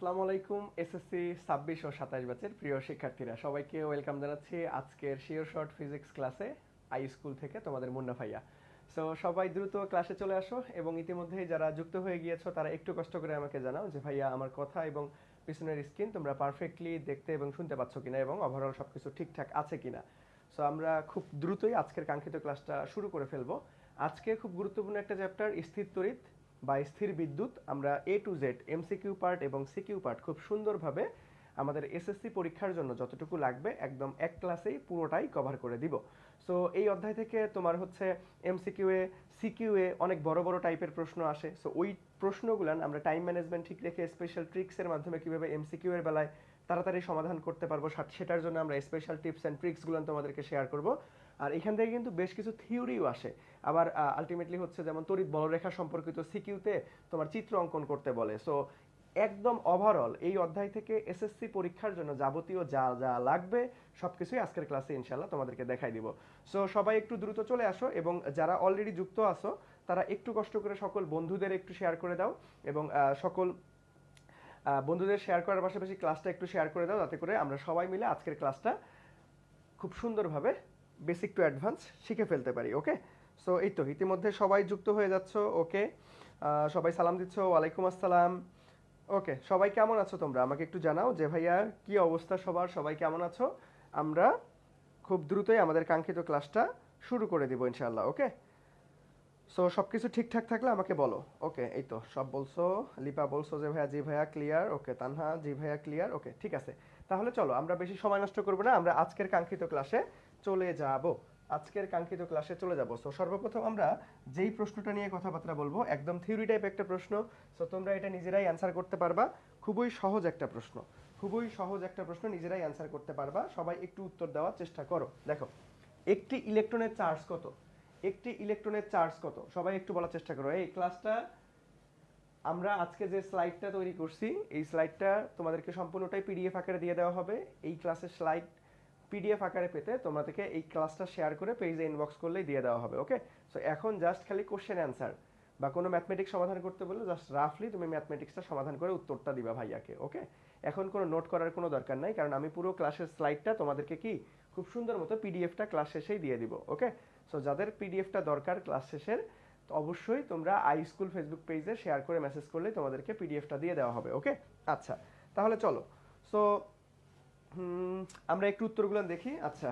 আসসালামু আলাইকুম এসএসসি 26 ও 27 ব্যাচের প্রিয় শিক্ষার্থীরা সবাইকে ওয়েলকাম জানাচ্ছি আজকের শিওর শর্ট ফিজিক্স ক্লাসে আই স্কুল থেকে তোমাদের মুন্না ভাইয়া। সো সবাই দ্রুত ক্লাসে চলে আসো এবং ইতিমধ্যেই যারা যুক্ত হয়ে গিয়েছো তারা একটু কষ্ট করে আমাকে জানাও যে ভাইয়া আমার কথা এবং পিছনের স্ক্রিন তোমরা পারফেক্টলি দেখতে এবং শুনতে পাচ্ছ কিনা এবং ওভারঅল সবকিছু ঠিকঠাক আছে কিনা। সো আমরা খুব দ্রুতই আজকের কাঙ্ক্ষিত ক্লাসটা শুরু করে ফেলবো। আজকে খুব গুরুত্বপূর্ণ একটা চ্যাপ্টার স্থির তড়িৎ বা স্থির বিদ্যুৎ। আমরা এ টু জেড এমসিকিউ পার্ট এবং সিকিউ পার্ট খুব সুন্দরভাবে আমাদের এসএসসি পরীক্ষার জন্য যতটুকু লাগবে একদম এক ক্লাসেই পুরোটাই কভার করে দিব। সো এই অধ্যায় থেকে তোমার হচ্ছে এমসিকিউ এ সিকিউ এ অনেক বড় বড় টাইপের প্রশ্ন আসে। সো ওই প্রশ্নগুলো আমরা টাইম ম্যানেজমেন্ট ঠিক রেখে স্পেশাল ট্রিক্সের মাধ্যমে কিভাবে এমসিকিউ এর বেলায় তাড়াতাড়ি সমাধান করতে পারবো সেটার জন্য আমরা স্পেশাল টিপস অ্যান্ড ট্রিক্সগুলো তোমাদেরকে শেয়ার করব। আর এখান থেকে কিন্তু বেশ কিছু থিওরিও আসে। আবার আলটিমেটলি হচ্ছে যেমন তড়িৎ বলরেখা সম্পর্কিত সিকিউতে তোমার চিত্র অঙ্কন করতে বলে। সো একদম ওভারঅল এই অধ্যায় থেকে এসএসসি পরীক্ষার জন্য যাবতীয় যা যা লাগবে সবকিছুই আজকের ক্লাসে ইনশাল্লাহ তোমাদেরকে দেখাই দিব। সো সবাই একটু দ্রুত চলে আসো এবং যারা অলরেডি যুক্ত আছো তারা একটু কষ্ট করে সকল বন্ধুদের একটু শেয়ার করে দাও এবং সকল বন্ধুদের শেয়ার করার পাশাপাশি ক্লাসটা একটু শেয়ার করে দাও যাতে করে আমরা সবাই মিলে আজকের ক্লাসটা খুব সুন্দরভাবে বেসিক টু অ্যাডভান্স শিখে ফেলতে পারি। ওকে, সো এই তো ইতিমধ্যে সবাই যুক্ত হয়ে যাচ্ছ। ওকে, সবাই সালাম দিচ্ছ, ওয়ালাইকুম আসসালাম। ওকে, সবাই কেমন আছো তোমরা আমাকে একটু জানাও যে ভাইয়া কি অবস্থা সবার, সবাই কেমন আছো। আমরা খুব দ্রুতই আমাদের কাঙ্ক্ষিত ক্লাসটা শুরু করে দিব ইনশাআল্লাহ। ওকে, সো সব কিছু ঠিকঠাক থাকলে আমাকে বলো। ওকে, এই তো সব বলছো। লিপা বলছো যে ভাইয়া জি ভাইয়া ক্লিয়ার। ওকে, তানহা জি ভাইয়া ক্লিয়ার। ওকে, ঠিক আছে। তাহলে চলো আমরা বেশি সময় নষ্ট করবো না, আমরা আজকের কাঙ্ক্ষিত ক্লাসে চলে যাব। আজকের কাঙ্ক্ষিত ক্লাসে চলে যাব। সো সর্বপ্রথম আমরা যেই প্রশ্নটা নিয়ে কথাবার্তা বলবো একদম থিওরি টাইপ একটা প্রশ্ন। সো তোমরা এটা নিজেরাই অ্যান্সার করতে পারবা। খুবই সহজ একটা প্রশ্ন, খুবই সহজ একটা প্রশ্ন, নিজেরাই অ্যান্সার করতে পারবা। সবাই একটু উত্তর দেওয়ার চেষ্টা করো। দেখো, একটি ইলেকট্রনের চার্জ কত? একটি ইলেকট্রনের চার্জ কত? সবাই একটু বলার চেষ্টা করো। এই ক্লাসটা আমরা আজকে যে স্লাইডটা তৈরি করছি এই স্লাইডটা তোমাদেরকে সম্পূর্ণটাই পিডিএফ আকারে দিয়ে দেওয়া হবে। এই ক্লাসের স্লাইড পিডিএফ আকারে পেতে তোমাদেরকে এই ক্লাসটা শেয়ার করে পেজে ইনবক্স করলেই দিয়ে দেওয়া হবে। ওকে, সো এখন জাস্ট খালি কোশ্চেন অ্যান্সার বা কোনো ম্যাথমেটিক্স সমাধান করতে বললে জাস্ট রাফলি তুমি ম্যাথমেটিক্সটা সমাধান করে উত্তরটা দিবা ভাইয়াকে। ওকে, এখন কোনো নোট করার কোনো দরকার নাই, কারণ আমি পুরো ক্লাসের স্লাইডটা তোমাদেরকে কি খুব সুন্দর মতো পিডিএফটা ক্লাস শেষেই দিয়ে দিব। ওকে, সো যাদের পিডিএফটা দরকার ক্লাস শেষের তো অবশ্যই তোমরা আই স্কুল ফেসবুক পেজে শেয়ার করে মেসেজ করলেই তোমাদেরকে পিডিএফটা দিয়ে দেওয়া হবে। ওকে, আচ্ছা তাহলে চলো। সো আমরা একটু উত্তরগুলো দেখি। আচ্ছা,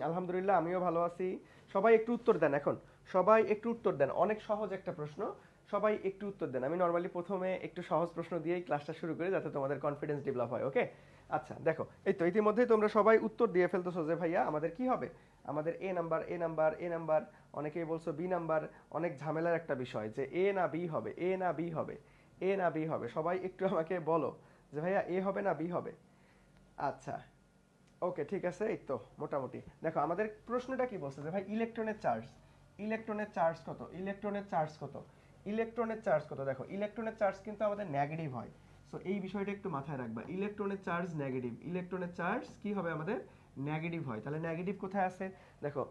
আলহামদুলিল্লাহ আমিও ভালো আছি। সবাই একটু উত্তর দেন, এখন সবাই একটু উত্তর দেন। অনেক সহজ একটা প্রশ্ন, সবাই একটু উত্তর দেন। আমি নর্মালি প্রথমে একটু সহজ প্রশ্ন দিয়েই ক্লাসটা শুরু করি যাতে তোমাদের কনফিডেন্স ডেভেলপ হয়। ওকে, আচ্ছা দেখো, এই তো ইতিমধ্যেই তোমরা সবাই উত্তর দিয়ে ফেলতেছো যে ভাইয়া আমাদের কি হবে, আমাদের A number A number A number, অনেকেই বলছো বি নাম্বার। অনেক ঝামেলার একটা বিষয় যে এ না বি হবে, এ না বি হবে, এ না বি হবে। সবাই একটু আমাকে বলো যে ভাইয়া এ হবে না বি হবে। আচ্ছা, ওকে ঠিক আছে। এই তো মোটামুটি দেখো আমাদের প্রশ্নটা কি বলছে যে ভাই ইলেকট্রনের চার্জ, ইলেকট্রনের চার্জ কত, ইলেকট্রনের চার্জ কত, ইলেকট্রনের চার্জ কত। দেখো ইলেকট্রনের চার্জ কিন্তু আমাদের নেগেটিভ হয়। সো এই বিষয়টা একটু মাথায় রাখবা, ইলেকট্রনের চার্জ নেগেটিভ, ইলেকট্রনের চার্জ কি হবে আমাদের নেগেটিভ হয়। তাহলে নেগেটিভ কোথায় আছে দেখো,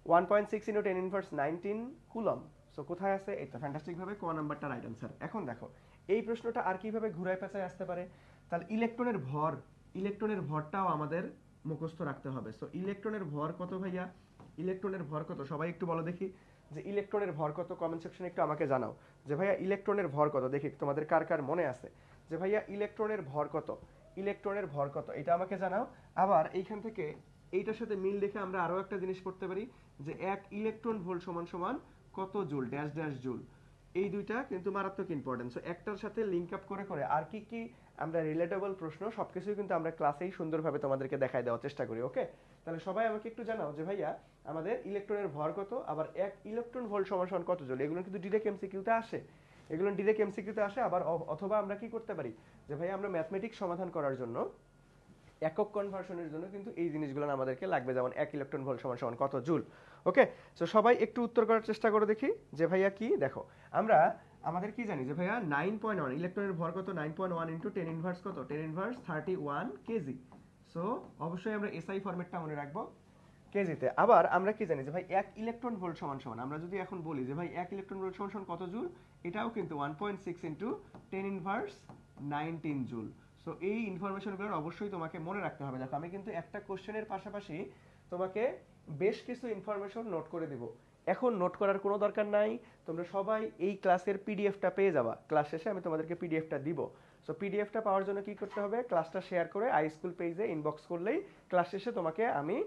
1.6 ইন্টু 10 ইনভার্স 19 কুলম। সো কোথায় আছে, এই তো ফ্যান্টাস্টিক ভাবে ক নাম্বারটা রাইট অ্যান্সার। এখন দেখো এই প্রশ্নটা আর কিভাবে ঘুরায় পেঁচায় আসতে পারে। তাহলে ইলেকট্রনের ভর, ইলেকট্রনের ভরটাও আমাদের মুখস্থ রাখতে হবে। সো ইলেকট্রনের ভর কত ভাইয়া, ইলেকট্রনের ভর কত সবাই একটু বলো দেখি যে ইলেকট্রনের ভর কত। কমেন্ট সেকশনে একটু আমাকে জানাও যে ভাইয়া ইলেকট্রনের ভর কত, দেখি তোমাদের কার কার মনে আছে যে ভাইয়া ইলেকট্রনের ভর কত, ইলেকট্রনের ভর কত, এটা আমাকে জানাও। আবার এইখান থেকে এইটার সাথে মিল রেখে আমরা আরো একটা জিনিস করতে পারি যে এক ইলেকট্রন ভোল্ট সমান সমান কত জুল ড্যাশ ড্যাশ জুল। এই দুইটা কিন্তু মারাত্মক ইম্পর্টেন্ট। সো একটার সাথে লিঙ্ক আপ করে করে আর কি কি আমরা রিলেটেবল প্রশ্ন সবকিছুই কিন্তু আমরা ক্লাসেই সুন্দরভাবে তোমাদেরকে দেখায় দেওয়ার চেষ্টা করি। ওকে, তাহলে সবাই আমাকে একটু জানাও যে ভাইয়া আমাদের ইলেকট্রনের ভর কত, আবার এক ইলেকট্রন ভোল্ট সমান সমান কত জুল। এগুলো কিন্তু ডিরেক্ট এমসিকিউতে আসে, এগুলো ডিরেক্ট এমসিকিউতে আসে। আবার অথবা আমরা কি করতে পারি যে ভাইয়া আমরা ম্যাথমেটিক্স সমাধান করার জন্য একক কনভার্সনের জন্য কিন্তু এই জিনিসগুলো আমাদেরকে লাগবে, যেমন এক ইলেকট্রন ভোল্ট সমান সমান কত জুল। ওকে, সো সবাই একটু উত্তর করার চেষ্টা করে দেখি যে ভাইয়া কি। দেখো আমরা আমাদের কি জানি যে ভাইয়া 9.1 ইলেকট্রনের ভর কত, 9.1 ইন্টু 10 ইনভার্স কত, 10 ইনভার্স 31 কেজি। সো অবশ্যই আমরা এসআই ফরম্যাটটা মনে রাখবো কেজিতে। আবার আমরা কি জানি যে ভাই এক ইলেকট্রন ভোল্ট সমান সমান, আমরা যদি এখন বলি যে ভাই এক ইলেকট্রন ভোল্ট সমান সমান কত জুল, এটাও কিন্তু 1.6 ইন্টু 10 ইনভার্স 19 জুল। সো এই ইনফরমেশনগুলো অবশ্যই তোমাকে মনে রাখতে হবে। দেখো আমি কিন্তু একটা কোশ্চেনের পাশাপাশি তোমাকে বেশ কিছু ইনফরমেশন নোট করে দিব। এখন নোট করার কোনো দরকার নাই, তোমরা সবাই এই ক্লাসের পিডিএফটা পেয়ে যাবা। ক্লাস শেষে আমি তোমাদেরকে পিডিএফটা দিব। সো পিডিএফটা পাওয়ার জন্য কি করতে হবে, ক্লাসটা শেয়ার করে আই স্কুল পেজে ইনবক্স করলেই ক্লাস শেষে তোমাকে আমি,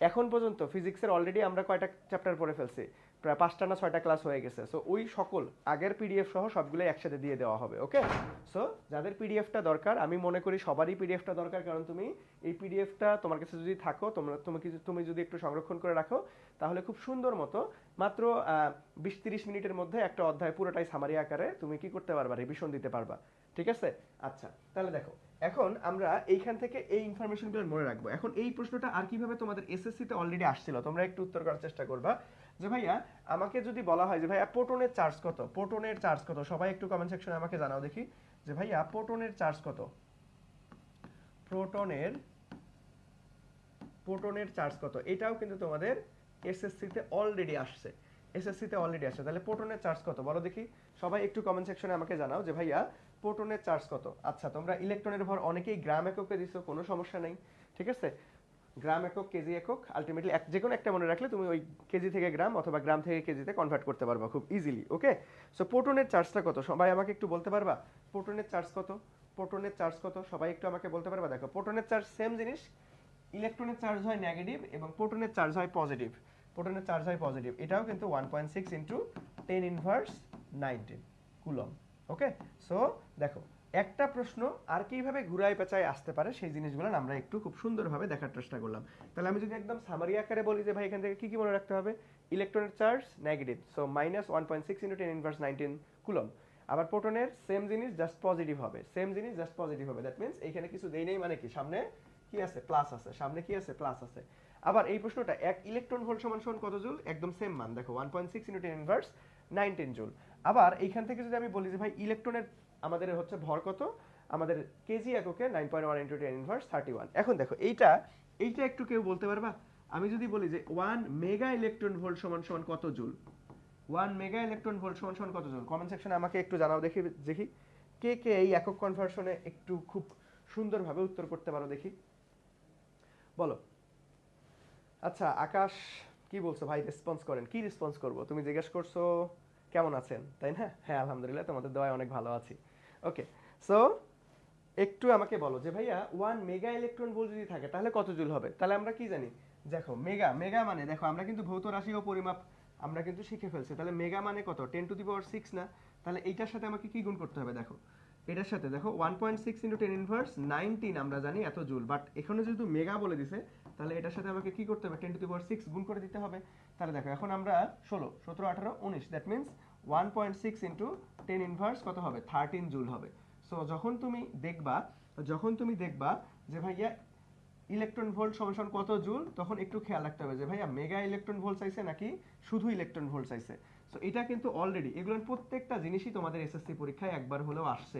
এখন পর্যন্ত ফিজিক্সের অলরেডি আমরা কয়টা চ্যাপ্টার পড়ে ফেলছি, প্রায় 5টা না 6টা ক্লাস হয়ে গেছে। সো ওই সকল আগের পিডিএফ সহ সবগুলো একসাথে দিয়ে দেওয়া হবে। ওকে, সো যাদের পিডিএফটা দরকার, আমি মনে করি সবারই পিডিএফটা দরকার, কারণ তুমি এই পিডিএফটা তোমার কাছে যদি থাকো, তুমি যদি একটু সংরক্ষণ করে রাখো, তাহলে খুব সুন্দর মতো মাত্র 20-30 মিনিটের মধ্যে একটা অধ্যায় পুরোটাই সামারি আকারে তুমি কি করতে পারবা, রিভিশন দিতে পারবা। ঠিক আছে? আচ্ছা, তাহলে দেখো এখন আমরা এইখান থেকে এই ইনফরমেশনগুলো মনে রাখবো। এখন এই প্রশ্নটা আর কিভাবে তোমাদের এসএসসিতে অলরেডি আসছিল, তোমরা একটু উত্তর করার চেষ্টা করবা। যে ভাইয়া আমাকে যদি বলা হয় যে ভাইয়া প্রোটনের চার্জ কত, প্রোটনের চার্জ কত, সবাই একটু কমেন্ট সেকশনে আমাকে জানাও দেখি যে ভাইয়া প্রোটনের চার্জ কত, প্রোটনের প্রোটনের চার্জ কত। এটাও কিন্তু তোমাদের এসএসসিতে অলরেডি আসছে, এসএসসিতে অলরেডি আসছে। তাহলে প্রোটনের চার্জ কত বলো দেখি, সবাই একটু কমেন্ট সেকশনে আমাকে জানাও যে ভাইয়া প্রোটনের চার্জ কত। আচ্ছা, তোমরা ইলেকট্রনের ভর অনেকেই গ্রাম এককে দিছো, কোনো সমস্যা নেই। ঠিক আছে, গ্রাম একক, কেজি একক, আলটিমেটলি যে কোনো একটা মনে রাখলে তুমি ওই কেজি থেকে গ্রাম অথবা গ্রাম থেকে কেজিতে কনভার্ট করতে পারবা খুব ইজিলি। ওকে, সো প্রোটনের চার্জটা কত সবাই আমাকে একটু বলতে পারবা, প্রোটনের চার্জ কত, প্রোটনের চার্জ কত সবাই একটু আমাকে বলতে পারবা। দেখো প্রোটনের চার্জ সেম জিনিস, ইলেকট্রনের চার্জ হয় নেগেটিভ এবং প্রোটনের চার্জ হয় পজিটিভ, প্রোটনের চার্জ হয় পজিটিভ। এটাও কিন্তু 1.6 ইন্টু 10 ইনভার্স 19 কুলম। ওকে, সো দেখো একটা প্রশ্ন আর কিভাবে ঘুরায় পেঁচায় আসতে পারে সেই জিনিসগুলো আমরা একটু খুব সুন্দরভাবে দেখার চেষ্টা করলাম। তাহলে আমি যদি একদম সামারি আকারে বলি যে ভাই এখান থেকে কি কি মনে রাখতে হবে, ইলেকট্রনের charge negative, so -1.6 into 10 inverse 19 coulomb. আবার প্রোটনের সেম জিনিস জাস্ট পজিটিভ হবে, সেম জিনিস জাস্ট পজিটিভ হবে। দ্যাট মিন্স এখানে কিছু দেই নেই, মানে কি সামনে কি আছে, প্লাস আছে, সামনে কি আছে, প্লাস আছে। আবার এই প্রশ্নটা এক ইলেকট্রন ভোল্ট সমান সমান কত জুল, একদম সেম মান, দেখো 1.6 ইন্টু 10 ইনভার্স 19 জুল। আবার এইখান থেকে যদি আমি বলি যে ভাই ইলেকট্রনের আমাদের হচ্ছে ভর কত, আমাদের কেজি এককে 9.1 ইন্টু 10 ইনভার্স 31। এখন দেখো এইটা এইটা একটু কেউ বলতে পারবা, আমি যদি বলি যে 1 মেগা ইলেকট্রন ভোল্ট সমান সমান কত জুল, 1 মেগা ইলেকট্রন ভোল্ট সমান সমান কত জুল, কমেন্ট সেকশনে আমাকে একটু জানাও দেখি দেখি কে কে এই একক কনভার্সনে একটু খুব সুন্দরভাবে উত্তর করতে পারো দেখি, বলো। আচ্ছা আকাশ কি বলছো ভাই, রেসপন্স করেন। কি রেসপন্স করব, তুমি জিজ্ঞেস করছো কেমন আছেন, তাই না? হ্যাঁ আলহামদুলিল্লাহ, তোমাদের দোয়ায় অনেক ভালো আছি। ওকে, সো একটু আমাকে বলো যে ভাইয়া 1 মেগা ইলেকট্রন ভোল্ট যদি থাকে তাহলে কত জুল হবে। তাহলে আমরা কি জানি, দেখো মেগা, মেগা মানে দেখো আমরা কিন্তু ভৌত রাশি ও পরিমাপ আমরা কিন্তু শিখে ফেলছি। তাহলে মেগা মানে কত, 10 টু দি পাওয়ার 6 না? তাহলে এইটার সাথে আমাকে কি গুণ করতে হবে, দেখো এটার সাথে দেখো 1.6 ইন্টু 10 ইনভার্স 19 আমরা জানি এত জুল, বাট এখানে যেহেতু মেগা বলে দিছে তাহলে এটার সাথে আমাকে কি করতে হবে, 10 টু দি পাওয়ার 6 গুণ করে দিতে হবে। তাহলে দেখো এখন আমরা 16, 17, 18, 19, দ্যাট মিন্স 1.6 ইন্টু 10 ইনভার্স কত হবে, 13 জুল হবে। সো যখন তুমি দেখবা যে ভাইয়া ইলেকট্রন ভোল্ট সমান কত জুল, তখন একটু খেয়াল রাখতে হবে যে ভাইয়া মেগা ইলেকট্রন ভোল্ট চাইছে নাকি শুধু ইলেকট্রন ভোল্ট চাইছে। সো এটা কিন্তু অলরেডি এগুলোর প্রত্যেকটা জিনিসই তোমাদের এসএসসি পরীক্ষায় একবার হলেও আসছে,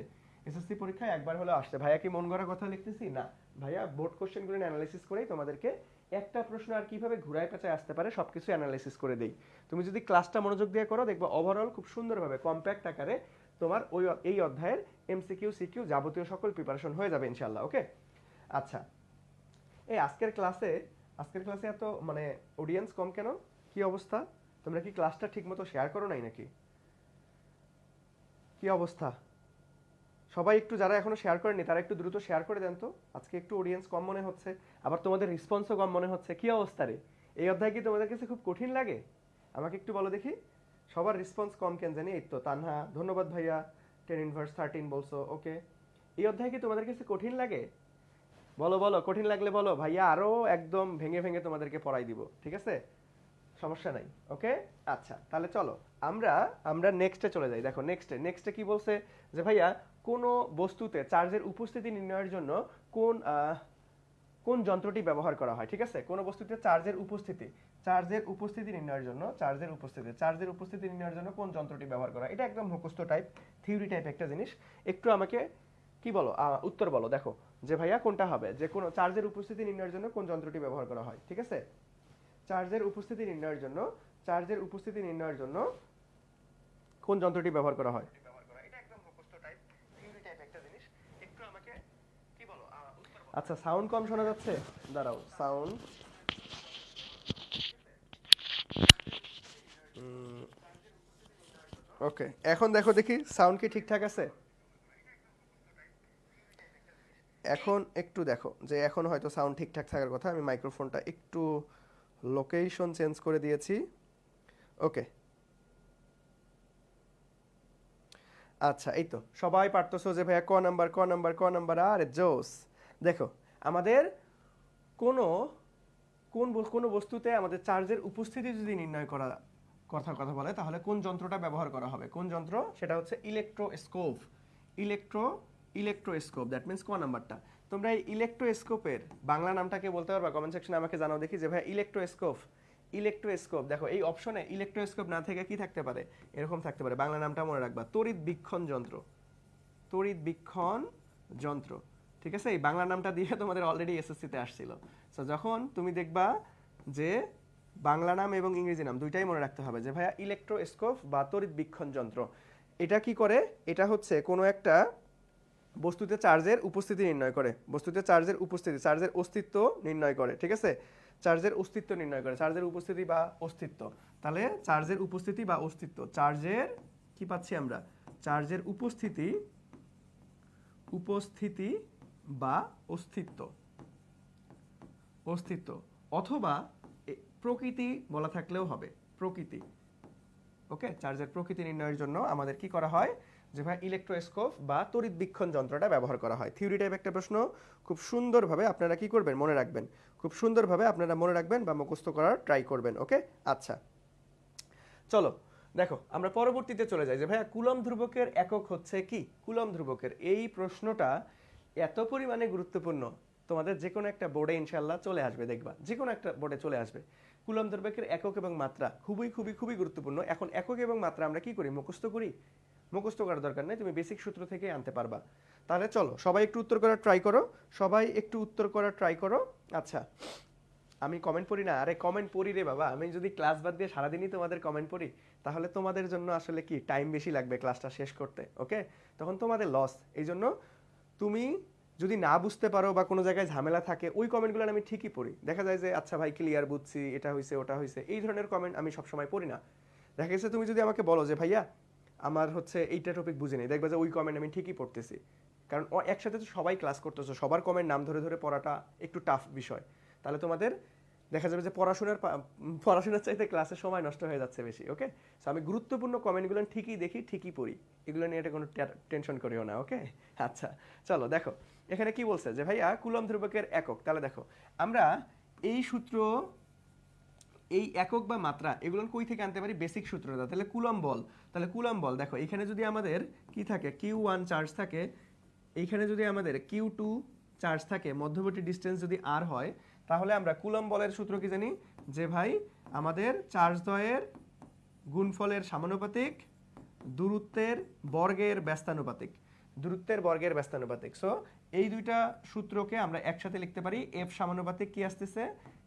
এসএসসি পরীক্ষায় একবার হলেও আসছে। ভাইয়া কি মন গড়া কথা লিখতেছি না, ভাইয়া বোর্ড কোশ্চেনগুলো অ্যানালাইসিস করেই তোমাদেরকে একটা প্রশ্ন আর কিভাবে ঘুরায় পেঁচায় আসতে পারে সবকিছু অ্যানালাইসিস করে দেই। তুমি যদি ক্লাসটা মনোযোগ দিয়ে করো দেখবা ওভারঅল খুব সুন্দরভাবে কম্প্যাক্ট আকারে তোমার ওই এই অধ্যায়ের এমসিকিউ সিকিউ যাবতীয় সকল প্রিপারেশন হয়ে যাবে ইনশাআল্লাহ। ওকে, আচ্ছা এই আজকের ক্লাসে এত মানে অডিয়েন্স কম কেন, কি অবস্থা, তোমরা কি ক্লাসটা ঠিকমতো শেয়ার করো নাই নাকি, কি অবস্থা? সবাই একটু যারা এখনো শেয়ার করেনি তারা একটু দ্রুত শেয়ার করে দেন তো, আজকে একটু অডিয়েন্স কম মনে হচ্ছে, আবার তোমাদের রেসপন্সও কম মনে হচ্ছে। কি অবস্থা রে, এই অধ্যায় কি তোমাদের কাছে খুব কঠিন লাগে? আমাকে একটু বলো দেখি, সবার রেসপন্স কম কেন জানি। এই তো তানহা, ধন্যবাদ ভাইয়া, 10 ইনভার্স 13 বলছো। ওকে, এই অধ্যায় কি তোমাদের কাছে কঠিন লাগে? বলো বলো, কঠিন লাগলে বলো, ভাইয়া আরো একদম ভেঙে ভেঙে তোমাদেরকে পড়াই দিব, ঠিক আছে, সমস্যা নাই। ওকে, আচ্ছা তাহলে চলো আমরা আমরা নেক্সটে চলে যাই। দেখো নেক্সটে কি বলছে যে ভাইয়া কোন বস্তুতে চার্জের উপস্থিতি নির্ণয়ের জন্য কোন কোন যন্ত্রটি ব্যবহার করা হয়। ঠিক আছে, কোন বস্তুতে চার্জের উপস্থিতি নির্ণয়ের জন্য কোন যন্ত্রটি ব্যবহার করা হয়। এটা একদম মুখস্থ টাইপ, থিওরি টাইপ একটা জিনিস। একটু আমাকে কি বলো, উত্তর বলো। দেখো যে ভাইয়া কোনটা হবে, যে কোন চার্জের উপস্থিতি নির্ণয়ের জন্য কোন যন্ত্রটি ব্যবহার করা হয়। ঠিক আছে, চার্জের উপস্থিতি নির্ণয়ের জন্য কোন যন্ত্রটি ব্যবহার করা হয়। এটা একদম মুখস্থ টাইপ, থিওরি টাইপ একটা জিনিস। আচ্ছা সাউন্ড কম শোনা যাচ্ছে, দাঁড়াও সাউন্ড। ওকে, এখন দেখো দেখি সাউন্ড কি ঠিকঠাক আছে। এখন একটু দেখো যে এখন হয়তো সাউন্ড ঠিকঠাক থাকার কথা। আমি মাইক্রোফোনটা একটু লোকেশন চেঞ্জ করে দিয়েছি। ওকে, আচ্ছা এই তো সবাই পারতেছো যে ভাইয়া ক নাম্বার ক নাম্বার ক নাম্বার, আরে জোস। দেখো আমাদের কোনো কোনো বস্তুতে আমাদের চার্জের উপস্থিতি যদি নির্ণয় করা কথা কথা বলে তাহলে কোন যন্ত্রটা ব্যবহার করা হবে, কোন যন্ত্র, সেটা হচ্ছে electroscope. Electro electroscope, that means ক নাম্বারটা। তোমরা এই ইলেকট্রোস্কোপের বাংলা নামটাকে বলতে পারবা? কমেন্ট সেকশনে আমাকে জানাও দেখি যে ভাই ইলেকট্রোস্কোপ। ইলেকট্রোস্কোপ, দেখো এই অপশনে ইলেকট্রোস্কোপ না থেকে কি থাকতে পারে, এরকম থাকতে পারে। বাংলা নামটা মনে রাখবা, তড়িৎ বীক্ষণ যন্ত্র। তড়িৎ বীক্ষণ যন্ত্র, ঠিক আছে? এই বাংলা নামটা দিয়ে তোমাদের অলরেডি এসএসসিতে আসছিল। সো যখন তুমি দেখবা যে বাংলা নাম এবং ইংরেজি নাম দুইটাই মনে রাখতে হবে যে ভাইয়া ইলেকট্রোস্কোপ বা তড়িৎ বীক্ষণ যন্ত্র। এটা কি করে? এটা হচ্ছে কোনো একটা বস্তুতে চার্জের উপস্থিতি নির্ণয় করে, বস্তুতে চার্জের উপস্থিতি, চার্জের অস্তিত্ব নির্ণয় করে, ঠিক আছে? চার্জের অস্তিত্ব নির্ণয় করে, চার্জের উপস্থিতি বা অস্তিত্ব। তাহলে চার্জের উপস্থিতি বা অস্তিত্ব, চার্জের কি পাচ্ছি আমরা, চার্জের উপস্থিতি, উপস্থিতি বা অস্তিত্ব, অস্তিত্ব অথবা প্রকৃতি বলা থাকলেও হবে, প্রকৃতি। ওকে, চার্জের প্রকৃতি নির্ণয়ের জন্য আমাদের কি করা হয় যে ভাই ইলেকট্রোস্কোপ বা তড়িৎ বীক্ষণ যন্ত্রটা ব্যবহার করা হয়। থিওরি টাইপ একটা প্রশ্ন, খুব সুন্দরভাবে আপনারা কি করবেন, মনে রাখবেন। খুব সুন্দরভাবে আপনারা মনে রাখবেন বা মুখস্থ করার ট্রাই করবেন। ওকে, আচ্ছা চলো দেখো আমরা পরবর্তীতে চলে যাই যে ভাইয়া কুলম্ব ধ্রুবকের একক হচ্ছে কি। কুলম্ব ধ্রুবকের এই প্রশ্নটা এত পরিমাণে গুরুত্বপূর্ণ, তোমাদের যে কোনো একটা বোর্ডে ইনশাল্লাহ চলে আসবে, দেখবা যে কোনো একটা বোর্ডে চলে আসবে। কুলম্ব ধ্রুবকের একক এবং মাত্রা খুবই খুবই খুবই গুরুত্বপূর্ণ। এখন একক এবং মাত্রা আমরা কি করি, মুখস্থ করি। মুখস্থ করার দরকার নেই, তুমি বেসিক সূত্র থেকে আনতে পারবা। তাহলে চলো সবাই একটু উত্তর করার ট্রাই করো, সবাই একটু উত্তর করার ট্রাই করো। আচ্ছা, আমি কমেন্ট পড়ি না, আরে কমেন্ট পড়ি রে বাবা। আমি যদি ক্লাস বাদ দিয়ে সারাদিনই তোমাদের কমেন্ট পড়ি তাহলে তোমাদের জন্য আসলে কি টাইম বেশি লাগবে ক্লাসটা শেষ করতে। ওকে, তখন তোমাদের লস। এই জন্য তুমি যদি না বুঝতে পারো বা কোনো জায়গায় ঝামেলা থাকে, ওই কমেন্টগুলো আমি ঠিকই পড়ি। দেখা যায় যে আচ্ছা ভাই ক্লিয়ার, বুঝছি, এটা হয়েছে ওটা হয়েছে, এই ধরনের কমেন্ট আমি সবসময় পড়ি না। দেখা গেছে তুমি যদি আমাকে বলো যে ভাইয়া আমার হচ্ছে এইটা টপিক বুঝে নেই, দেখবা যে ওই কমেন্ট আমি ঠিকই পড়তেছি। কারণ একসাথে তো সবাই ক্লাস করতেছো, সবার কমেন্ট নাম ধরে ধরে পড়াটা একটু টাফ বিষয়। তাহলে তোমাদের দেখা যাবে যে পড়াশোনার চাইতে ক্লাসের সময় নষ্ট হয়ে যাচ্ছে বেশি। ওকে, সো আমি গুরুত্বপূর্ণ কমেন্টগুলো ঠিকই দেখি, ঠিকই পড়ি, এগুলো নিয়ে এটা কোনো টেনশন করিও না। ওকে, আচ্ছা চলো দেখো এখানে কি বলছে যে ভাইয়া কুলম্ব ধ্রুবকের একক। তাহলে দেখো আমরা এই সূত্র, এই একক বা মাত্রা এগুলো কই থেকে আনতে পারি, বেসিক সূত্রটা। তাহলে কুলম্ব বল, তাহলে কুলম্ব বল দেখো এখানে যদি আমাদের কি থাকে, Q1 চার্জ থাকে, এইখানে যদি আমাদের Q2 চার্জ থাকে, মধ্যবর্তী ডিস্টেন্স যদি r হয়, তাহলে আমরা কুলম্ব বলের সূত্র কি জানি যে ভাই আমাদের চার্জ দ্বয়ের গুণফলের সমানুপাতিক দূরত্বের বর্গের ব্যস্তানুপাতিক, দূরত্বের বর্গের ব্যস্তানুপাতিক। সো এই দুইটা সূত্রকে আমরা একসাথে লিখতে পারি F সমানুপাতিক কি আসতেছে,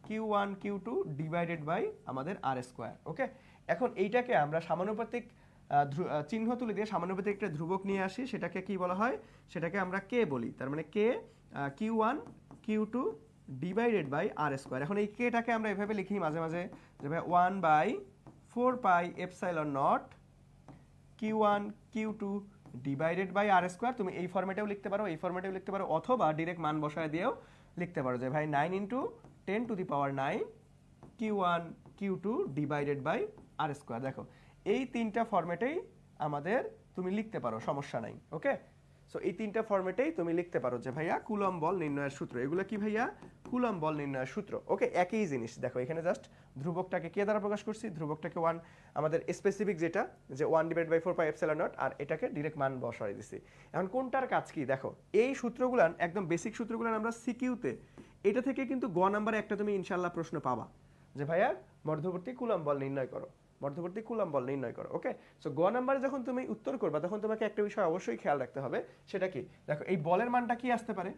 Q1 Q2 ডিভাইডেড বাই আমাদের r স্কয়ার। ওকে, এখন এইটাকে আমরা সমানুপাতিক চিহ্ন তুলে দিয়ে সমানুপাতিক একটা ধ্রুবক নিয়ে আসি, সেটাকে কি বলা হয়, সেটাকে আমরা কে বলি। তার মানে K Q1 Q2 divided by r square. এখন এই কেটাকে আমরা এভাবে লিখি মাঝে মাঝে যে ভাই 1/4 pi epsilon naught Q1 Q2 divided by r square. তুমি এই ফরম্যাটেও লিখতে পারো, এই ফরম্যাটেও লিখতে পারো, অথবা ডাইরেক্ট মান বসায় দিয়েও লিখতে পারো যে ভাই 9 × 10⁹ Q1 Q2 divided by r square. দেখো এই তিনটা ফরম্যাটেই আমাদের তুমি লিখতে পারো, সমস্যা নাই। ওকে, সো এই তিনটা ফরম্যাটেই তুমি লিখতে পারো যে ভাইয়া কুলম্ব বল নির্ণয়ের সূত্র। এগুলো কি ভাইয়া, কুলম্ব বল নির্ণয়ের সূত্র। ওকে, একই জিনিস। দেখো এখানে জাস্ট ধ্রুবকটাকে কে দ্বারা প্রকাশ করছি, ধ্রুবকটাকে 1 আমাদের স্পেসিফিক যেটা যে 1/4 পাই এপসাইলন নট, আর এটাকে ডাইরেক্ট মান বসাই দিছি। এখন কোনটার কাজ কি দেখো, এই সূত্রগুলান একদম বেসিক সূত্রগুলান আমরা সিকিউতে, এটা থেকে কিন্তু গ নাম্বারে একটা তুমি ইনশাআল্লাহ প্রশ্ন পাবা যে ভাইয়া মধ্যবর্তী কুলম্ব বল নির্ণয় করো, মধ্যবর্তী কুলম্ব বল নির্ণয় করো। ওকে, সো গ নাম্বারে যখন তুমি উত্তর করবা তখন তোমাকে একটা বিষয় অবশ্যই খেয়াল রাখতে হবে, সেটা কি দেখো এই বলের মানটা কি আসতে পারে,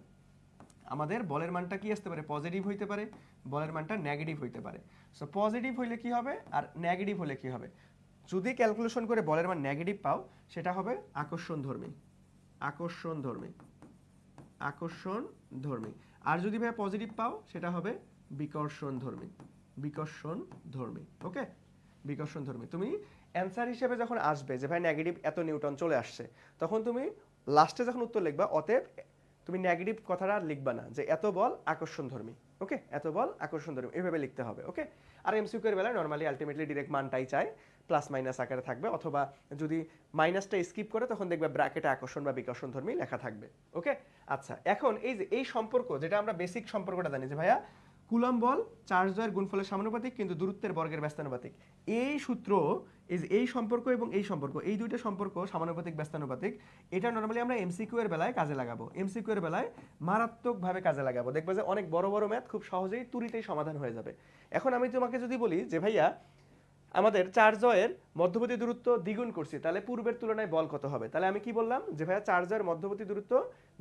আমাদের বলের মানটা কি আসতে পারে, পজিটিভ হইতে পারে, বলের মানটা নেগেটিভ হইতে পারে। সো পজিটিভ হইলে কি হবে আর নেগেটিভ হলে কি হবে, যদি ক্যালকুলেশন করে বলের মান নেগেটিভ পাও সেটা হবে আকর্ষণধর্মী, আকর্ষণধর্মী, আকর্ষণধর্মী। আর যদি ভাইয়া পজিটিভ পাও সেটা হবে বিকর্ষণধর্মী, বিকর্ষণধর্মী। ওকে, বিকর্ষণধর্মী। তুমি অ্যান্সার হিসেবে যখন আসবে যে ভাই নেগেটিভ এত নিউটন চলে আসছে, তখন তুমি লাস্টে যখন উত্তর লিখবা অতএব তুমি নেগেটিভ কথাটা আর লিখবা না যে এত বল আকর্ষণধর্মী। ওকে, এত বল আকর্ষণধর্মী এভাবে লিখতে হবে। ওকে, আর এমসিকিউ এর বেলায় নরমালি আলটিমেটলি ডিরেক্ট মানটাই চাই, প্লাস মাইনাস আকারে থাকবে, অথবা যদি মাইনাসটা স্কিপ করে তখন দেখবে ব্র্যাকেটে আকর্ষণ বা বিকর্ষণধর্মী লেখা থাকবে। ওকে, আচ্ছা এখন এই যে এই সম্পর্ক, যেটা আমরা বেসিক সম্পর্কটা জানি যে ভাইয়া কুলম্ব বল চার্জ দ্বয়ের গুণফলের সমানুপাতিক কিন্তু দূরত্বের বর্গের ব্যস্তানুপাতিক। এই সূত্র, এই সম্পর্ক এবং এই সম্পর্ক, এই দুইটা সম্পর্ক সমানুপাতিক ব্যস্তানুপাতিক, এটা নরমালি আমরা এমসিকিউ এর বেলায় কাজে লাগাবো, এমসিকিউ এর বেলায় মারাত্মকভাবে কাজে লাগাবো। দেখবে যে অনেক বড় বড় ম্যাথ খুব সহজেই তুরিতেই সমাধান হয়ে যাবে। এখন আমি তোমাকে যদি বলি যে ভাইয়া আমাদের চার জয়ের মধ্যবর্তী দূরত্ব দ্বিগুণ করছি, তাহলে পূর্বের তুলনায় বল কত হবে? তাহলে আমি কি বললাম যে ভাইয়া চার জয়ের মধ্যবর্তী দূরত্ব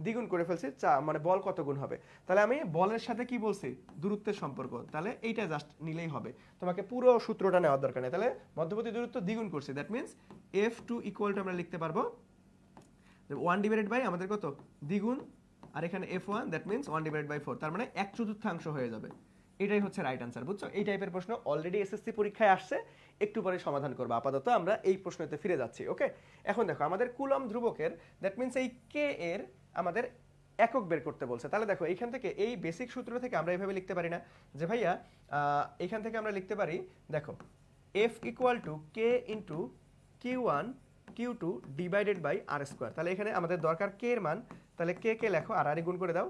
দ্বিগুণ করে ফেলছি, মানে বল কত গুণ হবে? তাহলে আমি বলের সাথে কি বলছি? দূরত্বের সম্পর্ক। তাহলে এইটা জাস্ট নিলেই হবে, তোমাকে পুরো সূত্রটা নেওয়ার দরকার নেই। তাহলে মধ্যবর্তী দূরত্ব দ্বিগুণ করছি, that means F2 equal to আমরা লিখতে পারবো 1 ডিভাইডেড বাই আমাদের কত দ্বিগুণ, আর এখানে F1 that means 1 divided by 4, তার মানে 1/4 হয়ে যাবে। এটাই হচ্ছে রাইট আনসার, বুঝছো? এই টাইপের প্রশ্ন অলরেডি এসএসসি পরীক্ষায় আসছে, একটু পরে সমাধান করবো। আপাতত আমরা এই প্রশ্নতে ফিরে যাচ্ছি। ওকে, এখন দেখো আমাদের কুলম্ব ধ্রুবকের দ্যাট মিনস এই কে এর আমাদের একক বের করতে বলছে। তাহলে দেখো এইখান থেকে এই বেসিক সূত্র থেকে আমরা এইভাবে লিখতে পারি না যে ভাইয়া এইখান থেকে আমরা লিখতে পারি, দেখো F equal to K into Q1 Q2 divided by R square. তাহলে এখানে আমাদের দরকার কে এর মান, তাহলে কে লেখো আর গুণ করে দাও,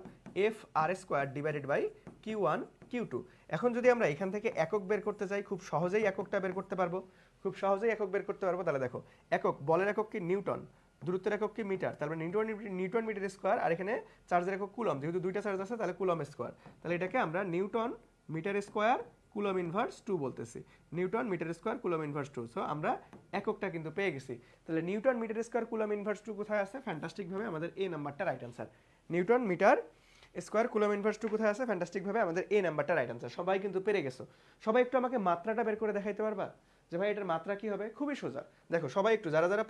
F r square divided by Q1 Q2। এখন যদি আমরা এখান থেকে একক বের করতে চাই, খুব সহজেই এককটা বের করতে পারবো, খুব সহজেই একক বের করতে পারবো। তাহলে দেখো একক, বলের একক কি নিউটন, দূরত্বের একক কি মিটার, তারপরে নিউটন মিটার স্কোয়ার, আর এখানে চার্জের একক কুলম, যেহেতু দুইটা চার্জ আছে তাহলে কুলম স্কোয়ার। তাহলে এটাকে আমরা newton metre square coulomb inverse 2 বলতেছি, newton metre square coulomb inverse 2। So আমরা এককটা কিন্তু পেয়ে গেছি। তাহলে newton metre square coulomb inverse 2 কোথায় আছে? ফ্যান্টাস্টিক ভাবে আমাদের এ নাম্বারটা right answer. Newton metre square coulomb inverse 2 কোথায় আছে? ফ্যান্টাস্টিক ভাবে আমাদের এ নাম্বারটা রাইট আনসার। সবাই কিন্তু পেরে গেছো। সবাই একটু আমাকে মাত্রাটা বের করে দেখাইতে পারবা যে ভাই এটার মাত্রা কি হবে? খুবই সোজা। দেখো সবাই একটু যারা যারা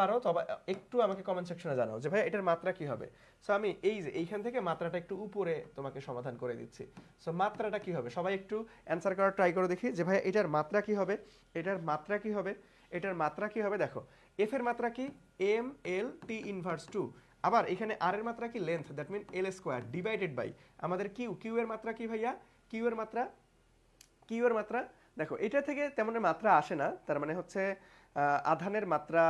পারো তবে একটু আমাকে কমেন্ট সেকশনে জানাও যে ভাই এটার মাত্রা কি হবে। সো আমি এই যে এইখান থেকে মাত্রাটা একটু উপরে তোমাকে সমাধান করে দিচ্ছি। সো মাত্রাটা কি হবে? সবাই একটু অ্যান্সার করার ট্রাই করে দেখি যে ভাই এটার মাত্রা কি হবে, এটার মাত্রা কি হবে, এটার মাত্রা কি হবে। দেখো এফ এর মাত্রা কি? M L T inverse 2। আবার এখানে আর এর মাত্রা কি? Length, that mean L square divided by আমাদের কিউ এর মাত্রা কি ভাইয়া? কিউ এর মাত্রা দেখো এটা থেকে তেমন মাত্রা আসে না, তার মানে হচ্ছে আধানের মাত্রা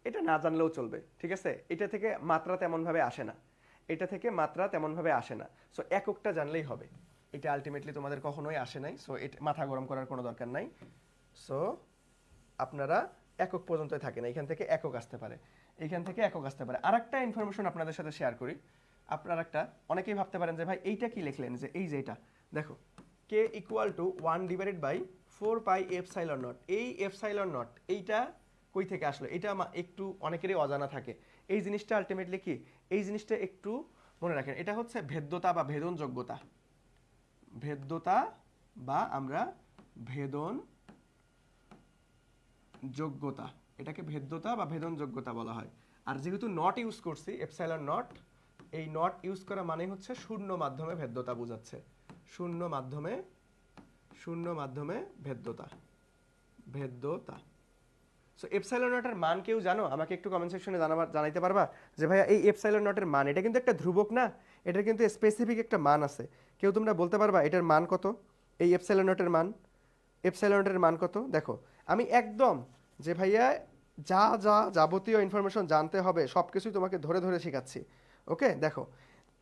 এটা না জানলেও চলবে, ঠিক আছে? এটা থেকে মাত্রা তেমন ভাবে আসে না, এটা থেকে মাত্রা তেমন ভাবে আসে না। সো এককটা জানলেই হবে, এটা আলটিমেটলি তোমাদের কখনোই আসে নাই। সো এটা মাথা গরম করার কোনো দরকার নাই। সো আপনারা একক পর্যন্তই থাকেন, এখান থেকে একক আসতে পারে, এইখান থেকে একক আসতে পারে। আরেকটা ইনফরমেশন আপনাদের সাথে শেয়ার করি। আপনারা একটা অনেকেই ভাবতে পারেন যে ভাই এইটা কি লিখলেন, যে এই যে এটা দেখো K equal to 1 divided by 4 pi epsilon naught. এই এপসাইলন নট এইটা কই থেকে আসলো? এটা একটু অনেকেরই অজানা থাকে। এই জিনিসটা আলটিমেটলি কি? এই জিনিসটা একটু মনে রাখেন, এটা হচ্ছে ভেদ্যতা বা ভেদন যোগ্যতা, ভেদ্যতা বা আমরা ভেদন যোগ্যতা, এটাকে ভেদ্যতা বা ভেদন যোগ্যতা বলা হয়। আর যেহেতু নট ইউজ করছি এপসাইলন নট, এই নট ইউজ করা মানে হচ্ছে শূন্য মাধ্যমে ভেদ্যতা বোঝাচ্ছে, শূন্য মাধ্যমে ভেদ্যতা। সো এপসাইলন নটের মান কেউ জানো? আমাকে একটু কমেন্ট সেকশনে জানাইতে পারবা যে ভাইয়া এই এপসাইলন নটের মান, এটা কিন্তু একটা ধ্রুবক না, এটার কিন্তু স্পেসিফিক একটা মান আছে। কেউ তোমরা বলতে পারবা এটার মান কত? এই এপসাইলন নটের মান কত? দেখো আমি একদম যে ভাইয়া যাবতীয় ইনফরমেশন জানতে হবে সব কিছুই তোমাকে ধরে ধরে শেখাচ্ছি। ওকে, দেখো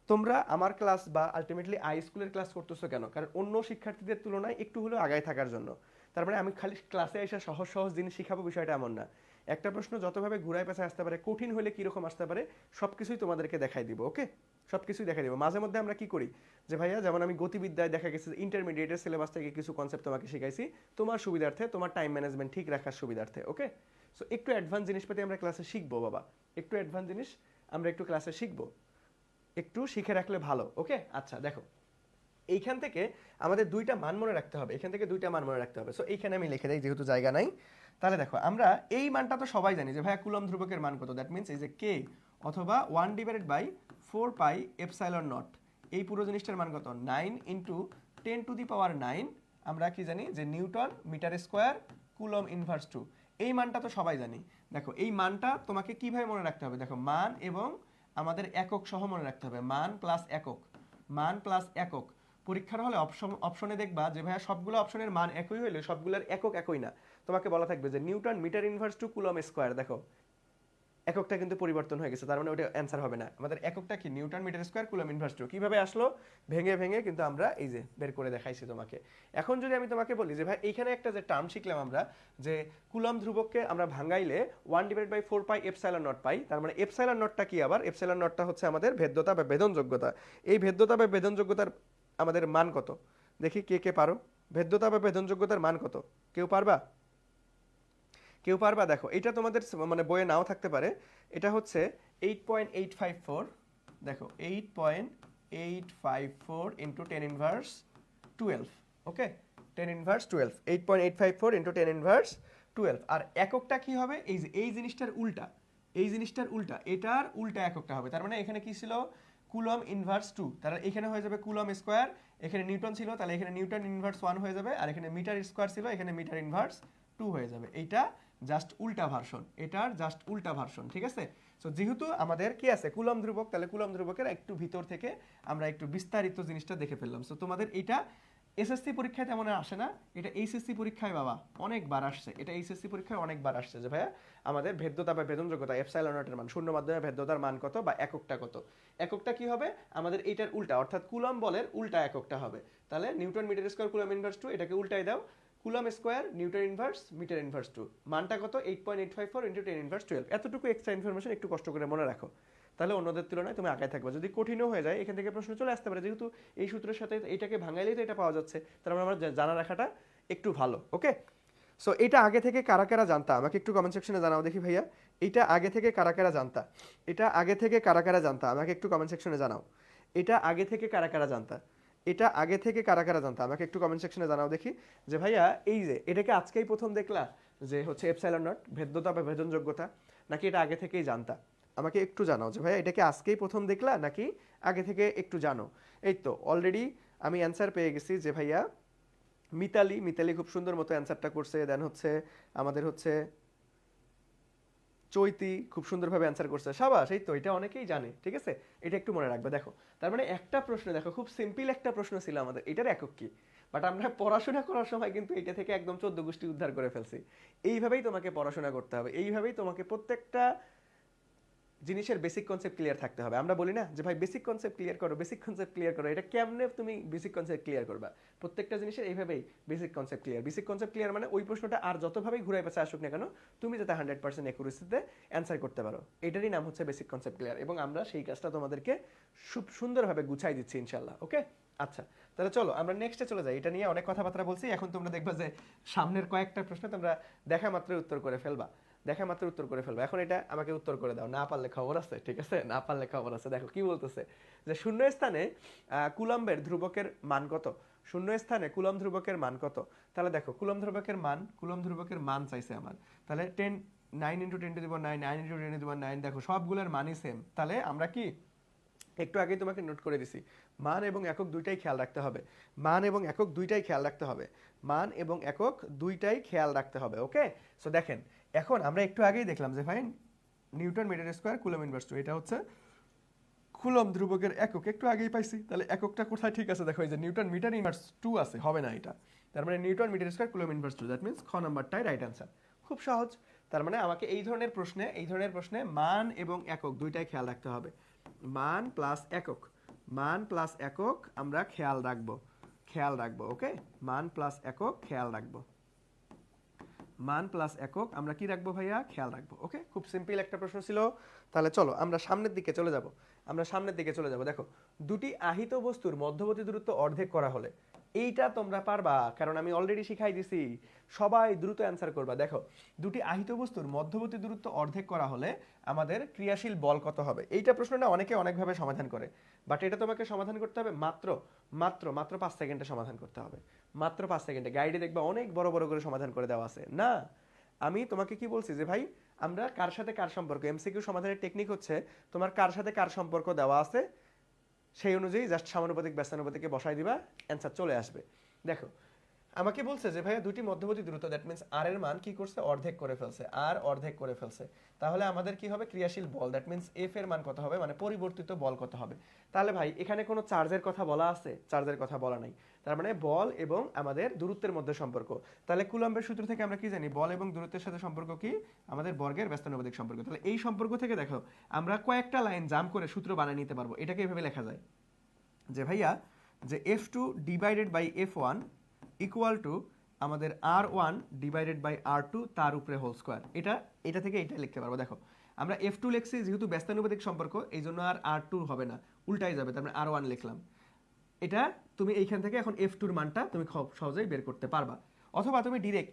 তোমরা আমার ক্লাস বা আলটিমেটলি আই স্কুলের ক্লাস করতেছো কেন? কারণ অন্য শিক্ষার্থীদের তুলনায় একটু হলেও আগায় থাকার জন্য। তার মানে আমি খালি ক্লাসে এসে সহজ সহজ জিনিস শিখাবো বিষয়টা এমন না। একটা প্রশ্ন যতভাবে ঘুরায় পেছায় আসতে পারে, কঠিন হলে কীরকম আসতে পারে, সব কিছুই তোমাদেরকে দেখাই দিব। ওকে, সব কিছুই দেখাই দিব। মাঝে মধ্যে আমরা কি করি যে ভাইয়া, যেমন আমি গতিবিদ্যায় দেখা গেছে ইন্টারমিডিয়েটের সিলেবাস থেকে কিছু কনসেপ্ট তোমাকে শিখাইছি তোমার সুবিধার্থে, তোমার টাইম ম্যানেজমেন্ট ঠিক রাখার সুবিধার্থে। ওকে, সো একটু অ্যাডভান্স জিনিসপাতি আমরা ক্লাসে শিখবো বাবা, একটু অ্যাডভান্স জিনিস আমরা একটু ক্লাসে শিখবো, একটু শিখে রাখলে ভালো। ওকে, আচ্ছা দেখো এইখান থেকে আমাদের দুইটা মান মনে রাখতে হবে, এখান থেকে দুইটা মান মনে রাখতে হবে। সো এইখানে আমি লিখে দিই যেহেতু জায়গা নাই। তাহলে দেখো আমরা এই মানটা তো সবাই জানি যে ভাইয়া কুলম্ব ধ্রুবকের মান কত, দ্যাট মিনস এই যে কে অথবা 1 divided by 4 pi epsilon naught. এই পুরো জিনিসটার মান কত 9 ইন্টু 10⁹9 আমরা কি জানি যে newton metre square coulomb inverse 2 এই মানটা তো সবাই জানি দেখো এই মানটা তোমাকে কিভাবে মনে রাখতে হবে দেখো মান এবং আমাদের একক সহ মনে রাখতে হবে মান প্লাস একক পরীক্ষার হলে অপশনে দেখবা যে ভাইয়া সবগুলো অপশনের মান একই হইলে সবগুলোর একক একই না তোমাকে বলা থাকবে যে newton metre inverse 2 coulomb square দেখো এককটা কিন্তু পরিবর্তন হয়ে গেছে তার মানে ওটা অ্যান্সার হবে না আমাদের এককটা কি newton metre square coulomb inverse 2 কিভাবে আসলো ভেঙে ভেঙে কিন্তু আমরা এই যে বের করে দেখাইছি তোমাকে এখন যদি আমি তোমাকে বলি যে ভাই এইখানে একটা যে টার্ম শিখলাম আমরা যে কুলম ধ্রুবককে আমরা ভাঙাইলে 1/4 পাই এপসাইলন নট পাই তার মানে এপসাইলন নটটা কি আবার এপসাইলন নটটা হচ্ছে আমাদের ভেদ্যতা বা ভেদনযোগ্যতা এই ভেদ্যতা বা ভেদনযোগ্যতার আমাদের মান কত দেখি কে কে পারো ভেদ্যতা বা ভেদনযোগ্যতার মান কত কেউ পারবা কেউ পারবা দেখো এটা তোমাদের মানে বইয়ে নাও থাকতে পারে এটা হচ্ছে 8.854 দেখো 8.854 ইন্টু 10 ইনভার্স 12 ওকে 10 ইনভার্স 12 8.854 ইন্টু 10 ইনভার্স 12 আর এককটা কি হবে এই যে এই জিনিসটার উল্টা এটার উল্টা এককটা হবে তার মানে এখানে কি ছিল কুলম ইনভার্স 2 তাহলে এখানে হয়ে যাবে কুলম স্কয়ার এখানে নিউটন ছিল তাহলে এখানে নিউটন ইনভার্স 1 হয়ে যাবে আর এখানে মিটার স্কয়ার ছিল এখানে মিটার ইনভার্স 2 হয়ে যাবে এইটা জাস্ট উল্টা ভার্সন এটার জাস্ট উল্টা ভার্সন ঠিক আছে সো যেহেতু আমাদের কি আছে কুলম ধ্রুবক তাহলে কুলম ধ্রুবকের একটু ভিতর থেকে আমরা একটু বিস্তারিত জিনিসটা দেখে ফেললাম সো তোমাদের এটা এসএসসি পরীক্ষায় তেমন আসে না এটা এইচএসসি পরীক্ষায় বাবা অনেকবার আসছে এটা এইচএসসি পরীক্ষায় অনেকবার আসছে যে ভাইয়া আমাদের ভেদ্যতা বা ভেদনযোগ্যতা এপসাইলন নটের মান শূন্য মাধ্যমে ভেদ্যতার মান কত বা এককটা কত এককটা কি হবে আমাদের এইটার উল্টা অর্থাৎ কুলম বলের উল্টা এককটা হবে তাহলে newton metre square coulomb inverse 2 এটাকে উল্টাই দাও coulomb square newton inverse metre inverse 2 মানটা কত 8.854 ইনটু 10 ইনভার্স 12 এতটুকু এক্সট্রা ইনফরমেশন একটু কষ্ট করে মনে রাখো তাহলে অন্যদের তুলনায় তুমি আগে থাকবে যদি কঠিনও হয়ে যায় এখান থেকে প্রশ্ন চলে আসতে পারে যেহেতু এই সূত্রের সাথে এটাকে ভাঙাইলেই তো এটা পাওয়া যাচ্ছে তার মানে আমরা জানা রাখাটা একটু ভালো ওকে সো এটা আগে থেকে কারা কারা জানতা আমাকে একটু কমেন্ট সেকশনে জানাও দেখি ভাইয়া এটা আগে থেকে কারা কারা জানতা এটা আগে থেকে কারা কারা জানতা আমাকে একটু কমেন্ট সেকশনে জানাও এটা আগে থেকে কারা কারা জানতা এটা আগে থেকে কারা কারা জানতা আমাকে একটু কমেন্ট সেকশনে জানাও দেখি যে ভাইয়া এই যে এটাকে আজকেই প্রথম দেখলা যে হচ্ছে এপসাইলন নট ভেদ্যতা বা ভেদনযোগ্যতা নাকি এটা আগে থেকেই জানতা আমাকে একটু জানাও যে ভাইয়া এটাকে আজকেই প্রথম দেখলা নাকি আগে থেকে একটু জানো এই তো অলরেডি আমি অ্যান্সার পেয়ে গেছি যে ভাইয়া মিতালি খুব সুন্দর মতো অ্যান্সারটা করছে দেন হচ্ছে আমাদের হচ্ছে চৈতি খুব সুন্দরভাবে অ্যান্সার করছে সাবাস এই তো এটা অনেকেই জানে ঠিক আছে এটা একটু মনে রাখবে দেখো তার মানে একটা প্রশ্ন দেখো খুব সিম্পল একটা প্রশ্ন ছিল আমাদের এটার একক কি বাট আমরা পড়াশোনা করার সময় কিন্তু এটা থেকে একদম 14 গোষ্ঠী উদ্ধার করে ফেলছি এইভাবেই তোমাকে পড়াশোনা করতে হবে এইভাবেই তোমাকে প্রত্যেকটা জিনিসের বেসিক কনসেপ্ট ক্লিয়ার থাকতে হবে আমরা বলি না যে ভাই বেসিক কনসেপ্ট ক্লিয়ার করো এটা কেমনে তুমি বেসিক কনসেপ্ট ক্লিয়ার করবা প্রত্যেকটা জিনিসের এইভাবেই বেসিক কনসেপ্ট ক্লিয়ার মানে ওই প্রশ্নটা আর যতভাবেই ঘুরাই পাশে আসুক না কেন তুমি যাতে 100% অ্যাকুরেসিতে অ্যান্সার করতে পারো এটারই নাম হচ্ছে বেসিক কনসেপ্ট ক্লিয়ার এবং আমরা সেই কাজটা তোমাদেরকে খুব সুন্দরভাবে গুছাই দিচ্ছি ইনশাল্লাহ ওকে আচ্ছা তাহলে চলো আমরা নেক্সটে চলে যাই এটা নিয়ে অনেক কথাবার্তা বলছি এখন তোমরা দেখবা যে সামনের কয়েকটা প্রশ্ন তোমরা দেখা মাত্রই উত্তর করে ফেলবা এখন এটা আমাকে উত্তর করে দাও না পারলে খবর আছে ঠিক আছে না পারলে খবর আছে দেখো কি বলতেছে যে শূন্য স্থানে কুলম্বের ধ্রুবকের মান কত শূন্য স্থানে কুলম ধ্রুবকের মান কত তাহলে দেখো কুলম ধ্রুবকের মান চাইছে আমার তাহলে 9 ইন্টু 10⁹9 9 ইন্টু 10⁹9 দেখো সবগুলোর মানই সেম তাহলে আমরা কি একটু আগেই তোমাকে নোট করে দিছি মান এবং একক দুইটাই খেয়াল রাখতে হবে ওকে সো দেখেন এখন আমরা একটু আগেই দেখলাম যে ভাই newton metre square coulomb inverse 2 এটা হচ্ছে কুলম ধ্রুবকের একক একটু আগেই পাইছি তাহলে এককটা কোথায় ঠিক আছে দেখো এই যে নিউটন মিটার ইনভার্স 2 আছে হবে না এটা তার মানে newton metre square coulomb inverse 2 that means খ নাম্বারটাই রাইট অ্যান্সার খুব সহজ তার মানে আমাকে এই ধরনের প্রশ্নে মান এবং একক দুইটাই খেয়াল রাখতে হবে মান প্লাস একক আমরা খেয়াল রাখবো ওকে মান প্লাস একক আমরা কি রাখবো ভাইয়া খেয়াল রাখবো ওকে খুব সিম্পল একটা প্রশ্ন ছিল তাহলে চলো আমরা সামনের দিকে চলে যাব দেখো দুটি আহিত বস্তুর মধ্যবর্তী দূরত্ব অর্ধেক করা হলে এইটা তোমরা পারবা কারণ আমি অলরেডি শিখাই দিছি সবাই দ্রুত অ্যান্সার করবা দেখো দুটি আহিত বস্তুর মধ্যবর্তী দূরত্ব অর্ধেক করা হলে আমাদের ক্রিয়াশীল বল কত হবে এইটা প্রশ্নটা অনেকে অনেকভাবে সমাধান করে বাট এটা তোমাকে সমাধান করতে হবে মাত্র 5 সেকেন্ডে সমাধান করতে হবে মাত্র 5 সেকেন্ডে গাইডে দেখবা অনেক বড় বড় করে সমাধান করে দেওয়া আছে না আমি তোমাকে কি বলছি যে ভাই আমরা কার সাথে কার সম্পর্ক এমসিকিউ সমাধানের টেকনিক হচ্ছে তোমার কার সাথে কার সম্পর্ক দেওয়া আছে সেই অনুযায়ী জাস্ট সমানুপাতিক ব্যস্তানুপাতিকে বসাই দিবা, অ্যান্সার চলে আসবে। দেখো আমাকে বলছে যে ভাইয়া দুটি মধ্যবর্তী দূরত্ব, দ্যাট মিন্স আর এর মান কি করছে, অর্ধেক করে ফেলছে, আর অর্ধেক করে ফেলছে। তাহলে আমাদের কি হবে, ক্রিয়াশীল বল, দ্যাট মিন্স এফ এর মান কত হবে, মানে পরিবর্তিত বল কত হবে। তাহলে ভাই এখানে কোনো চার্জের কথা বলা আছে? চার্জের কথা বলা নাই, তার মানে বল এবং আমাদের দূরত্বের মধ্যে সম্পর্ক। তাহলে কুলম্বের সূত্র থেকে আমরা কি জানি, বল এবং দূরত্বের সাথে সম্পর্ক কি, আমাদের বর্গের ব্যস্তানুপাতিক সম্পর্ক। তাহলে এই সম্পর্ক থেকে দেখো আমরা কয়েকটা লাইন জাম্প করে সূত্র বানিয়ে নিতে পারবো। এটাকে এভাবে লেখা যায় যে ভাইয়া যে F2 divided by F1 equal to আমাদের R1 ডিভাইডেড বাই R2 তার উপরে হোল স্কোয়ার। এটা থেকে এটা লিখতে পারবো। দেখো আমরা F2 লিখছি, যেহেতু ব্যস্তানুপাতিক সম্পর্ক এই জন্য আর R2 হবে না, উল্টাই যাবে, তার মানে R1 লিখলাম। এটা তুমি এইখান থেকে এখন F2 এর মানটা তুমি খুব সহজেই বের করতে পারবা। অথবা তুমি ডিরেক্ট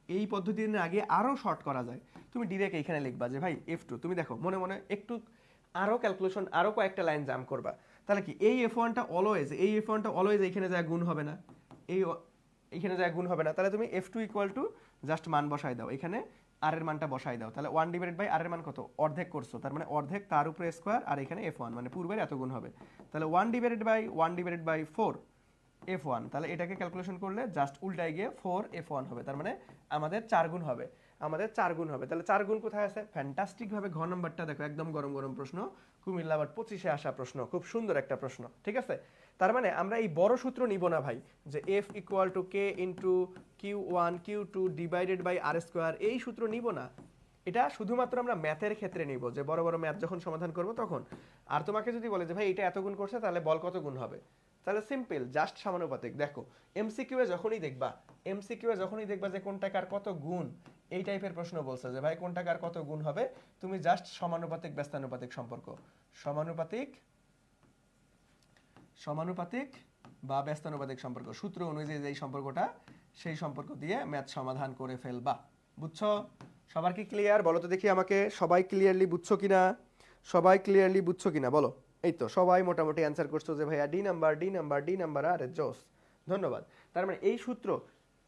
এই পদ্ধতির আগে আরও শর্ট করা যায়, তুমি ডিরেক্ট এইখানে লিখবা যে ভাই F2, তুমি দেখো মনে মনে একটু আরও ক্যালকুলেশন, আরও কয়েকটা লাইন জাম্প করবা। তাহলে কি এই F1টা অলওয়েজ এইখানে যায় গুণ হবে না, এইখানে যায় গুণ হবে না। তাহলে তুমি F2 ইকুয়াল টু জাস্ট মান বসাই দাও, এখানে আর এর মানটা বসাই দাও। তাহলে 1 ডিভাইডেড বাই আর এর মান কত, অর্ধেক করছো, তার মানে অর্ধেক তার উপরে স্কোয়ার, আর এখানে F1 মানে পূর্বের এত গুণ হবে। তাহলে 1 ডিভাইডেড বাই 4 F1, তাহলে এটাকে ক্যালকুলেশন করলে জাস্ট উল্টায় গিয়ে 4 F1 হবে, তার মানে আমাদের 4 গুণ হবে, তাহলে 4 গুণ কোথায় আছে, ফ্যান্টাস্টিক ভাবে ঘ নাম্বারটা দেখো, একদম গরম গরম প্রশ্ন, কুমিল্লা আবার 25-এ আসা প্রশ্ন, খুব সুন্দর একটা প্রশ্ন, ঠিক আছে। তার মানে আমরা এই বড় সূত্র নিব না ভাই, যে F equal to K into Q1 Q2 divided by R square, এই সূত্র নিব না। এটা শুধুমাত্র আমরা ম্যাথের ক্ষেত্রে নিব, যে বড় বড় ম্যাথ যখন সমাধান করব তখন। আর তোমাকে যদি বলে যে ভাই এটা এত গুণ করছে, তাহলে বল কত গুণ হবে, তাহলে সিম্পল জাস্ট সমানুপাতিক। দেখো এমসিকিউ এ যখনই দেখবা যে কোনটা কার কত গুণ, এই টাইপের প্রশ্ন বলছে যে ভাই কোনটা কার কত গুণ হবে, তুমি জাস্ট সমানুপাতিক ব্যস্তানুপাতিক সম্পর্ক, সমানুপাতিক বা ব্যস্তানুপাতিক সম্পর্ক সূত্র অনুযায়ী যেই সম্পর্কটা, সেই সম্পর্ক দিয়ে ম্যাথ সমাধান করে ফেলবা। বুঝছো? সবার কি ক্লিয়ার? বলো তো দেখি আমাকে, সবাই ক্লিয়ারলি বুঝছো কিনা বলো। এই তো সবাই মোটামুটি অ্যান্সার করছো যে ভাইয়া ডি নাম্বার, আরে জোস, ধন্যবাদ। তার মানে এই সূত্র,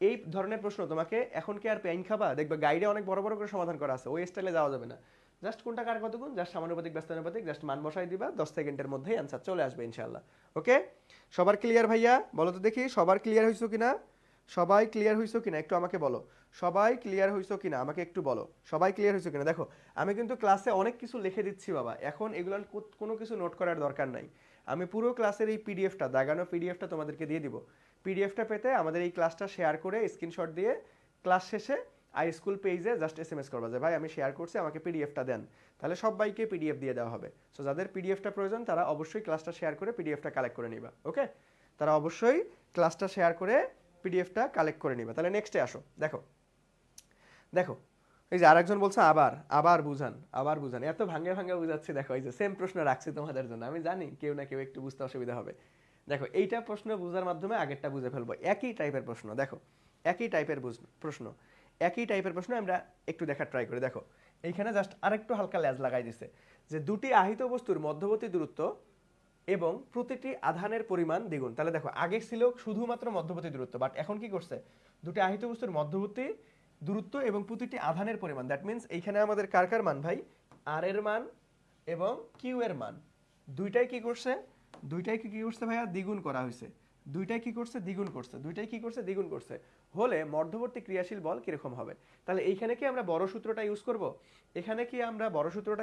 এই ধরনের প্রশ্ন তোমাকে এখন কি আর পেইন খাবা, দেখবে গাইডে অনেক বড় বড় করে সমাধান করা আছে, ওই স্টাইলে যাওয়া যাবে না। জাস্ট কোনটা কার কত গুণ, জাস্ট সমানুপাতিক ব্যস্তানুপাতিক, জাস্ট মান বসাই দিবা, 10 সেকেন্ডের মধ্যেই অ্যান্সার চলে আসবে ইনশাআল্লাহ। ওকে, সবার ক্লিয়ার ভাইয়া? বলো তো দেখি সবার ক্লিয়ার হইছো কিনা, একটু আমাকে বলো, সবাই ক্লিয়ার হইছো কিনা আমাকে একটু বলো, সবাই ক্লিয়ার হইছো কিনা। দেখো আমি কিন্তু ক্লাসে অনেক কিছু লিখে দিচ্ছি বাবা, এখন এগুলো কোনো কিছু নোট করার দরকার নাই, আমি পুরো ক্লাসের এই পিডিএফটা, দাগানো পিডিএফটা তোমাদেরকে দিয়ে দিব। পিডিএফটা পেতে আমাদের এই ক্লাসটা শেয়ার করে স্ক্রিনশট দিয়ে ক্লাস শেষে আই স্কুল পেজে জাস্ট SMS করবা যে ভাই আমি শেয়ার করছি, আমাকে পিডিএফটা দেন, তাহলে সবাইকে পিডিএফ দিয়ে দেওয়া হবে। সো যাদের পিডিএফটা প্রয়োজন তারা অবশ্যই ক্লাসটা শেয়ার করে পিডিএফটা কালেক্ট করে নিবা। ওকে, তারা অবশ্যই ক্লাসটা শেয়ার করে পিডিএফটা কালেক্ট করে নিবা। তাহলে নেক্সটে আসো। দেখো এই যে আরেকজন বলছে আবার বুঝান, এত ভাঙে বুঝাচ্ছি। দেখো এই যে সেম প্রশ্ন রাখছি তোমাদের জন্য, আমি জানি কেউ না কেউ একটু বুঝতে অসুবিধা হবে। দেখো এইটা প্রশ্ন বুঝার মাধ্যমে আগেরটা বুঝে ফেলবো, একই টাইপের প্রশ্ন। দেখো একই টাইপের প্রশ্ন আমরা একটু দেখার ট্রাই করি। দেখো এইখানে জাস্ট আরেকটু হালকা লেজ লাগাই দিছে, যে দুটি আহিত বস্তুর মধ্যবর্তী দূরত্ব এবং প্রতিটি আধানের পরিমাণ দ্বিগুণ। তাহলে দেখো আগে ছিল শুধুমাত্র মধ্যবর্তী দূরত্ব, বাট এখন কি করছে, দুটি আহিত বস্তুর মধ্যবর্তী দূরত্ব এবং প্রতিটি আধানের পরিমাণ, দ্যাট মিন্স এইখানে আমাদের কার মান ভাই, আর এর মান এবং কিউ এর মান দুইটাই কি করছে ভাইয়া, দ্বিগুণ করা হয়েছে। দুইটাই কি করছে, দ্বিগুণ করছে হলে মধ্যবর্তী ক্রিয়াশীল বল কিরকম হবে। তাহলে এইখানে কি আমরা বড় সূত্রটা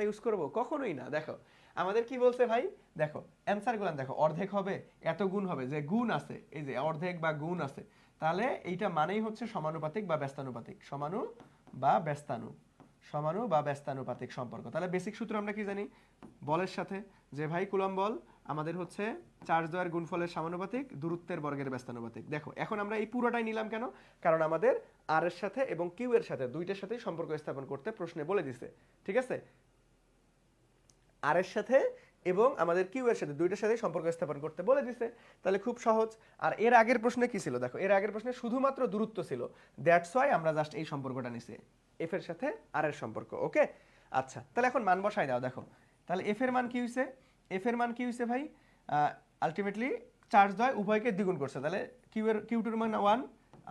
ইউজ করব, কখনোই না। দেখো আমাদের কি বলছে ভাই, দেখো অ্যান্সার গুলো দেখো, অর্ধেক হবে, এত গুণ হবে, যে গুণ আছে, এই যে অর্ধেক বা গুণ আছে, তাহলে এইটা মানেই হচ্ছে সমানুপাতিক বা ব্যস্তানুপাতিক, সমানু বা ব্যস্তানুপাতিক সম্পর্ক। তাহলে বেসিক সূত্র আমরা কি জানি, বলের সাথে, যে ভাই কুলম্ব বল আমাদের হচ্ছে চার্জ দ্বয়ের গুণফলের সমানুপাতিক, দূরত্বের বর্গের ব্যস্তানুপাতিক। দেখো এখন আমরা এই পুরোটাই নিলাম কেন, কারণ আমাদের আর এর সাথে এবং কিউ এর সাথে দুইটার সাথেই সম্পর্ক স্থাপন করতে প্রশ্নে বলে দিছে, ঠিক আছে। আর এর সাথে এবং আমাদের কিউ এর সাথে দুইটার সাথে সম্পর্ক স্থাপন করতে বলে দিছে, তাহলে খুব সহজ। আর এর আগের প্রশ্নে কি ছিল, দেখো এর আগের প্রশ্নে শুধুমাত্র দূরত্ব ছিল, দ্যাটস ওয়াই আমরা জাস্ট এই সম্পর্কটা নিছি, এফ এর সাথে আর এর সম্পর্ক। ওকে, আচ্ছা তাহলে এখন মান বসাই দাও। দেখো তাহলে এফ এর মান কি হইছে ভাই, আলটিমেটলি চার্জ দ্বয় উভয়কে দ্বিগুণ করছে, তাহলে কিউ2 এর মান 1,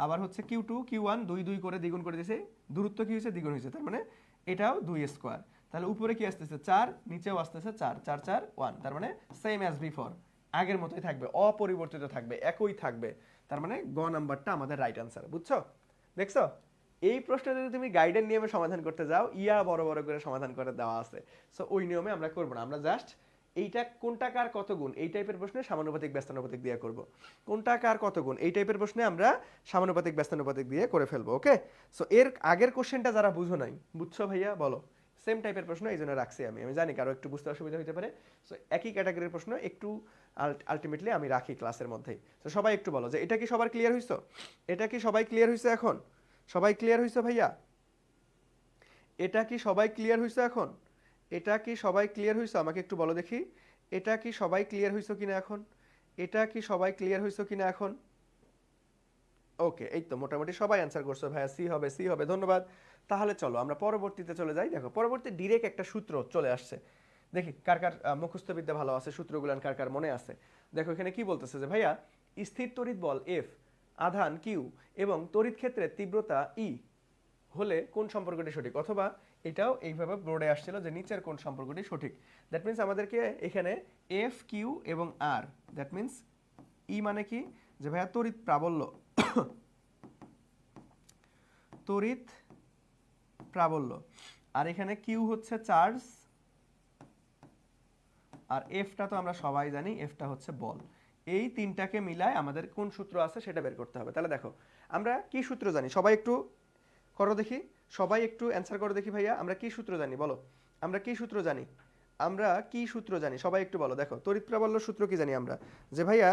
আবার হচ্ছে কিউ1 2 করে দ্বিগুণ করে দিয়েছে, দূরত্ব কি হয়েছে, দ্বিগুণ হয়েছে, তার মানে এটাও 2 স্কোয়ার। তাহলে উপরে কি আসতেছে 4, নিচেও আসতেছে 4, 4 4 1, তার মানে সেম অ্যাজ বিফোর, আগের মতোই থাকবে, অপরিবর্তিত থাকবে, একই থাকবে। তার মানে গ নাম্বারটা আমাদের রাইট আনসার। বুঝছো? দেখছো, এই প্রশ্নটা যদি তুমি গাইডের নিয়মে সমাধান করতে যাও, ইয়া বড় বড় করে সমাধান করে দেওয়া আছে। সো ওই নিয়মে আমরা করব না, আমরা জাস্ট এইটা কোনটা কার কত গুণ এই টাইপের প্রশ্নে সমানুপাতিক ব্যস্তানুপাতিক দিয়ে করব। কোনটা কার কত গুণ এই টাইপের প্রশ্নে আমরা সমানুপাতিক ব্যস্তানুপাতিক দিয়ে করে ফেলবো। ওকে, সো এর আগের কোশ্চেনটা যারা বুঝো নাই, বুঝছো ভাইয়া বলো? সেম টাইপের প্রশ্ন এই জন্য রাখছি আমি, আমি জানি কারো একটু বুঝতে অসুবিধা হতে পারে। সো একই ক্যাটাগরির প্রশ্ন একটু আলটিমেটলি আমি রাখি ক্লাসের মধ্যেই। তো সবাই একটু বলো যে এটা কি সবার ক্লিয়ার হইছো? এটা কি সবাই ক্লিয়ার হইছে এখন? সবাই ক্লিয়ার হইছে ভাইয়া? এটা কি সবাই ক্লিয়ার হইছে এখন? এটা কি সবাই ক্লিয়ার হইছে? আমাকে একটু বলো দেখি, এটা কি সবাই ক্লিয়ার হইছো কিনা এখন? এটা কি সবাই ক্লিয়ার হইছো কিনা এখন? ওকে, এই তো মোটামুটি সবাই অ্যান্সার করছো ভাইয়া, সি হবে, সি হবে, ধন্যবাদ। তাহলে চলো আমরা পরবর্তীতে চলে যাই। দেখো পরবর্তী ডিরেক্ট একটা সূত্র চলে আসছে, দেখি কার কার মুখস্থ বিদ্যা ভালো আছে, সূত্রগুলো কার কার মনে আছে। দেখো এখানে কি বলতেছে যে ভাইয়া স্থির তড়িৎ বল এফ, আধান কিউ এবং তড়িৎ ক্ষেত্রের তীব্রতা ই হলে কোন সম্পর্কটি সঠিক, অথবা এটাও এইভাবে বোর্ডে আসছিল যে নিচের কোন সম্পর্কটি সঠিক। দ্যাট মিন্স আমাদেরকে এখানে এফ কিউ এবং আর, দ্যাট মিন্স ই মানে কি যে ভাইয়া তড়িৎ প্রাবল্য, তড়িৎ প্রাবল্য, আর এখানে কিউ হচ্ছে চার্জ, আর এফটা তো আমরা সবাই জানি এফটা হচ্ছে বল। এই তিনটাকে মিলায় আমাদের কোন সূত্র আছে সেটা বের করতে হবে। তাহলে দেখো আমরা কি সূত্র জানি, সবাই একটু করো দেখি, সবাই একটু অ্যান্সার করো দেখি ভাইয়া, আমরা কি সূত্র জানি বলো? আমরা কি সূত্র জানি? আমরা কি সূত্র জানি সবাই একটু বলো। দেখো তড়িৎ প্রাবল্য সূত্র কি জানি আমরা, যে ভাইয়া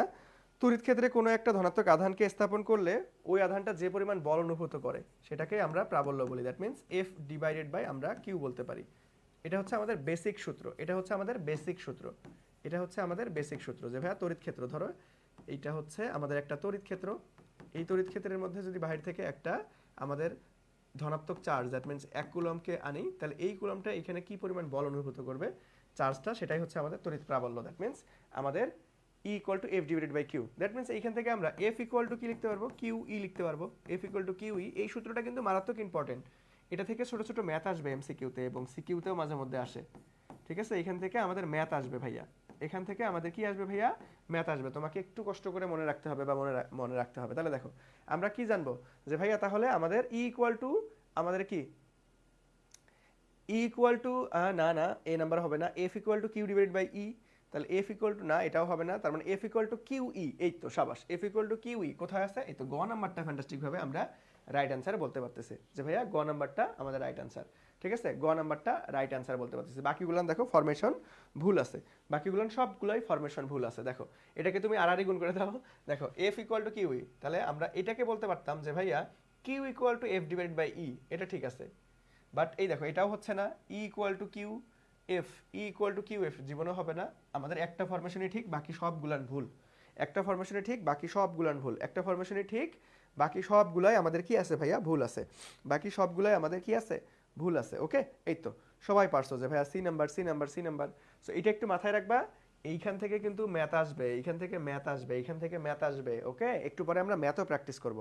তড়িৎ ক্ষেত্রে কোনো একটা ধনাত্মক আধানকে স্থাপন করলে ওই আধানটা যে পরিমাণ বল অনুভূত করে সেটাকে আমরা প্রাবল্য বলি। That means F divided by আমরা কিউ বলতে পারি। এটা হচ্ছে আমাদের বেসিক সূত্র, এটা হচ্ছে আমাদের বেসিক সূত্র, এটা হচ্ছে আমাদের বেসিক সূত্র। যে ভাইয়া তড়িৎ ক্ষেত্র ধরো এইটা হচ্ছে আমাদের একটা তড়িৎ ক্ষেত্র, এই তড়িৎ ক্ষেত্রের মধ্যে যদি বাহির থেকে একটা আমাদের ধনাত্মক চার্জ, দ্যাট মিন্স 1 কুলম্বকে আনি, তাহলে এই কুলম্বটা এখানে কি পরিমাণ বল অনুভূত করবে চার্জটা, সেটাই হচ্ছে আমাদের তড়িৎ প্রাবল্য। দ্যাট মিন্স আমাদের E equal to F divided by Q. That means এইখান থেকে আমরা এফ ইকুয়াল টু কি লিখতে পারবো, কিউ ই লিখতে পারবো। F equal to Q E, এই সূত্রটা কিন্তু মারাত্মক ইম্পর্টেন্ট, এটা থেকে ছোট ছোট ম্যাথ আসবে এমসিকিউতে এবং সিকিউতেও মাঝে মধ্যে আসে। ঠিক আছে, এখান থেকে আমাদের ম্যাথ আসবে ভাইয়া, এখান থেকে আমাদের কি আসবে ভাইয়া, ম্যাথ আসবে। তোমাকে একটু কষ্ট করে মনে রাখতে হবে বা মনে রাখতে হবে। তাহলে দেখো আমরা কি জানবো যে ভাইয়া তাহলে আমাদের ই ইকুয়াল টু আমাদের কি ই ইকুয়াল টু না না এ নাম্বার হবে না, F equal to Q divided by E. তাহলে এফ ইকুয়াল টু না, এটাও হবে না, তার মানে F equal to Q E. এই তো সাবাস, F equal to Q E কোথায় আছে, এই তো গ নাম্বারটা ফ্যান্টাস্টিক ভাবে আমরা রাইট অ্যান্সার বলতে পারতেছি যে ভাইয়া গ নাম্বারটা আমাদের রাইট অ্যান্সার। ঠিক আছে, গ নাম্বারটা রাইট অ্যান্সার বলতে পারতেছি। বাকিগুলো দেখো ফরমেশন ভুল আছে, বাকিগুলো সবগুলোই ফরমেশন ভুল আছে। দেখো এটাকে তুমি আড়াআড়ি গুণ করে দাও, দেখো F equal to Q E, তাহলে আমরা এটাকে বলতে পারতাম যে ভাইয়া Q equal to F divided by E, এটা ঠিক আছে। বাট এই দেখো এটাও হচ্ছে না, E equal to Q F, E equal to Q F জীবনও হবে না। আমাদের একটা ফরমেশনই ঠিক, বাকি সবগুলান ভুল। একটা ফরমেশনই ঠিক, বাকি সবগুলান ভুল। একটা ফরমেশনই ঠিক, বাকি সবগুলাই আমাদের কি আছে ভাইয়া, ভুল আছে। বাকি সবগুলাই আমাদের কি আছে, ভুল আছে। ওকে, এই তো সবাই পারছো যে ভাইয়া C number, C number, C number. So এটা একটু মাথায় রাখবা, এইখান থেকে কিন্তু ম্যাথ আসবে, এইখান থেকে ম্যাথ আসবে, এইখান থেকে ম্যাথ আসবে। ওকে, একটু পরে আমরা ম্যাথও প্র্যাকটিস করব,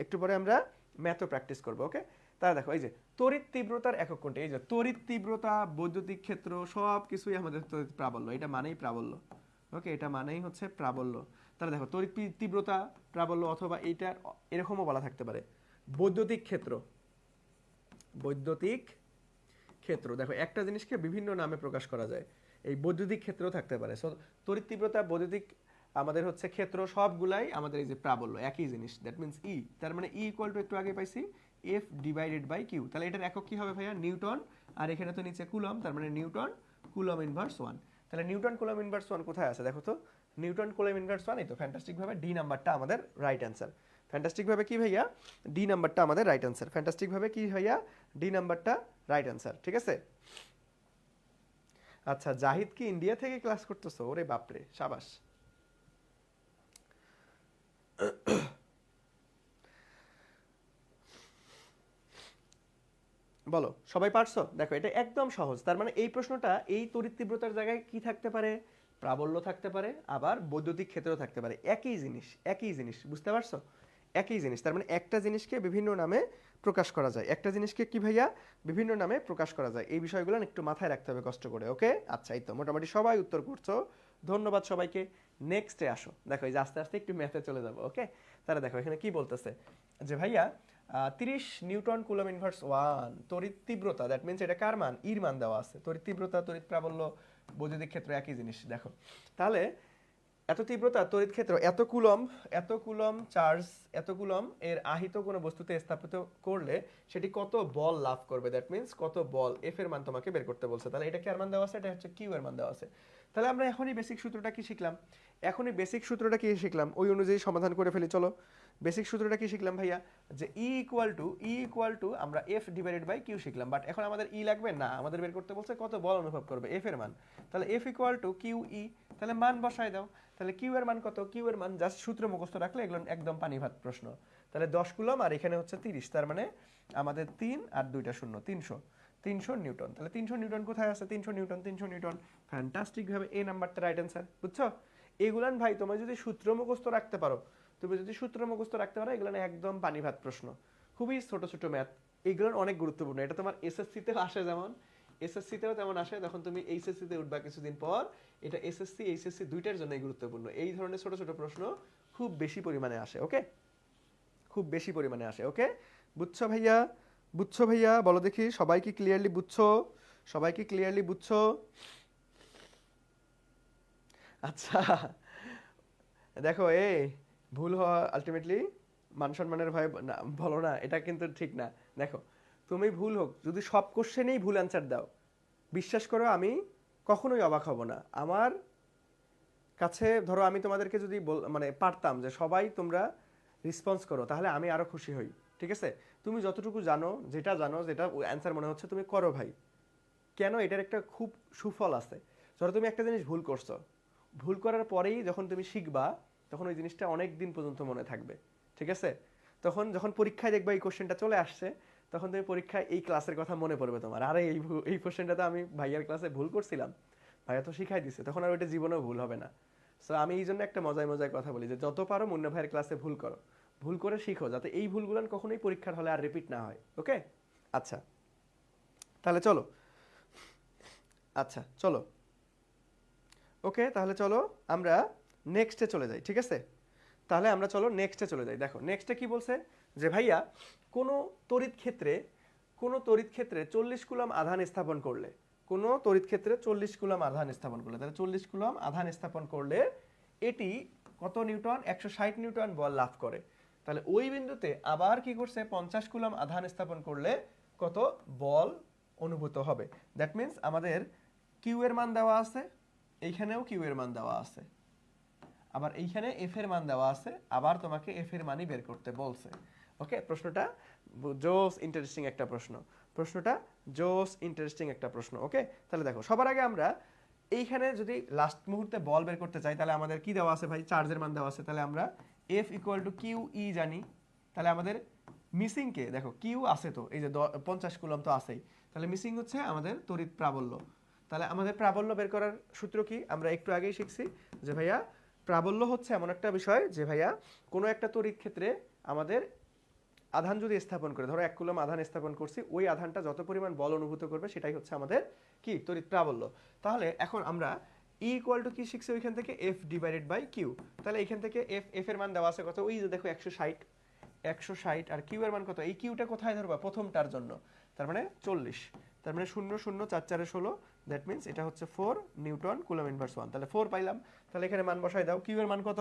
একটু পরে আমরা ম্যাথও প্র্যাকটিস করব। ওকে, তাহলে দেখো এই যে তড়িৎ তীব্রতার একক কোনটি, এই যে তড়িৎ তীব্রতা, বৈদ্যুতিক ক্ষেত্র সব কিছুই আমাদের তড়িৎ প্রাবল্য, এটা মানেই প্রাবল্য। ওকে, এটা মানেই হচ্ছে প্রাবল্য। তাহলে দেখো তড়িৎ তীব্রতা প্রাবল্য, অথবা এইটার এরকমও বলা থাকতে পারে বৈদ্যুতিক ক্ষেত্র। বৈদ্যুতিক ক্ষেত্র, দেখো একটা জিনিসকে বিভিন্ন নামে প্রকাশ করা যায়, এই বৈদ্যুতিক ক্ষেত্রও থাকতে পারে। সো তড়িৎ তীব্রতা, বৈদ্যুতিক আমাদের হচ্ছে ক্ষেত্র, সবগুলাই আমাদের এই যে প্রাবল্য একই জিনিস। দ্যাট মিন্স ই, তার মানে ই ইকুয়াল টু একটু আগে পাইছি এফ ডিভাইডেড বাই কিউ। তাহলে এটার একক কি হবে ভাইয়া, নিউটন, আর এখানে তো নিচে কুলম, তার মানে নিউটন কুলম ইনভার্স 1। তাহলে নিউটন কুলম ইনভার্স 1 কোথায় আছে দেখো তো, নিউটন কুলম ইনভার্স 1, এই তো ফ্যান্টাস্টিক ভাবে ডি নাম্বারটা আমাদের রাইট অ্যান্সার। ফ্যান্টাস্টিক ভাবে কি ভাইয়া, ডি নাম্বারটা আমাদের রাইট অ্যান্সার। ফ্যান্টাস্টিক ভাবে কি ভাইয়া, ডি নাম্বারটা রাইট অ্যান্সার। ঠিক আছে, আচ্ছা জাহিদ কি ইন্ডিয়া থেকে ক্লাস করতেছো? ওরে বাপরে, সাবাস। বলো সবাই পারছো? দেখো এটা একদম সহজ। তার মানে এই প্রশ্নটা এই তড়িৎ তীব্রতার জায়গায় কি থাকতে পারে, প্রাবল্য থাকতে পারে, আবার বৈদ্যুতিক ক্ষেত্র থাকতে পারে। একই জিনিস, একই জিনিস, বুঝতে পারছো? একই জিনিস, তার মানে একটা জিনিসকে বিভিন্ন নামে প্রকাশ করা যায়। একটা জিনিসকে কি ভাইয়া বিভিন্ন নামে প্রকাশ করা যায়। এই বিষয়গুলো একটু মাথায় রাখতে হবে কষ্ট করে। ওকে, আচ্ছা, এই তো মোটামুটি সবাই উত্তর করছো, ধন্যবাদ সবাইকে। নেক্সটে আসো, দেখো এই যে আস্তে আস্তে একটু ম্যাথে চলে যাবো। ওকে, তাহলে দেখো এখানে কি বলতেছে যে ভাইয়া 30 নিউটন কুলম ইনভার্স 1 তড়িৎ তীব্রতা, দ্যাট মিনস এটা কার মান? ইর মান দেওয়া আছে। তড়িৎ তীব্রতা, তড়িৎ প্রাবল্য, বৈদ্যুতিক ক্ষেত্র একই জিনিস। দেখো তাহলে এত তীব্রতা তড়িৎ ক্ষেত্র এত কুলম চার্জ, এত কুলম এর আহিত কোনো বস্তুতে স্থাপিত করলে সেটি কত বল লাভ করবে, দ্যাট মিনস কত বল, এফ এর মান তোমাকে বের করতে বলছে। তাহলে এটা কি এর মান দেওয়া আছে, এটা হচ্ছে কিউ এর মান দেওয়া আছে। তাহলে আমরা এখনই বেসিক সূত্রটা কি শিখলাম ওই অনুযায়ী সমাধান করে ফেলি। চলো বেসিক সূত্রটা কি শিখলাম ভাইয়া, যে ই ইকুয়াল টু আমরা এফ ডিভাইডেড বাই কিউ শিখলাম। বাট এখন আমাদের ই লাগবে না, আমাদের বের করতে বলছে কত বল অনুভব করবে, এফ এর মান। তাহলে F equal to Q E, তাহলে মান বসাই দাও। তাহলে কিউ এর মান কত? কিউ এর মান জাস্ট সূত্র মুখস্থ রাখলে এগুলো একদম পানি ভাত প্রশ্ন। তাহলে 10 কুলম আর এখানে হচ্ছে 30, তার মানে আমাদের 3 আর 2টা শূন্য, 300 নিউটন। তাহলে 300 নিউটন কোথায় আছে? 300 নিউটন, ফ্যান্টাস্টিক ভাবে এই নাম্বারটা রাইট অ্যান্সার। বুঝছো? এগুলান ভাই তোমার যদি সূত্র মুখস্থ রাখতে পারো, এগুলো একদম পানি ভাত প্রশ্ন, খুবই ছোট ছোট ম্যাথ, এগুলো অনেক গুরুত্বপূর্ণ। এটা তোমার এসএসসিতেও আসে, যেমন এসএসসিতেও তেমন আসে, যখন তুমি এইচএসসিতে উঠবা কিছুদিন পর। এটা এসএসসি এইচএসসি দুইটার জন্যই গুরুত্বপূর্ণ। এই ধরনের ছোট ছোট প্রশ্ন খুব বেশি পরিমাণে আসে। ওকে, খুব বেশি পরিমাণে আসে। ওকে, বুঝছো ভাইয়া বলো দেখি, সবাই কি ক্লিয়ারলি বুঝছো? আচ্ছা, দেখো ভুল হওয়া আলটিমেটলি মান সম্মানের ভয় না, বলো না, এটা কিন্তু ঠিক না। দেখো তুমি ভুল হোক, যদি সব কোশ্চেনেই ভুল অ্যান্সার দাও, বিশ্বাস করো আমি কখনোই অবাক হব না। আমার কাছে ধরো আমি তোমাদেরকে যদি মানে পারতাম যে সবাই তোমরা রেসপন্স করো, তাহলে আমি আরো খুশি হই। ঠিক আছে, তুমি যতটুকু জানো, যেটা অ্যান্সার মনে হচ্ছে তুমি করো ভাই। কেন? এটার একটা খুব সুফল আছে। ধরো তুমি একটা জিনিস ভুল করছো, ভুল করার পরেই যখন তুমি শিখবা, তখন ওই জিনিসটা অনেক দিন পর্যন্ত মনে থাকবে। ঠিক আছে, তখন যখন পরীক্ষায় দেখবা এই কোশ্চেনটা চলে আসছে, তখন তুমি পরীক্ষায় এই ক্লাসের কথা মনে পড়বে তোমার, আরে এই কোশ্চেনটা তো আমি ভাইয়ার ক্লাসে ভুল করছিলাম, ভাইয়া তো শিখাই দিছে, তখন আর ওইটা জীবনেও ভুল হবে না। সো আমি এই জন্য একটা মজায় মজায় কথা বলি যে যত পারো মুন্না ভাইয়ের ক্লাসে ভুল করো, ভুল করে শিখো, যাতে এই ভুলগুলো কখনোই পরীক্ষার হলে আর রিপিট না হয়। ওকে, আচ্ছা, তাহলে চলো, চলো, ওকে, তাহলে চলো আমরা নেক্সটে চলে যাই। ঠিক আছে, তাহলে আমরা চলো নেক্সটে চলে যাই। দেখো নেক্সটে কি বলছে, যে ভাইয়া কোনো তড়িৎ ক্ষেত্রে 40 কুলম আধান স্থাপন করলে, তাহলে 40 কুলম আধান স্থাপন করলে এটি কত নিউটন? 160 নিউটন বল লাভ করে। তাহলে ওই বিন্দুতে আবার কি করছে? 50 কুলম আধান স্থাপন করলে কত বল অনুভূত হবে? দ্যাট মিন্স আমাদের কিউ এর মান দেওয়া আছে, এইখানেও কিউ এর মান দেওয়া আছে, আবার এইখানে এফ এর মান দেওয়া আছে, আবার তোমাকে এফ এর মানই বের করতে বলছে। ওকে, প্রশ্নটা ইন্টারেস্টিং একটা প্রশ্ন। ওকে, তাহলে দেখো সবার আগে আমরা এইখানে যদি লাস্ট মুহূর্তে বল বের করতে চাই, তাহলে আমাদের কি দেওয়া আছে ভাই? চার্জের মান দেওয়া আছে। তাহলে আমরা F equal to Q E জানি। তাহলে আমাদের মিসিং কে দেখো, কিউ আছে তো, এই যে 50 কুলম তো আছেই, তাহলে মিসিং হচ্ছে আমাদের তড়িৎ প্রাবল্য। তাহলে আমাদের প্রাবল্য বের করার সূত্র কি? আমরা একটু আগেই শিখছি যে ভাইয়া প্রাবল্য হচ্ছে এমন একটা বিষয় যে ভাইয়া কোনো একটা তড়িৎ ক্ষেত্রে আমাদের আধান যদি স্থাপন করে, ধরো 1 কুলম আধান স্থাপন করছি, ওই আধানটা যত পরিমাণ বল অনুভূত করবে সেটাই হচ্ছে আমাদের কি? তড়িৎ প্রাবল্য। তাহলে এখন আমরা ই ইকুয়াল টু কি শিখছি ওইখান থেকে? F divided by Q. তাহলে এখান থেকে এফ এর মান দেওয়া আছে কত? ওই যে দেখো 160, আর কিউ এর মান কত? এই কিউটা কোথায় ধরবা? প্রথমটার জন্য, তার মানে 40, তার মানে 0 0 4 4 16, দ্যাট মিন্স এটা হচ্ছে 4 নিউটন কুলম ইনভার্স 1। তাহলে 4 পাইলাম। তাহলে এখানে মান বসাই দাও। কিউ এর মান কত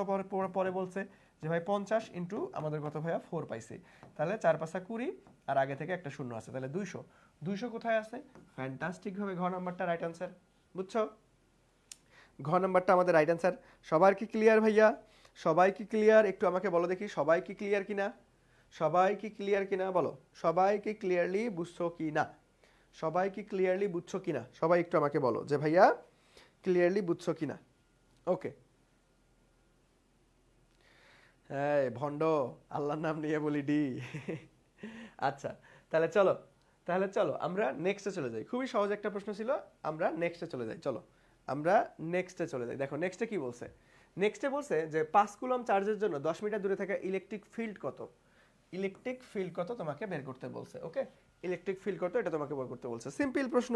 পরে বলছে যে ভাই 50 ইন্টু আমাদের কত ভাইয়া? 4 পাইছি। তাহলে 4 5 20, আর আগে থেকে একটা শূন্য আছে, তাহলে 200 কোথায় আছে? ফ্যান্টাস্টিক ভাবে ঘ নাম্বারটা রাইট অ্যান্সার। বুঝছো? ঘ নাম্বারটা আমাদের রাইট অ্যান্সার। সবার কি ক্লিয়ার ভাইয়া? সবাই কি ক্লিয়ার? একটু আমাকে বলো দেখি, সবাই কি ক্লিয়ার কিনা? বলো, সবাই কি ক্লিয়ারলি বুঝছো কিনা? সবাই একটু আমাকে বলো যে ভাইয়া ক্লিয়ারলি বুঝছো কিনা। ওকে, হ্যাঁ ভণ্ড, আল্লাহর নাম নিয়ে বলি ডি। আচ্ছা, তাহলে চলো আমরা নেক্সটে চলে যাই। খুবই সহজ একটা প্রশ্ন ছিল, আমরা নেক্সটে চলে যাই। চলো আমরা নেক্সটে চলে যাই। দেখো নেক্সটে কি বলছে, নেক্সটে বলছে যে 5 কুলম্ব চার্জের জন্য 10 মিটার দূরে থাকা ইলেকট্রিক ফিল্ড কত, ইলেকট্রিক ফিল্ড কত তোমাকে বের করতে বলছে। ওকে, ইলেকট্রিক ফিল্ড কত এটা তোমাকে বের করতে বলছে। সিম্পল প্রশ্ন,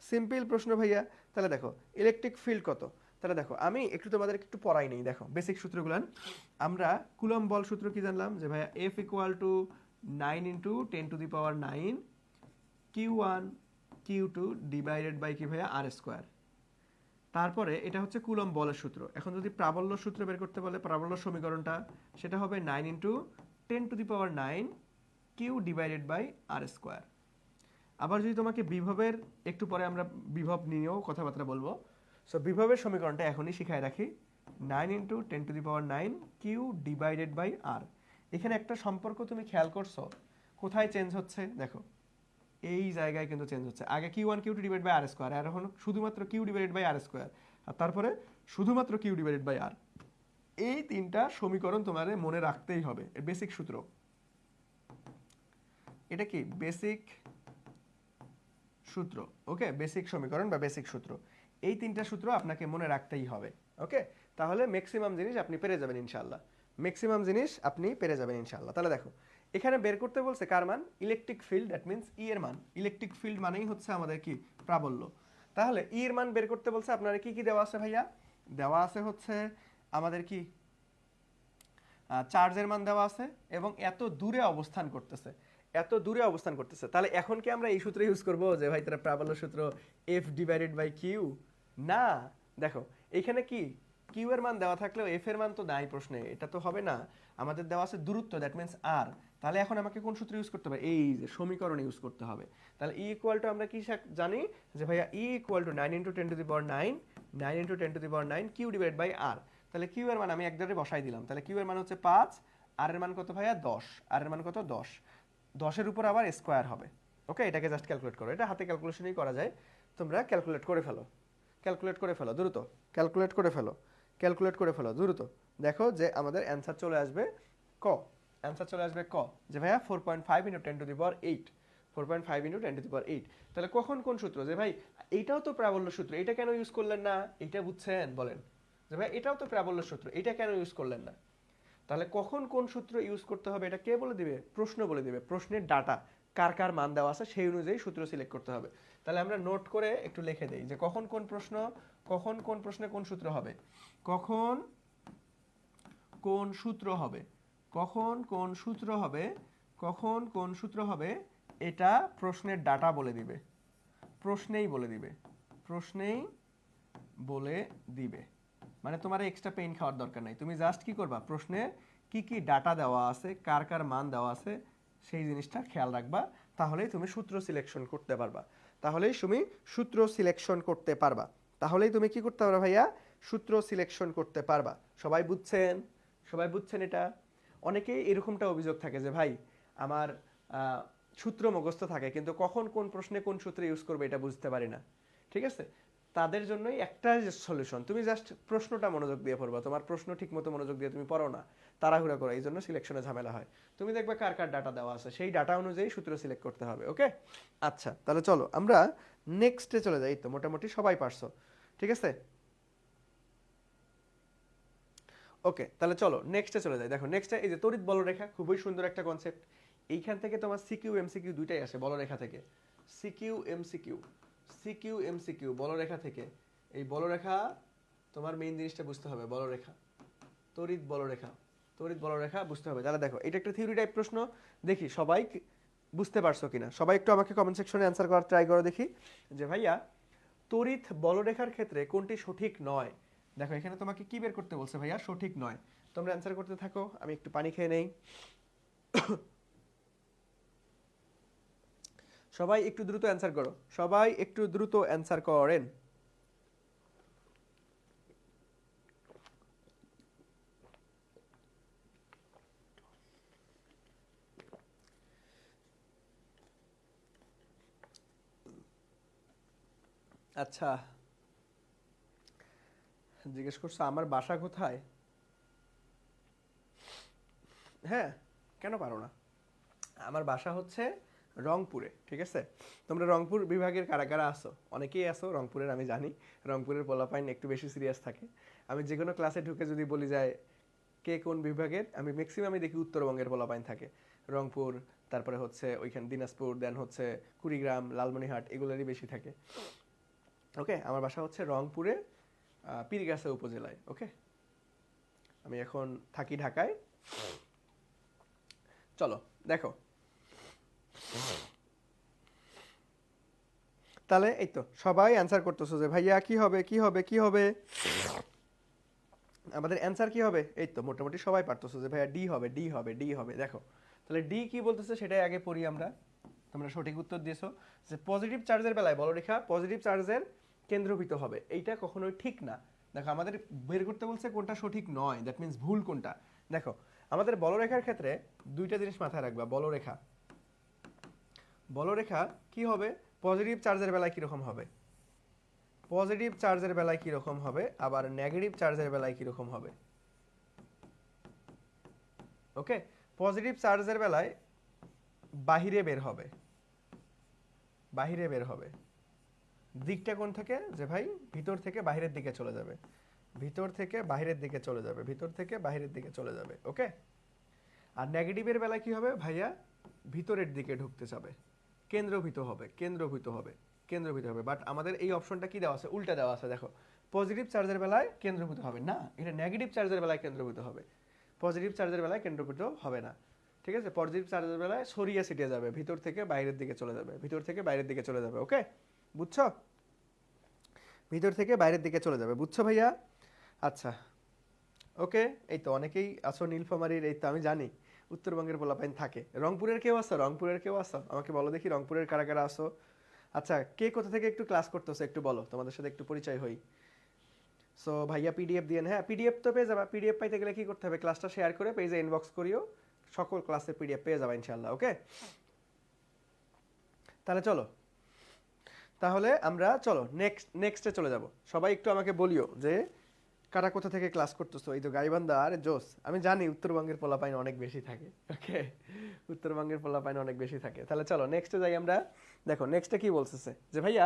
সিম্পল প্রশ্ন ভাইয়া। তাহলে দেখো ইলেকট্রিক ফিল্ড কত, তাহলে দেখো আমি একটু তোমাদের একটু পড়াই নেই। দেখো বেসিক সূত্রগুলো আমরা কুলম্ব বল সূত্র কি জানলাম যে ভাইয়া F equal to 9 into 10⁹ Q1 Q2 divided by কি ভাইয়া আর স্কোয়ার। তারপরে এটা হচ্ছে কুলম্ব বলের সূত্র। এখন যদি প্রাবল্য সূত্র বের করতে বলে প্রাবল্য সমীকরণটা সেটা হবে 9 into 10⁹ Q divided by R square. আবার যদি তোমাকে বিভবের একটু পরে আমরা বিভব নিয়েও কথাবার্তা বলবো। সো বিভবের সমীকরণটা এখনই শিখায় রাখি 9 ইন্টু 10⁹ কিউ ডিভাইডেড বাই আর। এখানে একটা সম্পর্ক তুমি খেয়াল করছো কোথায় চেঞ্জ হচ্ছে, দেখো এই জায়গায় কিন্তু চেঞ্জ হচ্ছে। আগে Q1 Q2 divide by R square, আর এখন শুধুমাত্র Q divided by R square, আর তারপরে শুধুমাত্র কিউ ডিভাইডেড বাই আর। এই তিনটা সমীকরণ তোমার মনে রাখতেই হবে, বেসিক সূত্র। এটা কি বেসিক সূত্র, ওকে, বেসিক সমীকরণ বা বেসিক সূত্র। এই তিনটা সূত্র আপনাকে মনে রাখতেই হবে। ওকে, তাহলে ম্যাক্সিমাম জিনিস আপনি পেরে যাবেন ইনশাআল্লাহ, ম্যাক্সিমাম জিনিস আপনি পেরে যাবেন ইনশাআল্লাহ। তাহলে দেখো এখানে বের করতে বলছে কার মান, ইলেকট্রিক ফিল্ড, দ্যাট মিন্স ই এর মান। ইলেকট্রিক ফিল্ড মানেই হচ্ছে আমাদের কি প্রাবল্য। তাহলে ই এর মান বের করতে বলছে, আপনারা কি কি দেওয়া আছে ভাইয়া, দেওয়া আছে হচ্ছে আমাদের কি চার্জের মান দেওয়া আছে এবং এত দূরে অবস্থান করতেছে, এত দূরে অবস্থান করতেছে। তাহলে এখন কি আমরা এই সূত্র ইউজ করব যে ভাই তারা প্রাবল্য সূত্র এফ ডিভাইডেড বাই কিউ? না, দেখো এখানে কি কিউ এর মান দেওয়া থাকলেও এফ এর মান তো নাই প্রশ্নে, এটা তো হবে না। আমাদের দেওয়া আছে দূরত্ব, দ্যাট মিন্স আর। তাহলে এখন আমাকে কোন সূত্র ইউজ করতে হবে, এই যে সমীকরণ ইউজ করতে হবে। তাহলে ই ইকুয়াল টু আমরা কি জানি যে ভাইয়া E equal to 9 into 10⁹ 9 into 10⁹ Q divide by R. তাহলে কিউ এর মান আমি একদারে বসাই দিলাম। তাহলে কিউ এর মান হচ্ছে 5, আর এর মান কত ভাইয়া 10, আর এর মান কত 10, 10 এর উপর আবার স্কোয়ার হবে। ওকে, এটাকে জাস্ট ক্যালকুলেট করো, এটা হাতে ক্যালকুলেশনই করা যায়, তোমরা ক্যালকুলেট করে ফেলো, ক্যালকুলেট করে ফেলো দ্রুত, ক্যালকুলেট করে ফেলো, ক্যালকুলেট করে ফেলো দ্রুত। দেখো যে আমাদের অ্যান্সার চলে আসবে ক, অ্যান্সার চলে আসবে ক যে ভাইয়া 4.5 ইন্টু 10⁸8, 4.5 ইন্টু 10⁸8। তাহলে কখন কোন সূত্র, যে ভাই এইটাও তো প্রাবল্য সূত্র, এটা কেন ইউজ করলেন না, এটা বুঝছেন বলেন যে ভাই এটাও তো প্রাবল্য সূত্র, এটা কেন ইউজ করলেন না। তাহলে কখন কোন সূত্র ইউজ করতে হবে এটা কে বলে দিবে, প্রশ্ন বলে দিবে। প্রশ্নের ডাটা কার কার মান দেওয়া আছে সেই অনুযায়ী সূত্র সিলেক্ট করতে হবে। তাহলে আমরা নোট করে একটু লিখে দেই যে কখন কোন প্রশ্ন, কখন কোন প্রশ্নে কোন সূত্র হবে, কখন কোন সূত্র হবে, কখন কোন সূত্র হবে, কখন কোন সূত্র হবে, এটা প্রশ্নের ডাটা বলে দিবে, প্রশ্নেই বলে দিবে, প্রশ্নেই বলে দিবে। মানে তোমার এক্সট্রা পেইন খাওয়ার দরকার নাই, তুমি জাস্ট কি করবা, প্রশ্নে কি কি ডাটা দেওয়া আছে, কার কার মান দেওয়া আছে সেই জিনিসটা খেয়াল রাখবা, তাহলেই তুমি সূত্র সিলেকশন করতে পারবা, তাহলেই তুমি সূত্র সিলেকশন করতে পারবা, তাহলেই তুমি কি করতে পারবা ভাইয়া, সূত্র সিলেকশন করতে পারবা। সবাই বুঝছেন, সবাই বুঝছেন এটা। অনেকেই এরকমটা অভিযোগ থাকে যে ভাই আমার সূত্র মুখস্থ থাকে কিন্তু কখন কোন প্রশ্নে কোন সূত্র ইউজ করবে এটা বুঝতে পারি না। ঠিক আছে, তাদের জন্যই একটা সলিউশন, তুমি জাস্ট প্রশ্নটা মনোযোগ দিয়ে পড়বা, তোমার প্রশ্ন ঠিকমতো মনোযোগ দিয়ে তুমি পড়ো না, তাড়াহুড়া করো, এই জন্য সিলেকশনে ঝামেলা হয়। তুমি দেখবে কার কার ডাটা দেওয়া আছে সেই ডাটা অনুযায়ী সূত্র সিলেক্ট করতে হবে। ওকে, আচ্ছা তাহলে চলো আমরা নেক্সটে চলে যাই। তো মোটামুটি সবাই পারছো, ঠিক আছে। ওকে, তাহলে চলো নেক্সটে চলে যাই। দেখো নেক্সটে এই যে তড়িৎ বলরেখা, খুবই সুন্দর একটা কনসেপ্ট। এইখান থেকে তোমার সিকিউ এমসিকিউ দুইটাই আসে বলরেখা থেকে, সিকিউ এমসিকিউ, সিকিউ এমসিকিউ বলরেখা থেকে। এই বলরেখা তোমার মেইন জিনিসটা বুঝতে হবে, বলরেখা, তড়িৎ বলরেখা, তড়িৎ বলরেখা বুঝতে হবে। তাহলে দেখো এটা একটা থিওরি টাইপ প্রশ্ন, দেখি সবাই বুঝতে পারছো কিনা, সবাই একটু আমাকে কমেন্ট সেকশনে অ্যান্সার করার ট্রাই করো দেখি যে ভাইয়া তড়িৎ বলরেখার ক্ষেত্রে কোনটি সঠিক নয়। দেখো এখানে তোমাকে কি বের করতে বলছে ভাইয়া, সঠিক নয়। তোমরা অ্যান্সার করতে থাকো, আমি একটু পানি খেয়ে নেই। সবাই একটু দ্রুত অ্যান্সার করো, সবাই একটু দ্রুত অ্যান্সার করেন। আচ্ছা, জিজ্ঞেস করছো আমার বাসা কোথায়। হ্যাঁ, কেন পারো না, আমার বাসা হচ্ছে রংপুরে, ঠিক আছে? তোমরা রংপুর বিভাগের কারা কারা আসো? অনেকেই আসো রংপুরের, আমি জানি রংপুরের পোলাপাইন একটু বেশি সিরিয়াস থাকে। আমি যে কোনো ক্লাসে ঢুকে যদি বলি যায় কে কোন বিভাগের, আমি ম্যাক্সিমামই দেখি উত্তরবঙ্গের পোলাপাইন থাকে। রংপুর, তারপরে হচ্ছে ওইখানে দিনাজপুর, দেন হচ্ছে কুড়িগ্রাম, লালমনিরহাট, এগুলোরই বেশি থাকে। ওকে, আমার বাসা হচ্ছে রংপুরে, পীরগাছা উপজেলায়। ওকে, আমি এখন থাকি ঢাকায়। চলো দেখো, তাহলে এই তো সবাই অ্যান্সার করতেছো যে ভাইয়া কি হবে কি হবে কি হবে, আমাদের অ্যান্সার কি হবে? এই তো মোটামুটি সবাই পারতেছো যে ভাইয়া ডি হবে, ডি হবে, ডি হবে। দেখো তাহলে ডি কি বলতেছে সেটাই আগে পড়ি আমরা। তোমরা সঠিক উত্তর দিয়েছো যে পজিটিভ চার্জের বেলায় বলরেখা পজিটিভ চার্জের কেন্দ্রবিত হবে, এইটা কখনোই ঠিক না। দেখো আমাদের বের করতে বলছে কোনটা সঠিক নয়, দ্যাট মিন্স ভুল কোনটা। দেখো আমাদের বলরেখার ক্ষেত্রে দুইটা জিনিস মাথায় রাখবা। বলরেখা, বলরেখা কি হবে? পজিটিভ চার্জের বেলায় কিরকম হবে, পজিটিভ চার্জের বেলায় কিরকম হবে, আবার নেগেটিভ চার্জের বেলায় কিরকম হবে। ওকে, পজিটিভ চার্জের বেলায় বাহিরে বের হবে, বাহিরে বের হবে। দিকটা কোন থেকে? যে ভাই ভিতর থেকে বাহিরের দিকে চলে যাবে, ভিতর থেকে বাহিরের দিকে চলে যাবে, ভিতর থেকে বাহিরের দিকে চলে যাবে। ওকে, আর নেগেটিভের বেলায় কি হবে ভাইয়া? ভিতরের দিকে ঢুকতে যাবে, কেন্দ্রভূত হবে, কেন্দ্রভূত হবে, কেন্দ্রভূত হবে। বাট আমাদের এই অপশনটা কি দেওয়া আছে? উল্টা দেওয়া আছে। দেখো পজিটিভ চার্জের বেলায় কেন্দ্রভূত হবে না, এটা নেগেটিভ চার্জের বেলায় কেন্দ্রভূত হবে। পজিটিভ চার্জের বেলায় কেন্দ্রভূত হবে না, ঠিক আছে? পজিটিভ চার্জের বেলায় ছড়িয়ে ছিটিয়ে যাবে, ভিতর থেকে বাইরের দিকে চলে যাবে, ভিতর থেকে বাইরের দিকে চলে যাবে। ওকে, বুঝছো? ভিতর থেকে বাইরের দিকে চলে যাবে, বুঝছো ভাইয়া? আচ্ছা, ওকে। এই তো অনেকেই আছো নীলফামারীর, এই তো আমি জানি উত্তরবঙ্গের পোলাপাইন থাকে। রংপুরের কেউ আসো? রংপুরের কেউ আসো? আমাকে বলো দেখি রংপুরের কারা কারা আসো। আচ্ছা, কে কোথা থেকে একটু ক্লাস করতেছো একটু বলো, তোমাদের সাথে একটু পরিচয় হই। সো ভাইয়া পিডিএফ দিয়ে, হ্যাঁ পিডিএফ তো পেয়ে যাবা। পিডিএফ পাইতে গেলে কি করতে হবে? ক্লাসটা শেয়ার করে পেজে ইনবক্স করিও, সকল ক্লাসের পিডিএফ পেয়ে যাবা ইনশাল্লাহ। ওকে, তাহলে চলো, তাহলে আমরা চলো নেক্সটে চলে যাব। সবাই একটু আমাকে বলিও যে কারা কোথা থেকে ক্লাস করতেছো। এই তো গাইবান্ধা, আরে জোস। আমি জানি উত্তরবঙ্গের পোলাপাইন অনেক বেশি থাকে। ওকে, উত্তরবঙ্গের পোলাপাইন অনেক বেশি থাকে। তাহলে চলো নেক্সটে যাই আমরা। দেখো নেক্সটে কি বলতেছে যে ভাইয়া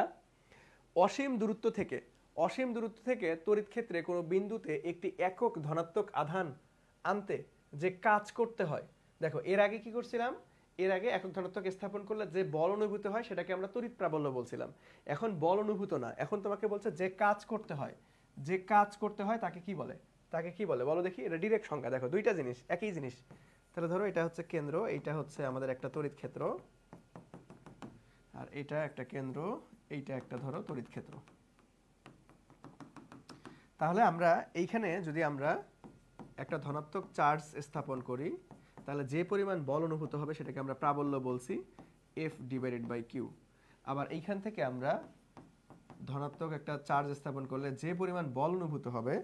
অসীম দূরত্ব থেকে, অসীম দূরত্ব থেকে তড়িৎ ক্ষেত্রে কোনো বিন্দুতে একটি একক ধনাত্মক আধান আনতে যে কাজ করতে হয়। দেখো এর আগে কি করছিলাম? এর আগে একক ধনাত্মক স্থাপন করলে যে বল অনুভূত হয় সেটাকে আমরা তড়িৎ প্রাবল্য বলছিলাম। এখন বল অনুভূত না, এখন তোমাকে বলছে যে কাজ করতে হয়, যে কাজ করতে হয় তাকে কি বলে? তাকে কি বলে বলো দেখি? এটা ডিরেক্ট সংখ্যা। দেখো দুইটা জিনিস একই জিনিস। তাহলে ধরো এটা হচ্ছে কেন্দ্র, এইটা হচ্ছে আমাদের একটা তড়িৎ ক্ষেত্র, আর এটা একটা কেন্দ্র, এইটা একটা ধরো তড়িৎ ক্ষেত্র। তাহলে আমরা এইখানে যদি আমরা একটা ধনাত্মক চার্জ স্থাপন করি, তাহলে যে পরিমাণ বল অনুভূত হবে সেটাকে আমরা প্রাবল্য বলছি, এফ ডিভাইডেড বাই কিউ। আবার এইখান থেকে আমরা ধনাত্মক একটা চার্জ স্থাপন করলে যে পরিমাণ বল অনুভূত হবে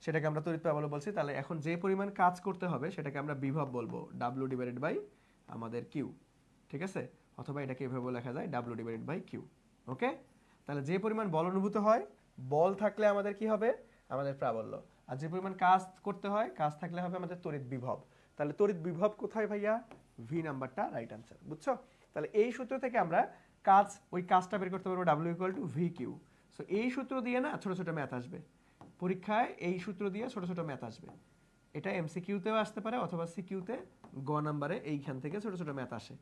সেটাকে আমরা তড়িৎ প্রাবল্য বলছি। তাহলে এখন যে পরিমাণ কাজ করতে হবে সেটাকে আমরা বিভব বলবো, ডাব্লিউ ডিভাইডেড বাই আমাদের কিউ, ঠিক আছে? অথবা এটাকে এভাবে লেখা যায় ডাব্লিউ ডিভাইডেড বাই কিউ। ওকে, তাহলে যে পরিমাণ বল অনুভূত হয়, বল থাকলে আমাদের কি হবে? আমাদের প্রাবল্য। আর যে পরিমাণ কাজ করতে হয়, কাজ থাকলে হবে আমাদের তড়িৎ বিভব। তাহলে তড়িৎ বিভব কোথায় ভাইয়া? ভি নাম্বারটা রাইট আনসার, বুঝছো? তাহলে এই সূত্র থেকে আমরা কাজ, ওই কাজটা বের করতে পারবো W equal to V Q. So এই সূত্র দিয়ে না ছোট ছোট ম্যাথ আসবে পরীক্ষায়, এই সূত্র দিয়ে ছোট ছোট ম্যাথ আসবে। এটা এমসিকিউতেও আসতে পারে অথবা সিকিউতে গ নাম্বারে এইখান থেকে ছোট ছোট ম্যাথ আসে,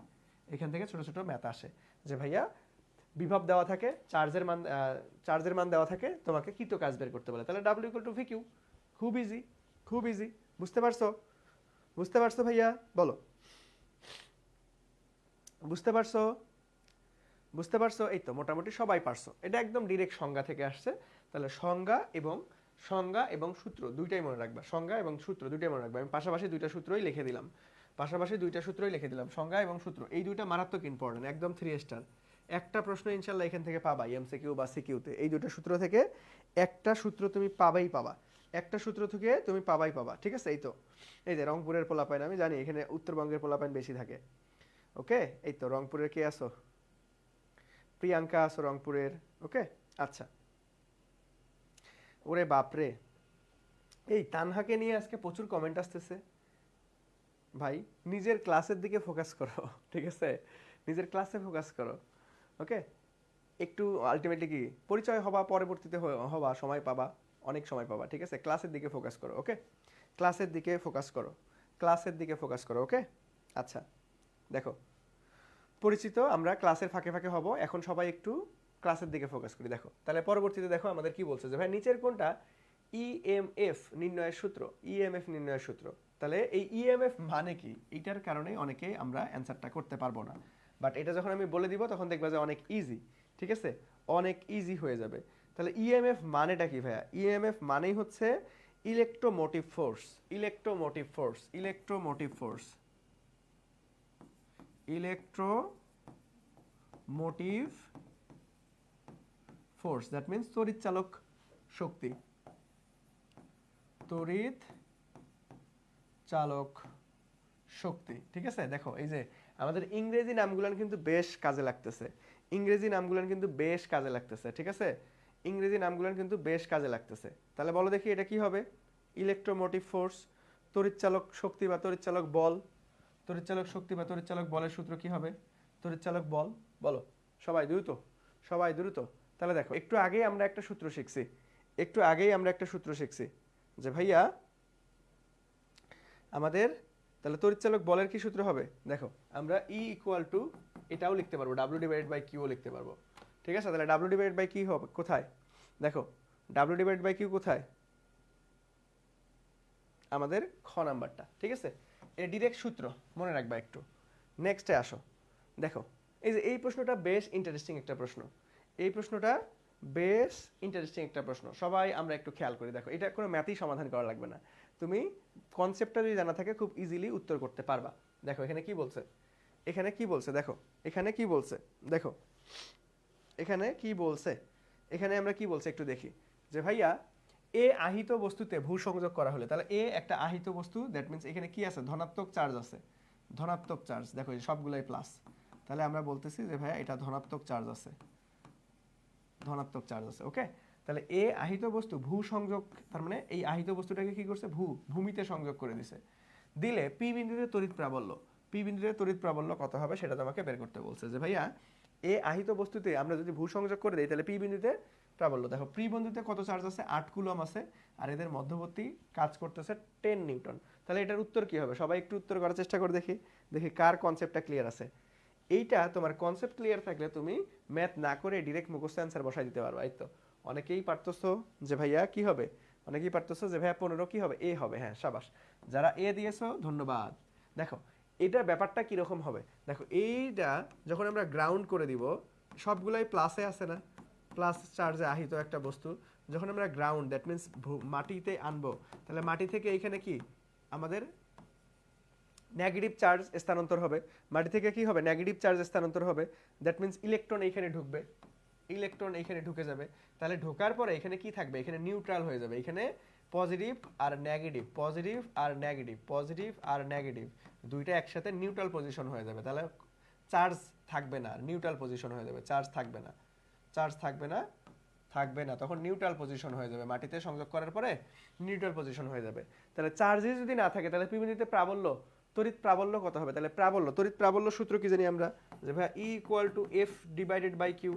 এখান থেকে ছোট ছোট ম্যাথ আসে যে ভাইয়া বিভব দেওয়া থাকে, চার্জের মান দেওয়া থাকে, তোমাকে কৃত কাজ বের করতে বলে, তাহলে W equal to V Q. খুব ইজি, খুব ইজি। বুঝতে পারছো? বুঝতে পারছো ভাইয়া? বলো বুঝতে পারছো? বুঝতে পারছো? এই তো মোটামুটি সবাই পারছো। এটা একদম ডিরেক্ট সংজ্ঞা থেকে আসছে। তাহলে সংজ্ঞা এবং সূত্র দুইটাই মনে রাখবা, সংজ্ঞা এবং সূত্র দুইটাই মনে রাখবা। আমি পাশাপাশি দুইটা সূত্রই লিখে দিলাম, পাশাপাশি দুইটা সূত্রই লিখে দিলাম, সংজ্ঞা এবং সূত্র। এই দুইটা মারাত্মক ইম্পর্টেন্ট, একদম 3 স্টার। একটা প্রশ্ন ইনশাল্লাহ এখান থেকে পাবা এমসিকিউ বা সিকিউতে, এই দুটো সূত্র থেকে একটা সূত্র তুমি পাবাই পাবা, একটা সূত্র থেকে তুমি পাবাই পাবা, ঠিক আছে? এই তো এই যে রংপুরের পোলাপাইন, আমি জানি এখানে উত্তরবঙ্গের পোলাপাইন বেশি থাকে। ওকে, এই তো রংপুরের কে আসো? প্রিয়াঙ্কা আসো রংপুরের। ওকে, আচ্ছা। ওরে বাপরে, এই তানহাকে নিয়ে আজকে প্রচুর কমেন্ট আসতেছে। ভাই নিজের ক্লাসের দিকে ফোকাস করো, ঠিক আছে? নিজের ক্লাসে ফোকাস করো। ওকে, একটু আলটিমেটলি কি পরিচয় হবা, পরবর্তীতে হবা, সময় পাবা, অনেক সময় পাবা, ঠিক আছে? ক্লাসের দিকে ফোকাস করো। ওকে, ক্লাসের দিকে ফোকাস করো, ক্লাসের দিকে ফোকাস করো। ওকে, আচ্ছা দেখো, পরিচিত আমরা ক্লাসের ফাঁকে ফাঁকে হব, এখন সবাই একটু ক্লাসের দিকে ফোকাস করি। দেখো তাহলে পরবর্তীতে দেখো আমাদের কি বলছে যে ভাই নিচের কোনটা ইএমএফ নির্ণয়ের সূত্র, ইএমএফ নির্ণয়ের সূত্র। তাহলে এই ইএমএফ মানে কি, এইটার কারণে অনেকেই আমরা অ্যান্সারটা করতে পারবো না, বাট এটা যখন আমি বলে দিব তখন দেখবা যে অনেক ইজি, ঠিক আছে, অনেক ইজি হয়ে যাবে। তাহলে ইএমএফ মানেটা কি ভাইয়া? ইএমএফ মানেই হচ্ছে electromotive force, electromotive force, electromotive force, electromotive force, that means তড়িৎ চালক শক্তি, তড়িৎ চালক শক্তি, ঠিক আছে? দেখো এই যে আমাদের ইংরেজি নামগুলো কিন্তু বেশ কাজে লাগতেছে, ইংরেজি নামগুলো কিন্তু বেশ কাজে লাগতেছে, ঠিক আছে? ইংরেজি নামগুলো কিন্তু বেশ কাজে লাগতেছে। তাহলে বলো দেখি এটা কি হবে? ইলেকট্রোমোটিভ ফোর্স, তড়িৎ চালক শক্তি বা তড়িৎ চালক বল, তড়িৎ চালক শক্তি বা তড়িৎ চালক বলের সূত্র কি হবে? তড়িৎ চালক বল, বলো সবাই দ্রুত, সবাই দ্রুত। তাহলে দেখো একটু আগেই আমরা একটা সূত্র শিখছি, একটু আগেই আমরা একটা সূত্র শিখছি যে ভাইয়া আমাদের তাহলে তড়িৎচালক বলের কি সূত্র হবে? দেখো আমরা E ইকুয়াল টু এটাও লিখতে পারবো, W ডিভাইডেড বাই কিউ লিখতে পারবো, ঠিক আছে? তাহলে W ডিভাইডেড বাই কি হবে কোথায়? দেখো W ডিভাইডেড বাই কিউ কোথায়? আমাদের খ নাম্বারটা, ঠিক আছে? এটা ডিরেক্ট সূত্র, মনে রাখবা একটু। নেক্সটে আসো, দেখো এই যে এই প্রশ্নটা বেশ ইন্টারেস্টিং একটা প্রশ্ন, এই প্রশ্নটা বেশ ইন্টারেস্টিং একটা প্রশ্ন, সবাই আমরা একটু খেয়াল করি। দেখো এটা কোনো ম্যাথই সমাধান করা লাগবে না, তুমি কনসেপ্টটা যদি জানা থাকে খুব ইজিলি উত্তর করতে পারবা। দেখো এখানে কি বলছে, এখানে কি বলছে, দেখো এখানে কি বলছে, দেখো এখানে কি বলছে, এখানে আমরা কি বলছে একটু দেখি যে ভাইয়া এ আহিত বস্তুতে ভূ সংযোগ করা হলে, তাহলে এ একটা আহিত বস্তু, দ্যাট মিন্স এখানে কি আছে? ধনাত্মক চার্জ আছে, ধনাত্মক চার্জ, দেখো এই সবগুলাই প্লাস, তাহলে আমরা বলতেছি যে ভাইয়া এটা ধনাত্মক চার্জ আছে, ধনাত্মক চার্জ আছে। ওকে, তাহলে এ আহিত বস্তু ভূ সংযোগ, তার মানে এই আহিত বস্তুটাকে কি করছে? ভূমিতে সংযোগ করে দিছে, দিলে পি বিন্দুতে তড়িৎ প্রাবল্য, পি বিন্দুতে তড়িৎ প্রাবল্য কত হবে সেটা তোমাকে বের করতে বলছে যে ভাইয়া এ আহিত বস্তুতে আমরা যদি ভূ সংযোগ করে দিই তাহলে পি বিন্দুতে প্রাবল্য, দেখো পি বিন্দুতে কত চার্জ আছে? 8 কুলম আছে, আর এদের মধ্যবর্তী কাজ করতেছে 10 নিউটন। তাহলে এটার উত্তর কি হবে? সবাই একটু উত্তর করার চেষ্টা করে দেখি, দেখি কার কনসেপ্টটা ক্লিয়ার আছে। এইটা তোমার কনসেপ্ট ক্লিয়ার থাকলে তুমি ম্যাথ না করে ডিরেক্ট মুখস্থ অ্যান্সার বসাই দিতে পারবা। এই তো অনেকেই পারতেছো যে ভাইয়া কি হবে, অনেকেই পারতেছো যে ভাইয়া 15 কি হবে? এ হবে। হ্যাঁ সাবাস, যারা এ দিয়েছো ধন্যবাদ। দেখো এটার ব্যাপারটা কিরকম হবে, দেখো এইটা যখন আমরা গ্রাউন্ড করে দিব সবগুলাই প্লাসে আছে না, প্লাস চার্জে আহিত একটা বস্তু যখন আমরা গ্রাউন্ড, দ্যাট মিন্স মাটিতে আনবো, তাহলে মাটি থেকে এইখানে কি আমাদের নেগেটিভ চার্জ স্থানান্তর হবে, মাটি থেকে কি হবে? নেগেটিভ চার্জ স্থানান্তর হবে, দ্যাট মিন্স ইলেকট্রন এইখানে ঢুকবে, ইলেকট্রন এইখানে ঢুকে যাবে, তাহলে ঢোকার পরে এখানে কি থাকবে? এখানে নিউট্রাল হয়ে যাবে, এখানে পজিটিভ আর নেগেটিভ, পজিটিভ আর নেগেটিভ, পজিটিভ আর নেগেটিভ দুইটা একসাথে নিউট্রাল পজিশন হয়ে যাবে, তাহলে চার্জ থাকবে না, নিউট্রাল পজিশন হয়ে যাবে, চার্জ থাকবে না, চার্জ থাকবে না, থাকবে না, তখন নিউট্রাল পজিশন হয়ে যাবে, মাটিতে সংযোগ করার পরে নিউট্রাল পজিশন হয়ে যাবে। তাহলে চার্জই যদি না থাকে তাহলে পি বিন্দুতে প্রাবল্য, তড়িৎ প্রাবল্য কত হবে? তাহলে প্রাবল্য, তড়িৎ প্রাবল্য সূত্র কি জানি আমরা যে ভাই E equal to F divided by Q,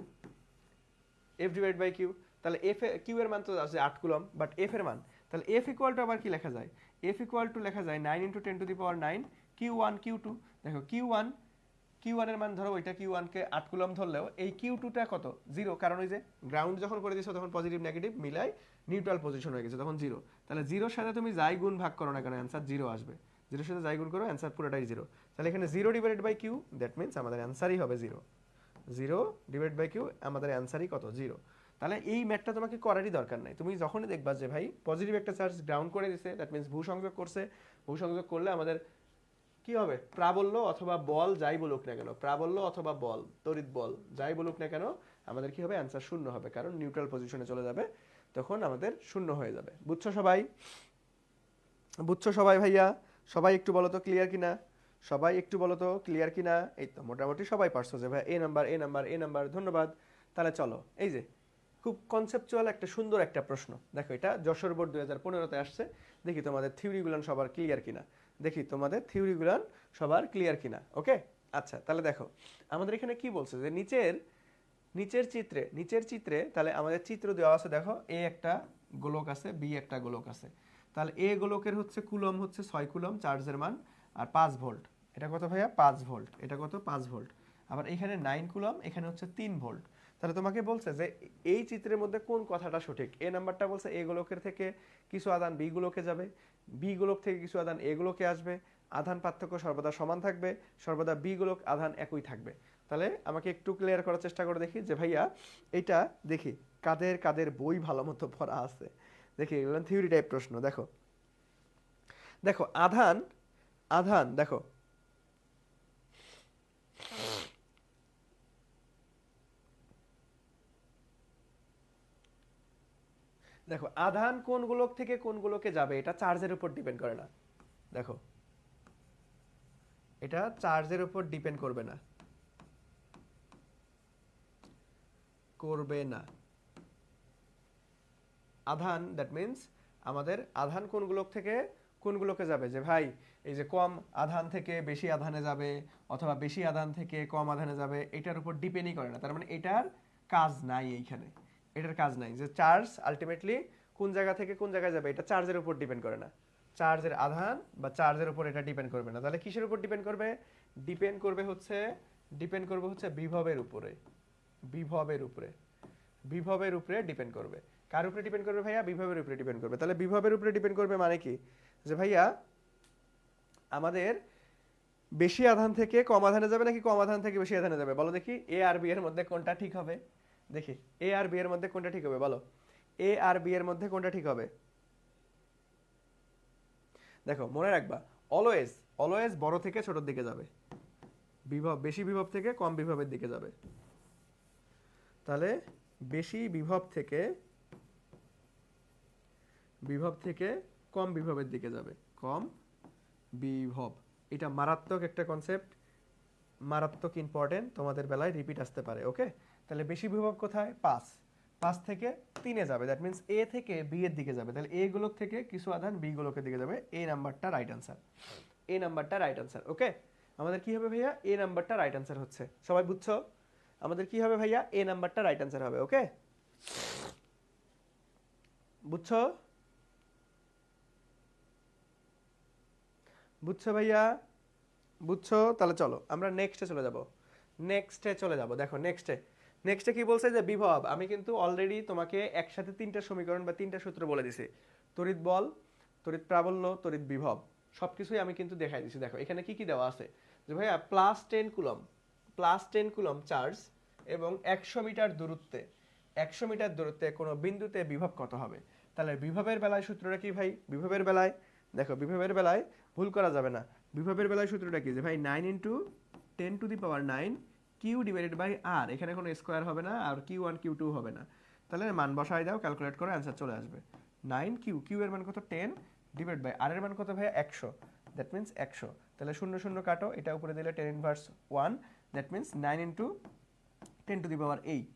F divide by Q, তাহলে এফ কিউ এর মান তো আছে 8 কুলম, বাট এফ এর মান, তাহলে এফ ইকুয়াল টু আবার কি লেখা যায়? এফ ইকুয়াল টু লেখা যায় 9 × 10⁻9 Q1 Q2। দেখো Q1 এর মান ধরো ওইটা Q1 কে 8 কুলম ধরলেও এই Q2 টা কত? 0, কারণ ওই যে গ্রাউন্ড যখন করে দিয়েছো তখন পজিটিভ নেগেটিভ মিলাই নিউট্রাল পজিশন হয়ে গেছে, তখন 0। তাহলে 0 সাথে তুমি যাই গুণ ভাগ করো না কেন অ্যান্সার 0 আসবে, 0 সাথে যাই গুণ করো অ্যান্সার পুরোটাই 0। তাহলে এখানে 0 divided by Q, that means আমাদের অ্যান্সারই হবে 0, 0 ডিভাইড বাই কিউ, আমাদের অ্যান্সারই কত? 0। তাহলে এই ম্যাথটা তোমাকে করারই দরকার নাই, তুমি যখনই দেখবা যে ভাই পজিটিভ একটা চার্জ গ্রাউন্ড করে দিছে, দ্যাট মিন্স ভূ সংযোগ করছে, ভূ সংযোগ করলে আমাদের কি হবে? প্রাবল্য অথবা বল যাই বলুক না কেন, প্রাবল্য অথবা বল, তড়িৎ বল যাই বলুক না কেন, আমাদের কি হবে? অ্যান্সার শূন্য হবে, কারণ নিউট্রাল পজিশনে চলে যাবে, তখন আমাদের শূন্য হয়ে যাবে। বুঝছো সবাই? বুঝছো সবাই ভাইয়া? সবাই একটু বলো তো ক্লিয়ার কিনা, সবাই একটু বলো তো ক্লিয়ার কিনা? এই তো মোটামুটি সবাই পারছো যে ভাই এ number, A number, A number, ধন্যবাদ। তাহলে চলো এই যে খুব কনসেপচুয়াল একটা সুন্দর একটা প্রশ্ন, দেখো এটা যশোর বোর্ড 2015-তে আসছে, দেখি তোমাদের থিওরিগুলো সবার ক্লিয়ার কিনা, দেখি তোমাদের থিওরিগুলো সবার ক্লিয়ার কিনা। ওকে, আচ্ছা, তাহলে দেখো আমাদের এখানে কি বলছে যে নিচের চিত্রে তাহলে আমাদের চিত্র দেওয়া আছে, দেখো এ একটা গোলক আছে, বি একটা গোলক আছে। তাহলে এ গোলকের হচ্ছে কুলম হচ্ছে 6 কুলম চার্জের মান, আর 5 ভোল্ট। এটা কত ভাইয়া? 5 ভোল্ট। এটা কত? 5 ভোল্ট। আবার এখানে 9 কুলম, এখানে হচ্ছে 3 ভোল্ট। তাহলে তোমাকে বলছে যে এই চিত্রের মধ্যে কোন কথাটা সঠিক। এ নাম্বারটা বলছে এ গোলকের থেকে কিছু আধান বি গোলকে যাবে, বি গোলক থেকে কিছু আধান এ গোলকে আসবে, আধান পার্থক্য সর্বদা সমান থাকবে, সর্বদা বি গোলক আধান একই থাকবে। তাহলে আমাকে একটু ক্লিয়ার করার চেষ্টা করে দেখি যে ভাইয়া এইটা দেখি কাদের কাদের বই ভালো মতো পড়া আছে। দেখি এগুলো থিওরি টাইপ প্রশ্ন। দেখো দেখো আধান আধান দেখো দেখো আধান কোন গোলক থেকে কোন গোলকে যাবে এটা চার্জের উপর ডিপেন্ড করে না। দেখো এটা চার্জের উপর ডিপেন্ড করবে না, করবে না। আধান দ্যাট মিন্স আমাদের আধান কোন গোলক থেকে কোন গোলকে যাবে, যে ভাই এই যে কম আধান থেকে বেশি আধানে যাবে অথবা বেশি আধান থেকে কম আধানে যাবে, এটার উপর ডিপেন্ডই করে না। তার মানে এটার কাজ নাই এইখানে, এটার কাজ নাই যে চার্জ আলটিমেটলি কোন জায়গা থেকে কোন জায়গায় যাবে, এটা চার্জের উপর ডিপেন্ড করে না। চার্জের আধান বা চার্জের উপর এটা ডিপেন্ড করবে না। তাহলে কিসের উপর ডিপেন্ড করবে? ডিপেন্ড করবে হচ্ছে বিভবের উপরে। বিভবের উপরে বিভবের উপরে ডিপেন্ড করবে। কার উপরে ডিপেন্ড করবে ভাইয়া? বিভবের উপরে ডিপেন্ড করবে। তাহলে বিভবের উপরে ডিপেন্ড করবে মানে কি, যে ভাইয়া আমাদের বেশি আধান থেকে কম আধানে যাবে নাকি কম আধান থেকে বেশি আধানে যাবে? বলো দেখি এ আর বি এর মধ্যে কোনটা ঠিক হবে। দেখি এ আর বি এর মধ্যে কোনটা ঠিক হবে, বলো এ আর বি এর মধ্যে কোনটা ঠিক হবে। দেখো মনে রাখবা অলওয়েজ অলওয়েজ বড় থেকে ছোটর দিকে যাবে, বিভব বেশি বিভব থেকে কম বিভবের দিকে যাবে। তাহলে বেশি বিভব থেকে কম বিভবের দিকে যাবে, কম বিভব। এটা মারাত্মক একটা কনসেপ্ট, মারাত্মক ইম্পর্টেন্ট, তোমাদের বেলায় রিপিট আসতে পারে। ওকে, তাহলে বেশি বিভব কোথায়? 5 5 থেকে 3-এ যাবে, দ্যাট মিন্স এ থেকে বি এর দিকে যাবে। তাহলে এ গোলক থেকে কিছু আধান বি গোলকের দিকে যাবে। এই নাম্বারটা রাইট আনসার, এই নাম্বারটা রাইট আনসার। ওকে, আমাদের কি হবে ভাইয়া? এ নাম্বারটা রাইট আনসার হচ্ছে। সবাই বুঝছো? আমাদের কি হবে ভাইয়া? এ নাম্বারটা রাইট আনসার হবে। ওকে, বুঝছো? বুঝছো ভাইয়া? বুঝছো? তাহলে চলো আমরা নেক্সটে চলে যাব। দেখো নেক্সটে কি বলছে যে বিভব। আমি কিন্তু অলরেডি তোমাকে একসাথে 3টা সমীকরণ বা 3টা সূত্র বলে দিছি। তড়িৎ বল, তড়িৎ প্রাবল্য, তড়িৎ বিভব সবকিছুই আমি কিন্তু দেখাই দিছি। দেখো এখানে কি কি দেওয়া আছে, যে ভাইয়া +10 কুলম চার্জ এবং 100 মিটার দূরত্বে কোনো বিন্দুতে বিভব কত হবে। তাহলে বিভবের বেলায় সূত্রটা কি ভাই? বিভবের বেলায় দেখো, বিভবের বেলায় ভুল করা যাবে না। বিভবের বেলায় সূত্রটা কি, যে ভাই 9 × 10⁹ কিউ ডিভাইডেড বাই আর। এখানে কোনো স্কোয়ার হবে না, আর Q1 Q2 হবে না। তাহলে মান বসাই দাও, ক্যালকুলেট করো, অ্যান্সার চলে আসবে 9Q। কিউ এর মান কত? 10 ডিভাইড বাই আর এর মান কত ভাইয়া? 100। That means 100। তাহলে 0 0 কাটো, এটা উপরে দিলে 10⁻1, দ্যাট মিন্স 9 × 10⁸।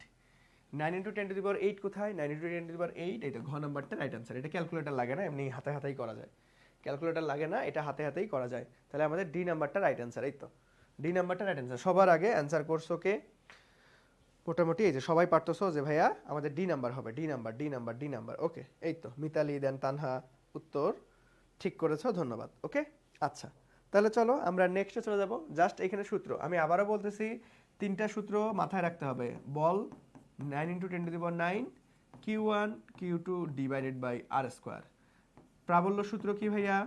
9 × 10⁸ কোথায়? 9 × 10⁸, এই তো ঘ নাম্বারটা রাইট আনসার। এটা ক্যালকুলেটর লাগে না, এমনি হাতে হাতেই করা যায়। ক্যালকুলেটর লাগে না, এটা হাতে হাতেই করা যায়। তাহলে আমাদের ডি নাম্বারটা রাইট আনসার। এই তো ডি নাম্বারটা রাইট আনসার। সবার আগে অ্যান্সার করছো কে? মোটামুটি এই যে সবাই পারতেছো যে ভাইয়া আমাদের ডি নাম্বার হবে। D number. ওকে, এই তো মিতালি দেন তানহা উত্তর ঠিক করেছো, ধন্যবাদ। ওকে, আচ্ছা তাহলে চলো আমরা নেক্সটে চলে যাব। জাস্ট এখানে সূত্র আমি আবারও বলতেছি, 3টা সূত্র মাথায় রাখতে হবে। বল 9 × 10⁹ Q1 Q2 divided by R square. প্রাবল্য সূত্র কি ভাইয়া?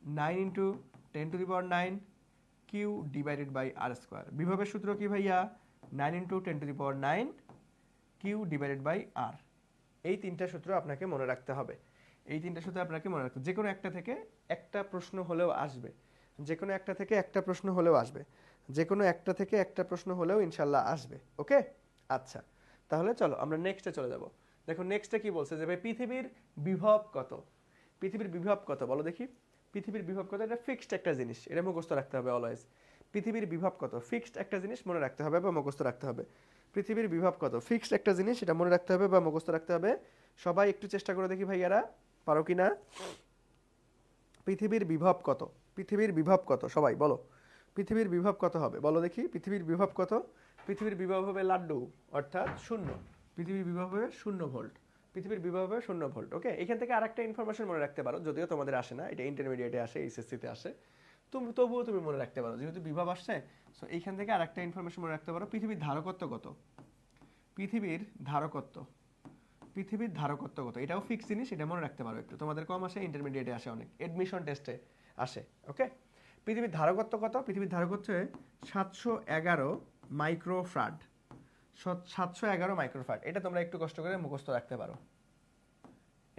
9 × 10⁹ Q divided by R square. বিভবের সূত্র কি ভাইয়া? 9 × 10⁹ কিউ ডিভাইডেড বাই আর। এই 3টা সূত্র আপনাকে মনে রাখতে হবে। এই 3টা সূত্র আপনাকে মনে রাখতে, যে কোনো একটা থেকে একটা প্রশ্ন হলেও আসবে, যে কোনো একটা থেকে একটা প্রশ্ন হলেও আসবে, যে কোনো একটা থেকে একটা প্রশ্ন হলেও ইনশাল্লাহ আসবে। ওকে, আচ্ছা তাহলে চলো আমরা নেক্সটে চলে যাব। দেখো নেক্সটে কি বলছে, যে ভাই পৃথিবীর বিভব কত? পৃথিবীর বিভব কত বলো দেখি। পৃথিবীর বিভব কত? এটা ফিক্সড একটা জিনিস, এটা মুখস্থ রাখতে হবে অলওয়েজ। পৃথিবীর বিভব কত? ফিক্সড একটা জিনিস মনে রাখতে হবে বা মুখস্থ রাখতে হবে। পৃথিবীর বিভব কত? ফিক্সড একটা জিনিস, এটা মনে রাখতে হবে বা মুখস্থ রাখতে হবে। সবাই একটু চেষ্টা করে দেখি ভাইয়ারা, পারো কিনা? পৃথিবীর বিভব কত? পৃথিবীর বিভব কত? সবাই বলো, পৃথিবীর বিভব কত হবে বলো দেখি, পৃথিবীর বিভব কত? পৃথিবীর বিভব হবে লাড্ডু, অর্থাৎ 0। পৃথিবীর বিভব হবে 0 ভোল্ট। পৃথিবীর বিভব হবে 0 ভোল্ট। ওকে, এখান থেকে আরেকটা ইনফরমেশন মনে রাখতে পারো, যদিও তোমাদের আসে না, এটা ইন্টারমিডিয়েটে আসে, এইচএসসিতে আসে। তবুও তুমি মনে রাখতে পারো, যেহেতু বিভব আসছে। সো এইখান থেকে আরেকটা ইনফরমেশন মনে রাখতে পারো, পৃথিবীর ধারকত্ব কত। পৃথিবীর ধারকত্ব, পৃথিবীর ধারকত্ব কত, এটাও ফিক্স জিনিস, এটা মনে রাখতে পারো একটু। তোমাদের কম আসে, ইন্টারমিডিয়েটে আসে অনেক, এডমিশন টেস্টে আসে। ওকে, পৃথিবীর ধারকত্ব কত? পৃথিবীর ধারকত্ব 711 মাইক্রোফ্রাড। 711 মাইক্রোফ্রাড। এটা তোমরা একটু কষ্ট করে মুখস্থ রাখতে পারো,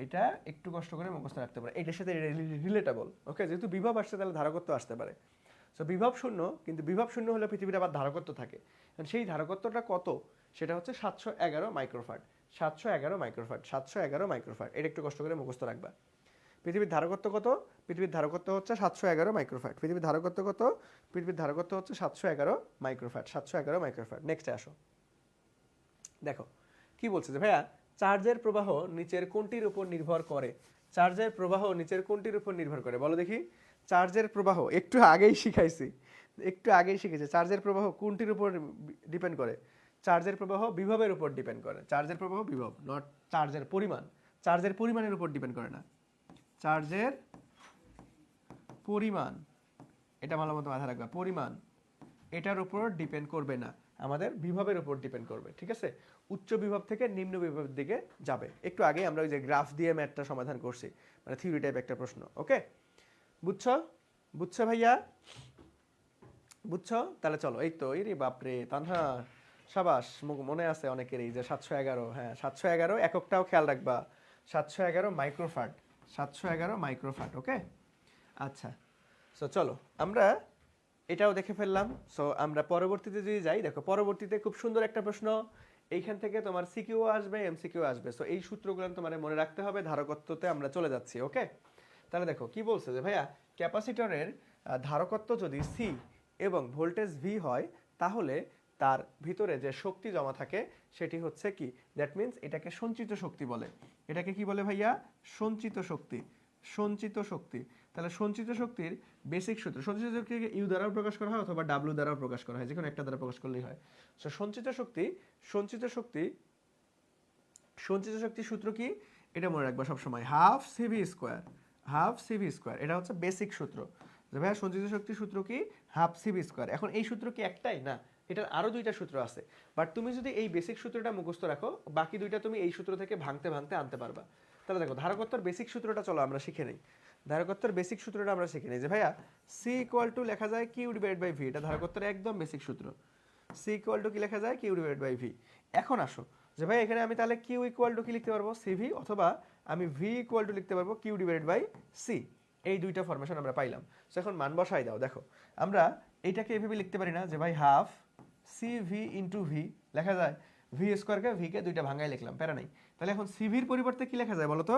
এটা একটু কষ্ট করে মুখস্থ রাখতে পারো, এটার সাথে রিলেটেবল। ওকে, যেহেতু বিভব আসছে তাহলে ধারকত্ব আসতে পারে। সো বিভব 0, কিন্তু বিভব 0 হলে পৃথিবীর আবার ধারকত্ব থাকে। সেই ধারকত্বটা কত? সেটা হচ্ছে 711 মাইক্রোফ্রাড। 711 মাইক্রোফ্রাড, 711 মাইক্রোফ্রাড, এটা একটু কষ্ট করে মুখস্থ রাখবা। পৃথিবীর ধারকত্ব কত? পৃথিবীর ধারকত্ব হচ্ছে 711 মাইক্রোফ্রাড। পৃথিবীর ধারকত্ব কত? পৃথিবীর ধারকত্ব হচ্ছে 711 মাইক্রোফ্রাড। 711 মাইক্রোফ্রাড। নেক্সটে আসো, দেখো কি বলছে যে ভাইয়া চার্জের প্রবাহ নিচের কোনটির উপর নির্ভর করে? চার্জের প্রবাহ নিচের কোনটির উপর নির্ভর করে বলো দেখি। চার্জের প্রবাহ একটু আগেই শিখাইছি, একটু আগেই শিখেছি। চার্জের প্রবাহ কোনটির উপর ডিপেন্ড করে? চার্জের প্রবাহ বিভবের উপর ডিপেন্ড করে। চার্জের প্রবাহ বিভব, নট চার্জের পরিমাণ। চার্জের পরিমাণের উপর ডিপেন্ড করে না, চার্জের পরিমাণ, এটা ভালো মতো মাথায় রাখবা, পরিমাণ এটার উপর ডিপেন্ড করবে না, আমাদের বিভবের উপর ডিপেন্ড করবে। ঠিক আছে, উচ্চ বিভব থেকে নিম্ন বিভবের দিকে যাবে। একটু আগে আমরা ওই যে গ্রাফ দিয়ে ম্যাথটা সমাধান করছি, মানে থিওরি টাইপ একটা প্রশ্ন। ওকে, বুঝছো? বুঝছো ভাইয়া? বুঝছো? তাহলে চলো, এই তো, এই রে বাপরে তানহা, সাবাস, মনে আছে অনেকেরই যে 711। হ্যাঁ, 711 এককটাও খেয়াল রাখবা, 711 মাইক্রোফ্রাড, 711 মাইক্রোফ্রাড। ওকে, আচ্ছা। সো চলো আমরা এটাও দেখে ফেললাম। সো আমরা পরবর্তীতে যদি যাই, দেখো পরবর্তীতে খুব সুন্দর একটা প্রশ্ন, এইখান থেকে তোমার সিকিউ আসবে, এমসিকিউ আসবে। সো এই সূত্রগুলো তোমার মনে রাখতে হবে। ধারকত্বতে আমরা চলে যাচ্ছি। ওকে, তাহলে দেখো কি বলছে যে ভাইয়া ক্যাপাসিটরের ধারকত্ব যদি সি এবং ভোল্টেজ ভি হয়, তাহলে তার ভিতরে যে শক্তি জমা থাকে সেটি হচ্ছে কি, দ্যাট মিন্স এটাকে সঞ্চিত শক্তি বলে। এটাকে কি বলে ভাইয়া? সঞ্চিত শক্তি। সঞ্চিত শক্তি। তাহলে সঞ্চিত শক্তির বেসিক সূত্র, সঞ্চিত শক্তিকে ইউ দ্বারাও প্রকাশ করা হয় অথবা ডাব্লিউ দ্বারাও প্রকাশ করা হয়, যে কোনো একটা দ্বারা প্রকাশ করলেই হয়। সো সঞ্চিত শক্তি, সঞ্চিত শক্তি, সঞ্চিত শক্তির সূত্র কি? এটা মনে রাখবা সবসময়, half CV square. Half CV square, এটা হচ্ছে বেসিক সূত্র। যে ভাইয়া সঞ্চিত শক্তির সূত্র কি? Half CV square. এখন এই সূত্র কি একটাই? না, এটার আরো দুইটা সূত্র আছে। বাট তুমি যদি এই বেসিক সূত্রটা মুখস্থ রাখো, বাকি দুইটা তুমি এই সূত্র থেকে ভাঙতে ভাঙতে আনতে পারবা। তাহলে দেখো ধারকত্বর বেসিক সূত্রটা চলো আমরা শিখে নিই। ধারকত্বর বেসিক সূত্রটা আমরা শিখে নিই যে ভাইয়া সি ইকুয়াল টু লেখা যায় কিউ ডিভাইড বাই ভি। এটা ধারকত্বর একদম বেসিক সূত্র। সি ইকুয়াল টু কি লেখা যায়? Q divide by V. এখন আসো যে ভাই এখানে আমি তাহলে কিউ ইকুয়াল টু কি লিখতে পারবো? সিভি, অথবা আমি ভি ইকুয়াল টু লিখতে পারবো কিউ ডিভাইড বাই সি। এই দুইটা ফরমেশন আমরা পাইলাম। সো এখন মান বসাই দাও। দেখো আমরা এইটাকে এভাবে লিখতে পারি না যে ভাই half C V into V লেখা যায়? ভি স্কোয়ারকে ভিকে দুইটা ভাঙাই লিখলাম, প্যারা নাই। তাহলে এখন সিভির পরিবর্তে কি লেখা যায় বলো তো?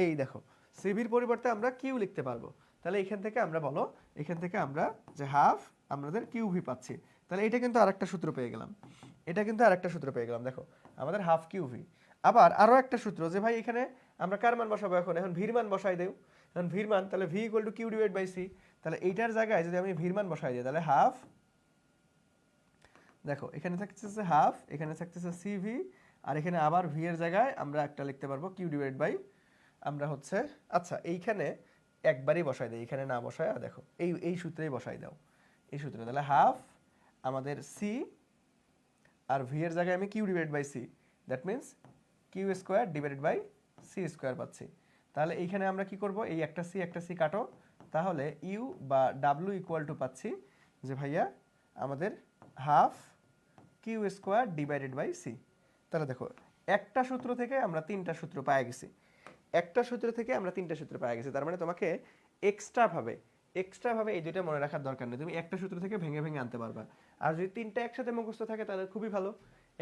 এই দেখো, সিভির পরিবর্তে আমরা কিউ লিখতে পারবো। তাহলে এখান থেকে আমরা বলো, এখান থেকে আমরা যে হাফ আমাদের কিউ ভি পাচ্ছি। তাহলে এটা কিন্তু আরেকটা সূত্র পেয়ে গেলাম, এটা কিন্তু আরেকটা সূত্র পেয়ে গেলাম। দেখো আমাদের হাফ কিউ ভি। আবার আরো একটা সূত্র যে ভাই এখানে আমরা কার মান বসাবো? এখন এখন ভির মান বসাই দেও। এখন ভির মান, তাহলে V equal to Q divide by C. তাহলে এইটার জায়গায় যদি আমি ভির মান বসাই দিই, তাহলে হাফ, দেখো এখানে থাকতেছে হাফ, এখানে থাকতেছে সিভি, আর এখানে আবার ভি এর জায়গায় আমরা একটা লিখতে পারবো কিউ ডিভাইড বাই, আমরা হচ্ছে, আচ্ছা এইখানে একবারই বসাই দেই, এখানে না বসায় দেখো এই এই সূত্রেই বসাই দাও, এই সূত্রে। তাহলে হাফ আমাদের সি, আর ভি এর জায়গায় আমি Q divide by C, that means Q square divided by C square পাচ্ছি। তাহলে এইখানে আমরা কি করব? এই একটা সি কাটো, তাহলে ইউ বা ডাব্লিউ ইকুয়াল টু পাচ্ছি যে ভাইয়া আমাদের half Q square divided by C. তাহলে দেখো একটা সূত্র থেকে আমরা তিনটা সূত্র পাই গেছি, একটা সূত্র থেকে আমরা তিনটা সূত্র পাই গেছি। তার মানে তোমাকে এক্সট্রা ভাবে এই দুইটা মনে রাখার দরকার নেই, তুমি একটা সূত্র থেকে ভেঙে ভেঙে আনতে পারবা। আর যদি তিনটা একসাথে মুখস্থ থাকে তাহলে খুবই ভালো।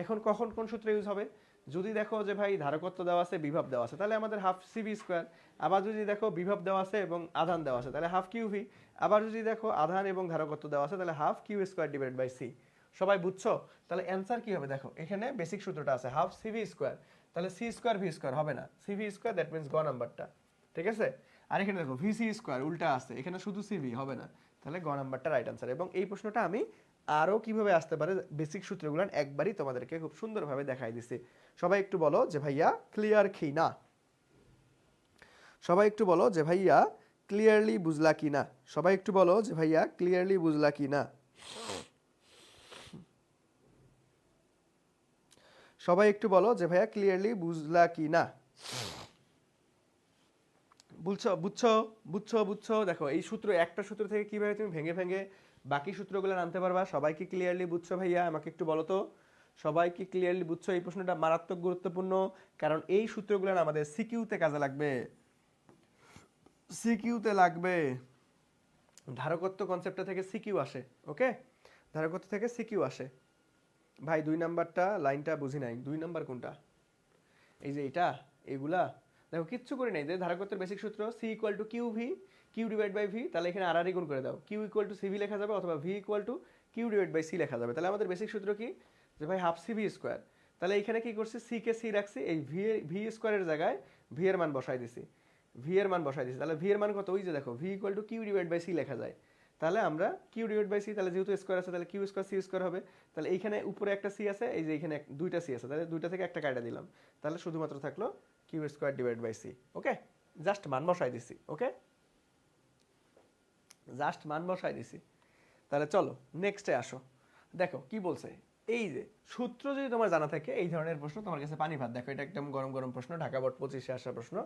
এখন কখন কোন সূত্র ইউজ হবে? যদি দেখো যে ভাই ধারকত্ব দেওয়া আছে, বিভব দেওয়া আছে, তাহলে আমাদের হাফ সিভি স্কোয়ার। আবার যদি দেখো বিভব দেওয়া আছে এবং আধান দেওয়া আছে, তাহলে হাফ কিউ ভি। আবার যদি দেখো আধান এবং ধারকত্ব দেওয়া আছে, তাহলে half Q square divide by C. সবাই বুঝছো? তাহলে অ্যান্সার কি হবে? দেখো এখানে বেসিক সূত্রটা আছে হাফ সিভি স্কোয়ার, তাহলে সি স্কোয়ার ভি স্কোয়ার হবে না, সিভি স্কোয়ার, দ্যাট মিন্স গ নাম্বারটা। ঠিক আছে? আর এখানে দেখো ভিসি স্কোয়ার উল্টা আছে, এখানে শুধু সিভি হবে না, তাহলে গ নাম্বারটা রাইট আনসার। এবং এই প্রশ্নটা আমি আরও কিভাবে আসতে পারে বেসিক সূত্রগুলো একবারই তোমাদেরকে খুব সুন্দরভাবে দেখাই দিছি। সবাই একটু বলো যে ভাইয়া ক্লিয়ার কি না, সবাই একটু বলো যে ভাইয়া ক্লিয়ারলি বুঝলা কি না, সবাই একটু বলো যে ভাইয়া ক্লিয়ারলি বুঝলা কি না, সবাই একটু বলো যে ভাইয়া ক্লিয়ারলি বুঝলা কি না। বুঝছো বুঝছো বুঝছো বুঝছো? দেখো এই সূত্র, একটা সূত্র থেকে কিভাবে তুমি ভেঙে ভেঙে বাকি সূত্রগুলো আনতে পারবা। সবাই কি ক্লিয়ারলি বুঝছো ভাইয়া? আমাকে একটু বলো তো, সবাই কি ক্লিয়ারলি বুঝছো? এই প্রশ্নটা মারাত্মক গুরুত্বপূর্ণ, কারণ এই সূত্রগুলো আমাদের সিকিউতে কাজে লাগবে, সিকিউতে লাগবে। ধারকত্ব কনসেপ্টটা থেকে সিকিউ আসে, ওকে? ধারকত্ব থেকে সিকিউ আসে। ভাই 2 নাম্বারটা লাইনটা বুঝি নাই, 2 নাম্বার কোনটা? এই যে এটা, এগুলা দেখো কিচ্ছু করি নাই। যে ধারকত্বের বেসিক সূত্র C equal to Q V, Q divide by V, তাহলে এখানে আর গুণ করে দাও, কিউ ইকুয়াল টু সিভি লেখা যাবে অথবা V equal to Q divide by C লেখা যাবে। তাহলে আমাদের বেসিক সূত্র কি? যে ভাই হাফ সিভি স্কোয়ার। তাহলে এখানে কি করছি, সি কে সি রাখছি, এই ভি স্কোয়ারের জায়গায় ভি এর মান বসাই দিছি, ভি এর মান বসাই দিছি। তাহলে ভি এর মান কত? ওই যে দেখো V equal to Q divide by C লেখা যায়। তাহলে আমরা কিউ ডিভাইড বাই সি, তাহলে যেহেতু স্কোয়ার আছে তাহলে কিউ স্কোয়ার সি স্কোয়ার হবে। তাহলে এইখানে উপরে একটা সি আছে, এই যে এখানে দুইটা সি আছে, তাহলে দুইটা থেকে একটা কাটা দিলাম, তাহলে শুধুমাত্র থাকলো Q square divide by C. Okay, just মান বসাই দিছি, ওকে, জাস্ট মান বসাই দিছি। তাহলে চলো নেক্সটে আসো। দেখো কি বলছে, এই যে সূত্র যদি তোমার জানা থাকে এই ধরনের প্রশ্ন তোমার কাছে পানি ভাত। দেখো এটা একদম গরম গরম প্রশ্ন, ঢাকা বোর্ড 25-এ আসা প্রশ্ন।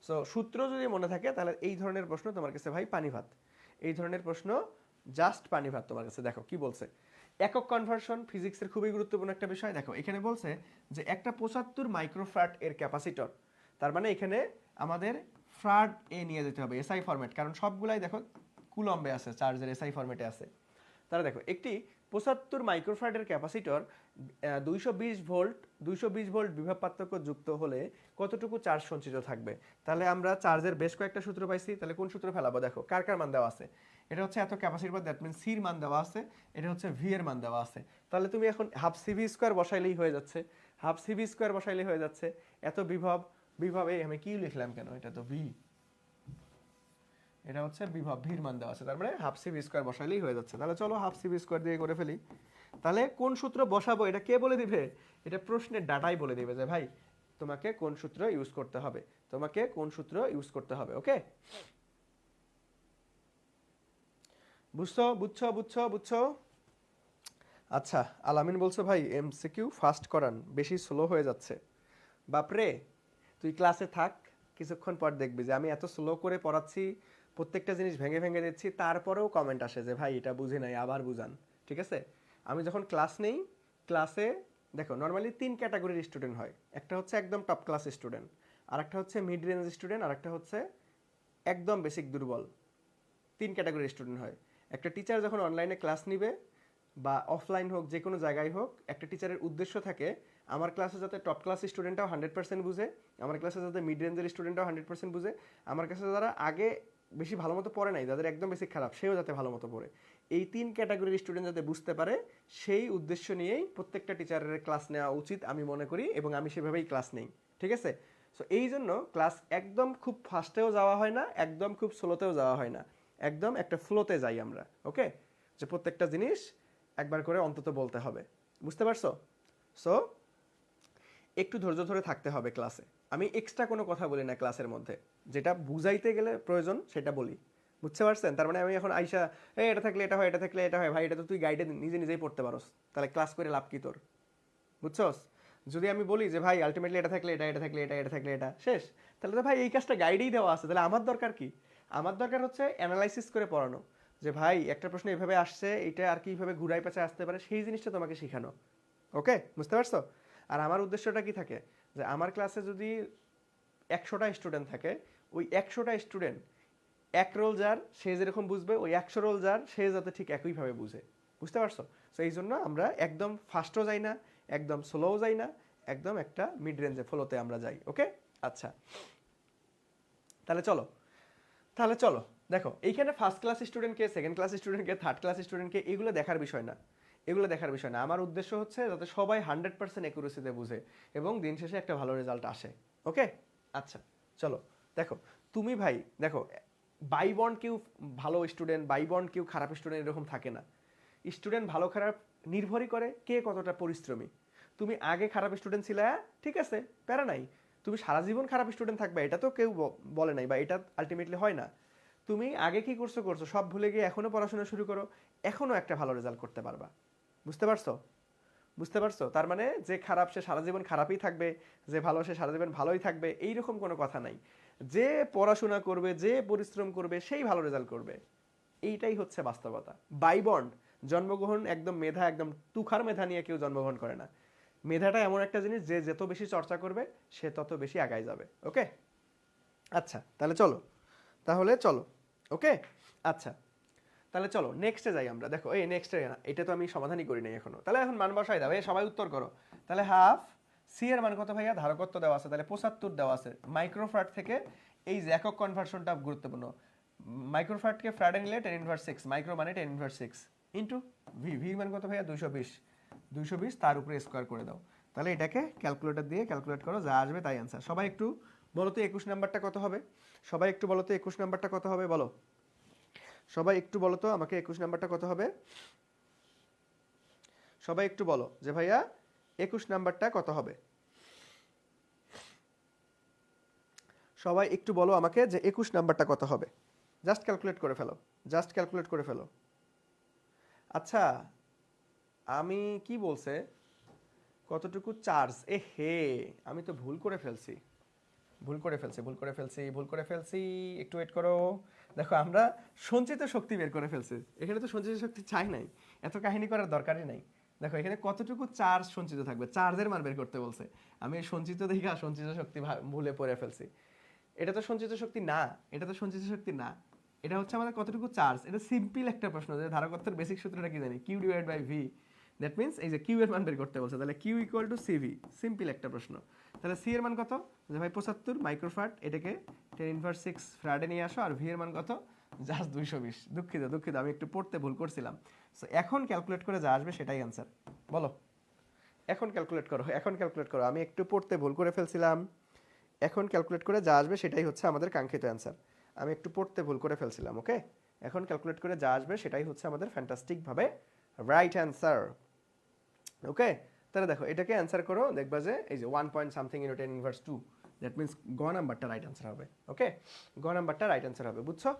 সো সূত্র যদি মনে থাকে তাহলে এই ধরনের প্রশ্ন তোমার কাছে ভাই পানি ভাত, এই ধরনের প্রশ্ন জাস্ট পানি ভাত তোমার কাছে। দেখো কি বলছে, একক কনভার্সন ফিজিক্সের খুবই গুরুত্বপূর্ণ একটা বিষয়। দেখো এখানে বলছে যে একটা 75 মাইক্রোফ্যারাড এর ক্যাপাসিটর, তার মানে এখানে আমাদের ফ্রাড এ নিয়ে যেতে হবে এসআই ফরম্যাট, কারণ সবগুলাই দেখো কুলম্বে আছে, চার্জের এসআই ফরম্যাটে আছে। তাহলে দেখো একটি 75 মাইক্রোফ্যারাডের ক্যাপাসিটর 220 ভোল্ট বিভব পার্থক্য যুক্ত হলে কতটুকু চার্জ সঞ্চিত থাকবে। তাহলে আমরা চার্জের বেশ কয়েকটা সূত্র পাইছি, তাহলে কোন সূত্র ফেলাবো? দেখো কার কার মান দেওয়া আছে, এটা হচ্ছে এত ক্যাপাসিটির পর, দ্যাট মিন সির মান দেওয়া আছে, এটা হচ্ছে ভি এর মান দেওয়া আছে। তাহলে তুমি এখন হাফ সিভি স্কোয়ার বসাইলেই হয়ে যাচ্ছে, হাফ সিভি স্কোয়ার বসাইলেই হয়ে যাচ্ছে। এত বিভব, বিভবে আমি কি লিখলাম কেন, এটা তো ভি, এটা হচ্ছে বিভব, ভির মান দেওয়া আছে, তার মানে হাফ সিভি স্কোয়ার বসাইলেই হয়ে যাচ্ছে। তাহলে চলো হাফ সিভি স্কোয়ার দিয়ে করে ফেলি। তাহলে কোন সূত্র বসাবো এটা কে বলে দিবে? এটা প্রশ্নের ডাটাই বলে দিবে যে ভাই তোমাকে কোন সূত্র ইউজ করতে হবে, তোমাকে কোন সূত্র ইউজ করতে হবে। ওকে, বুঝছো বুঝছো বুঝছো বুঝছো? আচ্ছা, আলামিন বলছো ভাই এমসিকিউ ফাস্ট করান, বেশি স্লো হয়ে যাচ্ছে। বাপরে, তুই ক্লাসে থাক, কিছুক্ষণ পর দেখবি যে আমি এত স্লো করে পড়াচ্ছি, প্রত্যেকটা জিনিস ভেঙে ভেঙে দিচ্ছি, তারপরেও কমেন্ট আসে যে ভাই এটা বুঝে নাই, আবার বুঝান। ঠিক আছে, আমি যখন ক্লাস নেই, ক্লাসে দেখো নর্মালি 3 ক্যাটাগরির স্টুডেন্ট হয়। একটা হচ্ছে একদম টপ ক্লাস স্টুডেন্ট, আর একটা হচ্ছে মিড রেঞ্জ স্টুডেন্ট, আর একটা হচ্ছে একদম বেসিক দুর্বল। 3 ক্যাটাগরির স্টুডেন্ট হয়। একটা টিচার যখন অনলাইনে ক্লাস নিবে বা অফলাইন হোক, যে কোনো জায়গায় হোক, একটা টিচারের উদ্দেশ্য থাকে আমার ক্লাসে যাতে টপ ক্লাস স্টুডেন্টটাও 100% বুঝে, আমার ক্লাসে যাতে মিড রেঞ্জের স্টুডেন্টটাও 100% বুঝে, আমার কাছে যারা আগে বেশি ভালো মতো পড়ে নাই, যাদের একদম বেশি খারাপ, সেও যাতে ভালো মতো পড়ে, এই 3 ক্যাটাগরির স্টুডেন্ট যাতে বুঝতে পারে, সেই উদ্দেশ্য নিয়েই প্রত্যেকটা টিচারের ক্লাস নেওয়া উচিত আমি মনে করি, এবং আমি সেভাবেই ক্লাস নেই। ঠিক আছে, সো এই জন্য ক্লাস একদম খুব ফাস্টেও যাওয়া হয় না, একদম খুব স্লোতেও যাওয়া হয় না, একদম একটা ফ্লোতে যাই আমরা। ওকে, যে প্রত্যেকটা জিনিস একবার করে অন্তত বলতে হবে, বুঝতে পারছো? সো একটু ধৈর্য ধরে থাকতে হবে ক্লাসে। আমি এক্সট্রা কোনো কথা বলি না ক্লাসের মধ্যে, যেটা বুঝাইতে গেলে প্রয়োজন সেটা বলি, বুঝতে পারছেন? তার মানে আমি এখন আইসা এটা থাকলে এটা হয়, এটা থাকলে এটা হয়, ভাই এটা তো তুই গাইডে নিজে নিজেই পড়তে পারোস, তাহলে ক্লাস করে লাভ কি তোর? বুঝছস? যদি আমি বলি যে ভাই আলটিমেটলি এটা থাকলে এটা, এটা থাকলে এটা, এটা থাকলে এটা, শেষ, তাহলে তো ভাই এই কাজটা গাইডেই দেওয়া আছে, তাহলে আমার দরকার কি? আমার দরকার হচ্ছে অ্যানালাইসিস করে পড়ানো, যে ভাই একটা প্রশ্ন এভাবে আসছে, এটা আর কি এইভাবে ঘুরাই পেঁচে আসতে পারে, সেই জিনিসটা তোমাকে শেখানো। ওকে, বুঝতে পারছো? আর আমার উদ্দেশ্যটা কি থাকে, যে আমার ক্লাসে যদি 100টা স্টুডেন্ট থাকে, ওই 100টা স্টুডেন্ট এক রোল যার সে যেরকম বুঝবে, ওই 100 রোল যার সে যাতে ঠিক একইভাবে বুঝে, বুঝতে পারছো? সো এই জন্য আমরা একদম ফাস্টও যাই না, একদম স্লোও যাই না, একদম একটা মিড রেঞ্জে ফলোতে আমরা যাই। ওকে, আচ্ছা, তাহলে চলো, তাহলে চলো দেখো এইখানে ফার্স্ট ক্লাস স্টুডেন্টকে, সেকেন্ড ক্লাস স্টুডেন্টকে, থার্ড ক্লাস স্টুডেন্টকে, এগুলো দেখার বিষয় না, এগুলো দেখার বিষয় না। আমার উদ্দেশ্য হচ্ছে যাতে সবাই 100% অ্যাকুরেসিতে বুঝে এবং দিন শেষে একটা ভালো রেজাল্ট আসে। ওকে, আচ্ছা, চলো দেখো, তুমি ভাই দেখো বাই বন্ড কেউ ভালো স্টুডেন্ট, বাই বন্ড কেউ খারাপ স্টুডেন্ট এরকম থাকে না। স্টুডেন্ট ভালো খারাপ নির্ভরই করে কে কতটা পরিশ্রমী। তুমি আগে খারাপ স্টুডেন্ট ছিলে, ঠিক আছে, প্যারা নাই। তুমি সারা জীবন খারাপ স্টুডেন্ট থাকবে এটা তো কেউ বলে নাই, বা এটা আলটিমেটলি হয় না। তুমি আগে কি করছো করছো সব ভুলে গিয়ে এখনো পড়াশোনা শুরু করো, এখনো একটা ভালো রেজাল্ট করতে পারবা। বুঝতে পারছো? বুঝতে পারছো? তার মানে যে খারাপ সে সারা জীবন খারাপই থাকবে, যে ভালো সে সারা জীবন ভালোই থাকবে, এইরকম কোনো কথা নাই। যে পড়াশোনা করবে, যে পরিশ্রম করবে, সেই ভালো রেজাল্ট করবে। এইটাই হচ্ছে বাস্তবতা। বাই বন্ড জন্মগ্রহণ একদম মেধা, একদম তুখার মেধা নিয়ে কেউ জন্মগ্রহণ করে না। মেধাটা এমন একটা জিনিস যে যত বেশি চর্চা করবে সে তত বেশি আগায় যাবে। ওকে, আচ্ছা তাহলে চলো, তাহলে চলো, ওকে, আচ্ছা তাহলে চলো নেক্সটে যাই আমরা। দেখো এই নেক্সটে না, এটা তো আমি সমাধানই করি নাই এখনো। তাহলে এখন মান বসাই দাও, এই সবাই উত্তর করো। তাহলে হাফ সি এর মান কত ভাইয়া? ধারকত্ব দেওয়া আছে, তাহলে 75 দেওয়া আছে। মাইক্রোফ্রাড থেকে এই যে একক কনভার্সনটা গুরুত্বপূর্ণ। মাইক্রোফ্রাডকে ফ্রাডে নিলে 10^6, মাইক্রো মানে 10^6 ইন্টু ভি, ভি মান কত ভাইয়া? 220, 220 তার উপরে স্কোয়ার করে দাও। তাহলে এটাকে ক্যালকুলেটর দিয়ে ক্যালকুলেট করো, যা আসবে তাই অ্যান্সার। সবাই একটু বলো তো 21 নাম্বারটা কত হবে? সবাই একটু বলো তো 21 নাম্বারটা কত হবে? বলো, সবাই একটু বলো তো আমাকে 21 নাম্বারটা কত হবে? সবাই একটু বলো যে ভাইয়া 21 নাম্বারটা কত হবে? সবাই একটু বলো আমাকে যে 21 নাম্বারটা কত হবে। জাস্ট ক্যালকুলেট করে ফেলো, জাস্ট ক্যালকুলেট করে ফেলো। আচ্ছা, আমি কি বলছে কতটুকু চার্জ? এ হে, আমি তো ভুল করে ফেলছি, ভুল করে ফেলছি, ভুল করে ফেলছি, ভুল করে ফেলছি। একটু ওয়েট করো। দেখো আমরা সঞ্চিত শক্তি বের করে ফেলছি, এখানে তো সঞ্চিত শক্তি চাই নাই, এত কাহিনী করার দরকারই নাই। দেখো এখানে কতটুকু চার্জ সঞ্চিত থাকবে, চার্জের মান বের করতে বলছে। আমি সঞ্চিত দেখা সঞ্চিত শক্তি ভুলে পড়ে ফেলছি। এটা তো সঞ্চিত শক্তি না, এটা তো সঞ্চিত শক্তি না, এটা হচ্ছে আমাদের কতটুকু চার্জ। এটা সিম্পল একটা প্রশ্ন, যে ধারকত্বের বেসিক সূত্রটা কি জানি, Q divide by V. That means এই যে কিউ এর মান বের করতে বলছে, তাহলে Q equal to CV. Simple একটা প্রশ্ন। তাহলে সি এর মান কত? যে ভাই 75 মাইক্রোফ্রাড, এটাকে 10^6 ফ্রাডে নিয়ে আসো। আর ভি এর মান কত? জাস্ট 220। দুঃখিত দুঃখিত, আমি একটু পড়তে ভুল করছিলাম। সো এখন ক্যালকুলেট করে যা আসবে সেটাই অ্যান্সার। বলো, এখন ক্যালকুলেট করো, এখন ক্যালকুলেট করো, আমি একটু পড়তে ভুল করে ফেলছিলাম। এখন ক্যালকুলেট করে যা আসবে সেটাই হচ্ছে আমাদের কাঙ্ক্ষিত অ্যান্সার। আমি একটু পড়তে ভুল করে ফেলছিলাম। ওকে, এখন ক্যালকুলেট করে যা আসবে সেটাই হচ্ছে আমাদের ফ্যান্টাস্টিকভাবে রাইট অ্যান্সার। ওকে, তাহলে দেখো এটাকে অ্যান্সার করো, দেখবা যে এই যে 1 point something into 10^2, that means গ নাম্বারটা রাইট অ্যান্সার হবে। ওকে, গ নাম্বারটা রাইট অ্যান্সার হবে, বুঝছো?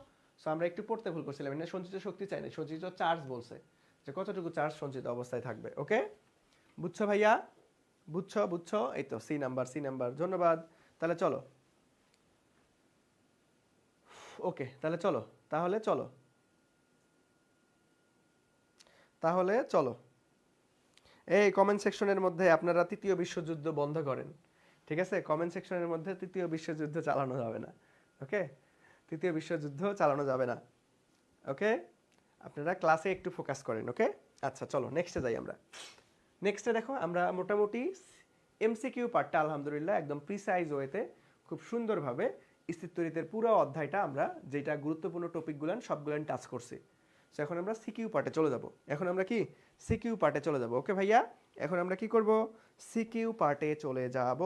সো আমরা একটু পড়তে ভুল করছিলাম, এটা সঞ্চিত শক্তি চাই না, সঞ্চিত চার্জ বলছে, যে কতটুকু চার্জ সঞ্চিত অবস্থায় থাকবে। ওকে, বুঝছো ভাইয়া? বুঝছো বুঝছো? এই তো সি নাম্বার, সি নাম্বার, ধন্যবাদ। তাহলে চলো, ওকে তাহলে চলো, তাহলে চলো, তাহলে চলো এই কমেন্ট সেকশনের মধ্যে আপনারা তৃতীয় বিশ্বযুদ্ধ বন্ধ করেন, ঠিক আছে? কমেন্ট সেকশনের মধ্যে তৃতীয় বিশ্বযুদ্ধ চালানো যাবে না। ওকে, তৃতীয় বিশ্বযুদ্ধ চালানো যাবে না। ওকে, আপনারা ক্লাসে একটু ফোকাস করেন। ওকে, আচ্ছা চলো নেক্সটে যাই আমরা। নেক্সটে দেখো আমরা মোটামুটি এমসিকিউ পার্টটা আলহামদুলিল্লাহ একদম প্রিসাইজ ওয়েতে খুব সুন্দরভাবে স্থিরতরিতের পুরো অধ্যায়টা আমরা যেটা গুরুত্বপূর্ণ টপিকগুলো সবগুলো টাচ করছি। সো এখন আমরা সিকিউ পার্টে চলে যাব। এখন আমরা কি সিকিউ পার্টে চলে যাব। ওকে ভাইয়া, এখন আমরা কি করব? সিকিউ পার্টে চলে যাব,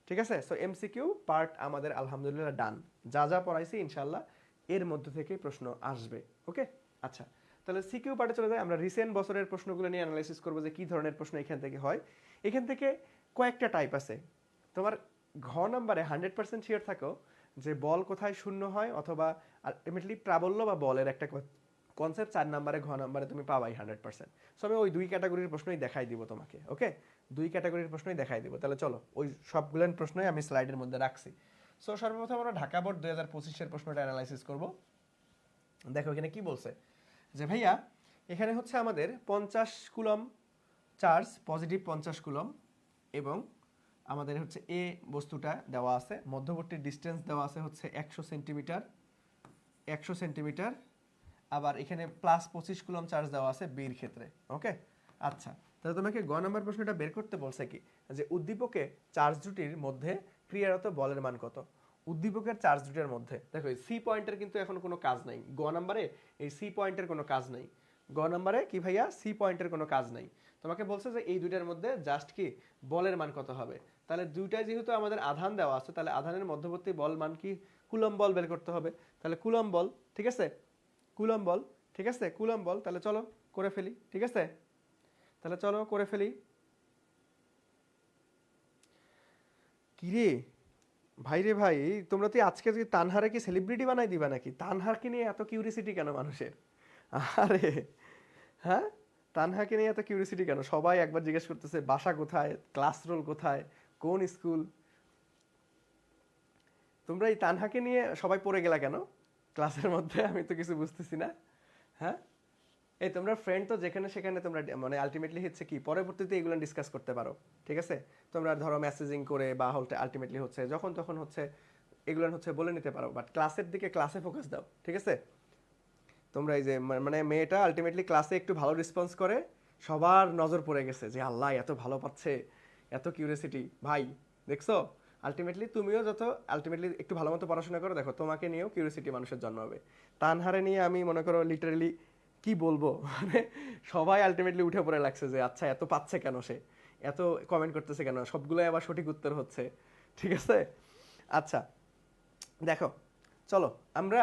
ঠিক আছে? সো এমসিকিউ পার্ট আমাদের আলহামদুলিল্লাহ ডান। যা যা পড়াইছি ইনশাল্লাহ এর মধ্যে থেকে প্রশ্ন আসবে। ওকে, আচ্ছা তাহলে সিকিউ পার্টে চলে যাই। আমরা রিসেন্ট বছরের প্রশ্নগুলো নিয়ে অ্যানালাইসিস করবো যে কী ধরনের প্রশ্ন এখান থেকে হয়। এখান থেকে কয়েকটা টাইপ আছে। তোমার ঘ নাম্বারে 100% শিওর থাকো যে বল কোথায় শূন্য হয়, অথবা আলটিমেটলি প্রাবল্য বা বলের একটা কনসেপ্ট 4 নাম্বারে ঘ নাম্বারে তুমি পাবাই 100%। সো আমি ওই দুই ক্যাটাগরির প্রশ্নই দেখাই দিব তোমাকে। ওকে, দুই ক্যাটাগরির প্রশ্নই দেখাই দিব। তাহলে চলো ওই সবগুলো প্রশ্নই আমি স্লাইডের মধ্যে রাখছি। সো সর্বপ্রথম আমরা ঢাকা বোর্ড 2025-এর প্রশ্নটা অ্যানালাইসিস করব। দেখো এখানে কি বলছে যে ভাইয়া এখানে হচ্ছে আমাদের 50 কুলম চার্জ, পজিটিভ 50 কুলম, এবং আমাদের হচ্ছে এ বস্তুটা দেওয়া আছে, মধ্যবর্তী ডিস্টেন্স দেওয়া আছে হচ্ছে 100 সেন্টিমিটার, 100 সেন্টিমিটার। আবার এখানে প্লাস 25 কুলম চার্জ দেওয়া আছে বির ক্ষেত্রে। ওকে, আচ্ছা তাহলে তোমাকে গ নাম্বার প্রশ্নটা বের করতে বলছে কি, যে উদ্দীপকে চার্জ দুটির মধ্যে ক্রিয়ারত বলের মান কত। উদ্দীপকের চার্জ দুটির মধ্যে দেখো সি পয়েন্টের কিন্তু এখন কোনো কাজ নাই গ নাম্বারে, এই সি পয়েন্টের কোনো কাজ নাই গ নাম্বারে। কি ভাইয়া? সি পয়েন্টের কোনো কাজ নাই। তোমাকে বলছে যে এই দুইটার মধ্যে জাস্ট কি বলের মান কত হবে। তাহলে দুইটাই যেহেতু আমাদের আধান দেওয়া আছে, তাহলে আধানের মধ্যবর্তী বল মান কি কুলম্ব বল বের করতে হবে। তাহলে কুলম্ব বল, ঠিক আছে, কুলম্ব বল, ঠিক আছে, কুলম্ব বল। তাহলে চলো করে ফেলি, ঠিক আছে, তাহলে চলো করে ফেলি। কিরে ভাই রে ভাই, তোমরা তো আজকে তানহারে কি সেলিব্রিটি বানাই দিবা নাকি? তানহারকে নিয়ে এত কিউরিসিটি কেন মানুষের? আরে হ্যাঁ, তানহাকে নিয়ে এত কিউরিসিটি কেন? সবাই একবার জিজ্ঞেস করতেছে বাসা কোথায়, ক্লাস রোল কোথায়, কোন স্কুল। তোমরা এই তানহাকে নিয়ে সবাই পড়ে গেলা কেন ক্লাসের মধ্যে? আমি তো কিছু বুঝতেছি না। হ্যাঁ, এই তোমরা ফ্রেন্ড তো যেখানে সেখানে তোমরা মানে আলটিমেটলি হচ্ছে কি পরবর্তীতে এগুলো ডিসকাস করতে পারো, ঠিক আছে। তোমরা ধরো মেসেজিং করে বা আলটিমেটলি হচ্ছে যখন তখন হচ্ছে এগুলো হচ্ছে বলে নিতে পারো, বাট ক্লাসের দিকে ক্লাসে ফোকাস দাও, ঠিক আছে। তোমরা এই যে মানে মেয়েটা আলটিমেটলি ক্লাসে একটু ভালো রেসপন্স করে, সবার নজর পড়ে গেছে যে আল্লাহ এত ভালো পাচ্ছে, এত কিউরিয়াসিটি। ভাই দেখছো, আলটিমেটলি তুমিও যত আলটিমেটলি একটু ভালো মতো পড়াশোনা করো, দেখো তোমাকে নিয়েও কিউরিয়াসিটি মানুষের জন্ম হবে। তানহারে নিয়ে আমি মনে করো লিটারেলি কি বলবো, মানে সবাই আলটিমেটলি উঠে পড়ে লাগছে যে আচ্ছা এত পাচ্ছে কেন সে, এত কমেন্ট করতেছে কেন, সবগুলোই আবার সঠিক উত্তর হচ্ছে, ঠিক আছে। আচ্ছা দেখো, চলো আমরা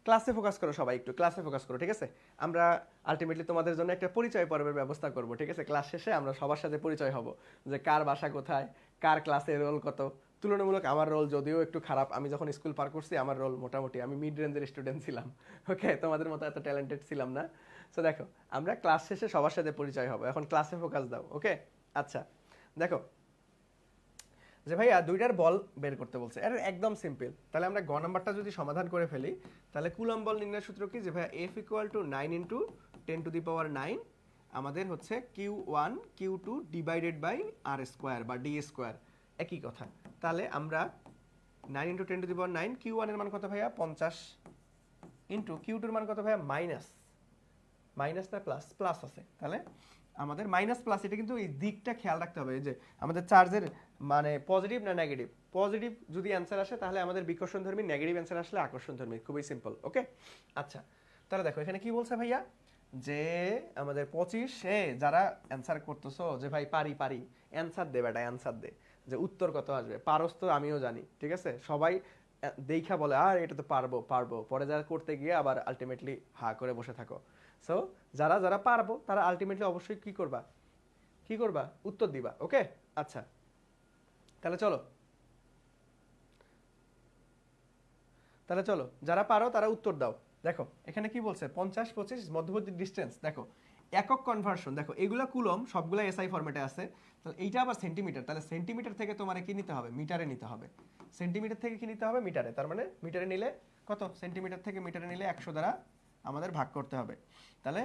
ক্লাসে ফোকাস করো, সবাই একটু ক্লাসে ফোকাস করো, ঠিক আছে। আমরা আলটিমেটলি তোমাদের জন্য একটা পরিচয় পর্বের ব্যবস্থা করব, ঠিক আছে। ক্লাস শেষে আমরা সবার সাথে পরিচয় হব, যে কার বাসা কোথায়, কার ক্লাসে রোল কত। তুলনামূলক আমার রোল যদিও একটু খারাপ, আমি যখন স্কুল পার করছি আমার রোল মোটামুটি, আমি মিড রেঞ্জের স্টুডেন্ট ছিলাম, ওকে, তোমাদের মতো এত ট্যালেন্টেড ছিলাম না। সো দেখো, আমরা ক্লাস শেষে সবার সাথে পরিচয় হব, এখন ক্লাসে ফোকাস দাও, ওকে। আচ্ছা দেখো, যে ভাইয়া দুইটার বল বের করতে বলছে, এটা একদম সিম্পল। তাহলে আমরা গ নাম্বারটা যদি সমাধান করে ফেলি, তাহলে কুলম্ব বল নির্ণয় সূত্র কি, যে ভাইয়া এফ ইকুয়াল টু 9 ইন্টু 10⁻9 আমাদের হচ্ছে Q1 Q2 divided by R square বা ডি স্কোয়ার, একই কথা। তাহলে আমরা 9 ইন্টু 10⁻9, Q1 এর মান কত ভাইয়া 50, ইন্টু Q2 এর মান কত ভাইয়া মাইনাস, মাইনাস না প্লাস, প্লাস আছে, তাহলে আমাদের মাইনাস প্লাস, এটা কিন্তু এই দিকটা খেয়াল রাখতে হবে, যে আমাদের চার্জের মানে পজিটিভ না নেগেটিভ। পজিটিভ যদি অ্যান্সার আসে তাহলে আমাদের বিকর্ষণধর্মী, নেগেটিভ অ্যান্সার আসলে আকর্ষণধর্মী, খুবই সিম্পল, ওকে। আচ্ছা তাহলে দেখো এখানে কি বলছে ভাইয়া, যে আমাদের 25 যারা অ্যান্সার করতেছো যে ভাই পারি পারি, অ্যান্সার দে বেটা, অ্যান্সার দে, যে উত্তর কত আসবে। পারস তো আমিও জানি, ঠিক আছে, সবাই দেখা বলে আর এটা তো পারবো পারবো, পরে যারা করতে গিয়ে আবার আলটিমেটলি হা করে বসে থাকো। সো যারা যারা পারবো তারা আলটিমেটলি অবশ্যই কি করবা, কি করবা, উত্তর দিবা, ওকে। আচ্ছা তাহলে চলো, তাহলে চলো যারা পারো তারা উত্তর দাও। দেখো এখানে কি বলছে, 50 25 মধ্যবর্তী ডিস্টেন্স, দেখো একক কনভার্সন, দেখো এগুলা কুলম, সবগুলা এসআই ফরম্যাটে আছে। তাহলে এইটা আবার সেন্টিমিটার, তাহলে সেন্টিমিটার থেকে তোমার কি নিতে হবে, মিটারে নিতে হবে। সেন্টিমিটার থেকে কি নিতে হবে, মিটারে। তার মানে মিটারে নিলে কত, সেন্টিমিটার থেকে মিটারে নিলে 100 দ্বারা আমাদের ভাগ করতে হবে, তাহলে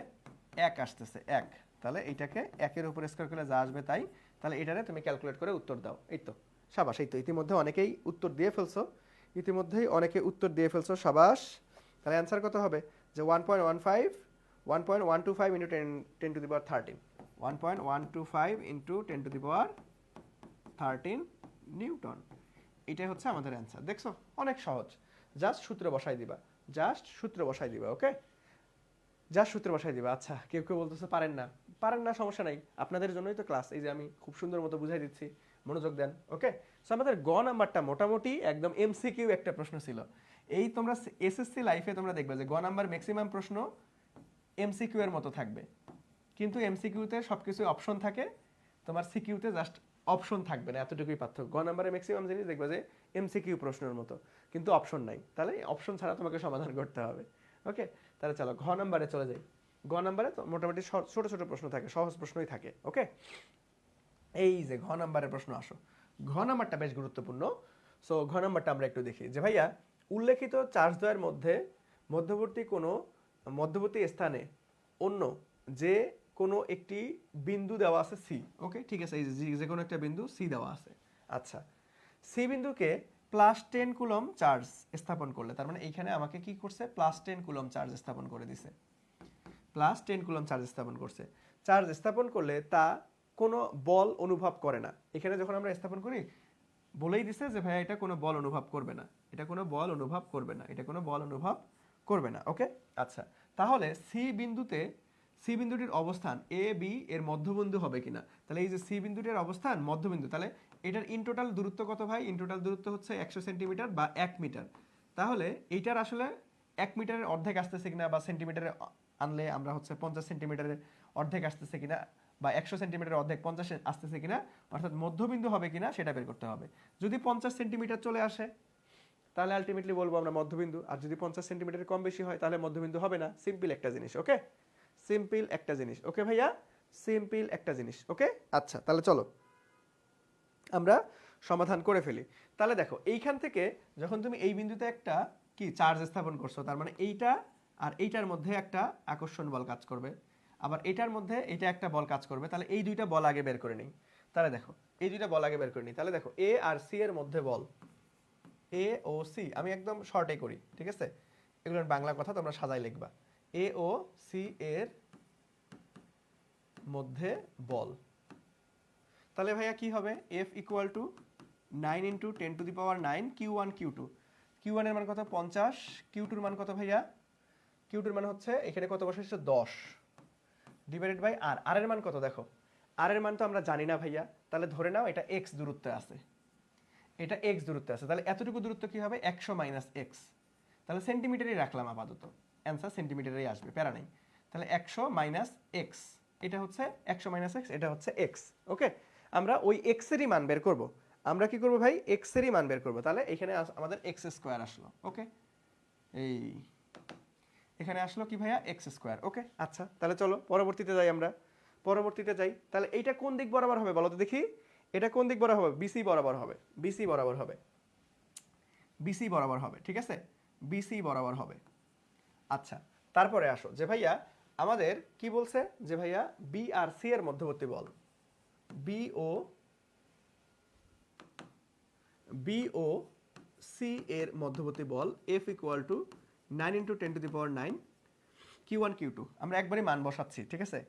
1 আসতেছে 1। তাহলে এইটাকে 1-এর উপর স্কয়ার করলে যা আসবে তাই। তাহলে এটারে তুমি ক্যালকুলেট করে উত্তর দাও। এই তো সাবাস, এই তো ইতিমধ্যে অনেকেই উত্তর দিয়ে ফেলছো, ইতিমধ্যেই অনেকে উত্তর দিয়ে ফেলছো, সাবাস। তাহলে অ্যান্সার কত হবে, যে 1.15 1.125 ইন্টু 10⁻13, 1.125 ইন্টু 10⁻13 নিউটন, এটাই হচ্ছে আমাদের অ্যান্সার। দেখছো অনেক সহজ, জাস্ট সূত্র বসাই দিবা, জাস্ট সূত্র বসাই দিবা, ওকে, জাস্ট সূত্র বসাই দিবা। আচ্ছা কেউ কেউ বলতেছে পারেন না, পারেন না, সমস্যা নাই, আপনাদের জন্যই তো ক্লাস, এই যে আমি খুব সুন্দর মতো বুঝাই দিচ্ছি, মনোযোগ দেন, ওকে। সো আমাদের গ নাম্বারটা মোটামুটি একদম এমসিকিউ একটা প্রশ্ন ছিল। এই তোমরা এসএসসি লাইফে তোমরা দেখবে যে গ নাম্বার ম্যাক্সিমাম প্রশ্ন এমসিকিউ এর মতো থাকবে, কিন্তু এমসিকিউতে সবকিছু অপশন থাকে, তোমার সিকিউতে জাস্ট অপশন থাকবে না, এতটুকুই পার্থক্য। গ নাম্বারে ম্যাক্সিমাম জিনিস দেখবে যে এমসিকিউ প্রশ্নের মতো, কিন্তু অপশন নাই, তাহলে অপশন ছাড়া তোমাকে সমাধান করতে হবে, ওকে। তাহলে চলো ঘ নাম্বারে চলে যাই। গ নাম্বারে তো মোটামুটি ছোট ছোট প্রশ্ন থাকে, সহজ প্রশ্নই থাকে, ওকে। এই যে ঘ নাম্বারের প্রশ্ন আসো, ঘ নাম্বারটা বেশ গুরুত্বপূর্ণ। সো ঘ নাম্বারটা আমরা একটু দেখি, যে ভাইয়া উল্লেখিত চার্জদ্বয়ের মধ্যে মধ্যবর্তী স্থানে অন্য যে কোনো একটি বিন্দু দেওয়া আছে সি, ওকে ঠিক আছে, এই যে কোনো একটা বিন্দু সি দেওয়া আছে। আচ্ছা সি বিন্দুকে +10 কুলম চার্জ স্থাপন করলে, তার মানে এইখানে আমাকে কি করছে, +10 কুলম চার্জ স্থাপন করে দিছে, +10 কুলম চার্জ স্থাপন করছে। চার্জ স্থাপন করলে তা কোনো বল অনুভব করে না। এখানে যখন আমরা স্থাপন করি বলেই দিছে যে ভাইয়া এটা কোনো বল অনুভব করবে না, এটা কোনো বল অনুভব করবে না, এটা কোনো বল অনুভব করবে না, ওকে। আচ্ছা তাহলে সি বিন্দুটির অবস্থান এ বি এর মধ্যবিন্দু হবে কিনা। তাহলে এই যে সি বিন্দুটির অবস্থান মধ্যবিন্দু, তাহলে এটার ইন টোটাল দূরত্ব কত ভাই, ইন টোটাল দূরত্ব হচ্ছে 100 সেন্টিমিটার বা 1 মিটার। তাহলে এইটার আসলে 1 মিটারের অর্ধেক আসতেছে কিনা বা সেন্টিমিটারে আনলে আমরা হচ্ছে 50 সেন্টিমিটারের অর্ধেক আসতেছে কিনা বা 100 সেন্টিমিটারের অর্ধেক 50 আসতেছে কিনা, অর্থাৎ মধ্যবিন্দু হবে কিনা সেটা বের করতে হবে। যদি 50 সেন্টিমিটার চলে আসে তাহলে আলটিমেটলি বলবো আমরা মধ্যবিন্দু, আর যদি 50 সেন্টিমিটারের কম বেশি হয় তাহলে মধ্যবিন্দু হবে না। সিম্পল একটা জিনিস, ওকে? সিম্পল একটা জিনিস, ওকে ভাইয়া? সিম্পল একটা জিনিস, ওকে? আচ্ছা, তাহলে চলো আমরা সমাধান করে ফেলি। তাহলে দেখো এইখান থেকে যখন তুমি এই বিন্দুতে একটা কি চার্জ স্থাপন করছো, তার মানে এইটা আর এইটার মধ্যে একটা আকর্ষণ বল কাজ করবে, আবার এটার মধ্যে এটা একটা বল কাজ করবে। তাহলে এই দুইটা বল আগে বের করে নিই। তাহলে দেখো এই দুইটা বল আগে বের করে নিই। তাহলে দেখো এ আর সি এর মধ্যে বল, এ ও সি, আমি একদম শর্টে করি, ঠিক আছে? এগুলোর বাংলা কথা তোমরা সাজাই লিখবা। এ ও সি এর মধ্যে বল, তাহলে ভাইয়া কি হবে? F equal to 9 into 10 to the power 9 Q1 Q2। Q1 এর মান কত? 50। Q2 এর মান কত ভাইয়া? Q2 এর মান হচ্ছে এখানে কত বসাইছে? 10 ডিভাইডেড বাই আর। আর এর মান কত দেখো? আর এর মান তো আমরা জানি না ভাইয়া, তাহলে ধরে নাও এটা x দূরত্বে আছে, এটা x দূরত্বে আছে। তাহলে এতটুকু দূরত্ব কি হবে? 100 মাইনাস x। তাহলে সেন্টিমিটারই রাখলাম আপাতত, অ্যান্সার সেন্টিমিটারেই আসবে, প্যারা নেই। তাহলে 100 মাইনাস x, এটা হচ্ছে 100 মাইনাস x, এটা হচ্ছে x, ওকে? আমরা ওই x এরই মান বের করব। আমরা কি করব ভাই? x এরই মান বের করব। তাহলে এখানে আমাদের x স্কয়ার আসলো, ওকে? এই এখানে আসলো কি ভাইয়া? x স্কয়ার, ওকে? আচ্ছা, তাহলে চলো পরবর্তীতে যাই আমরা, পরবর্তীতে যাই। তাহলে এইটা কোন দিক বরাবর হবে বলো তো দেখি? এটা কোন দিক বরাবর হবে? BC বরাবর হবে, BC বরাবর হবে, BC বরাবর হবে, ঠিক আছে? BC বরাবর হবে। আচ্ছা, তারপরে আসো যে ভাইয়া আমাদের কি বলছে যে ভাইয়া বি আর সি এর মধ্যবর্তী বল, বি ও সি এর মধ্যবর্তী বল F equal to 9 into 10 to the power 9 Q1 Q2। আমরা একবারই মান বসাচ্ছি, ঠিক আছে?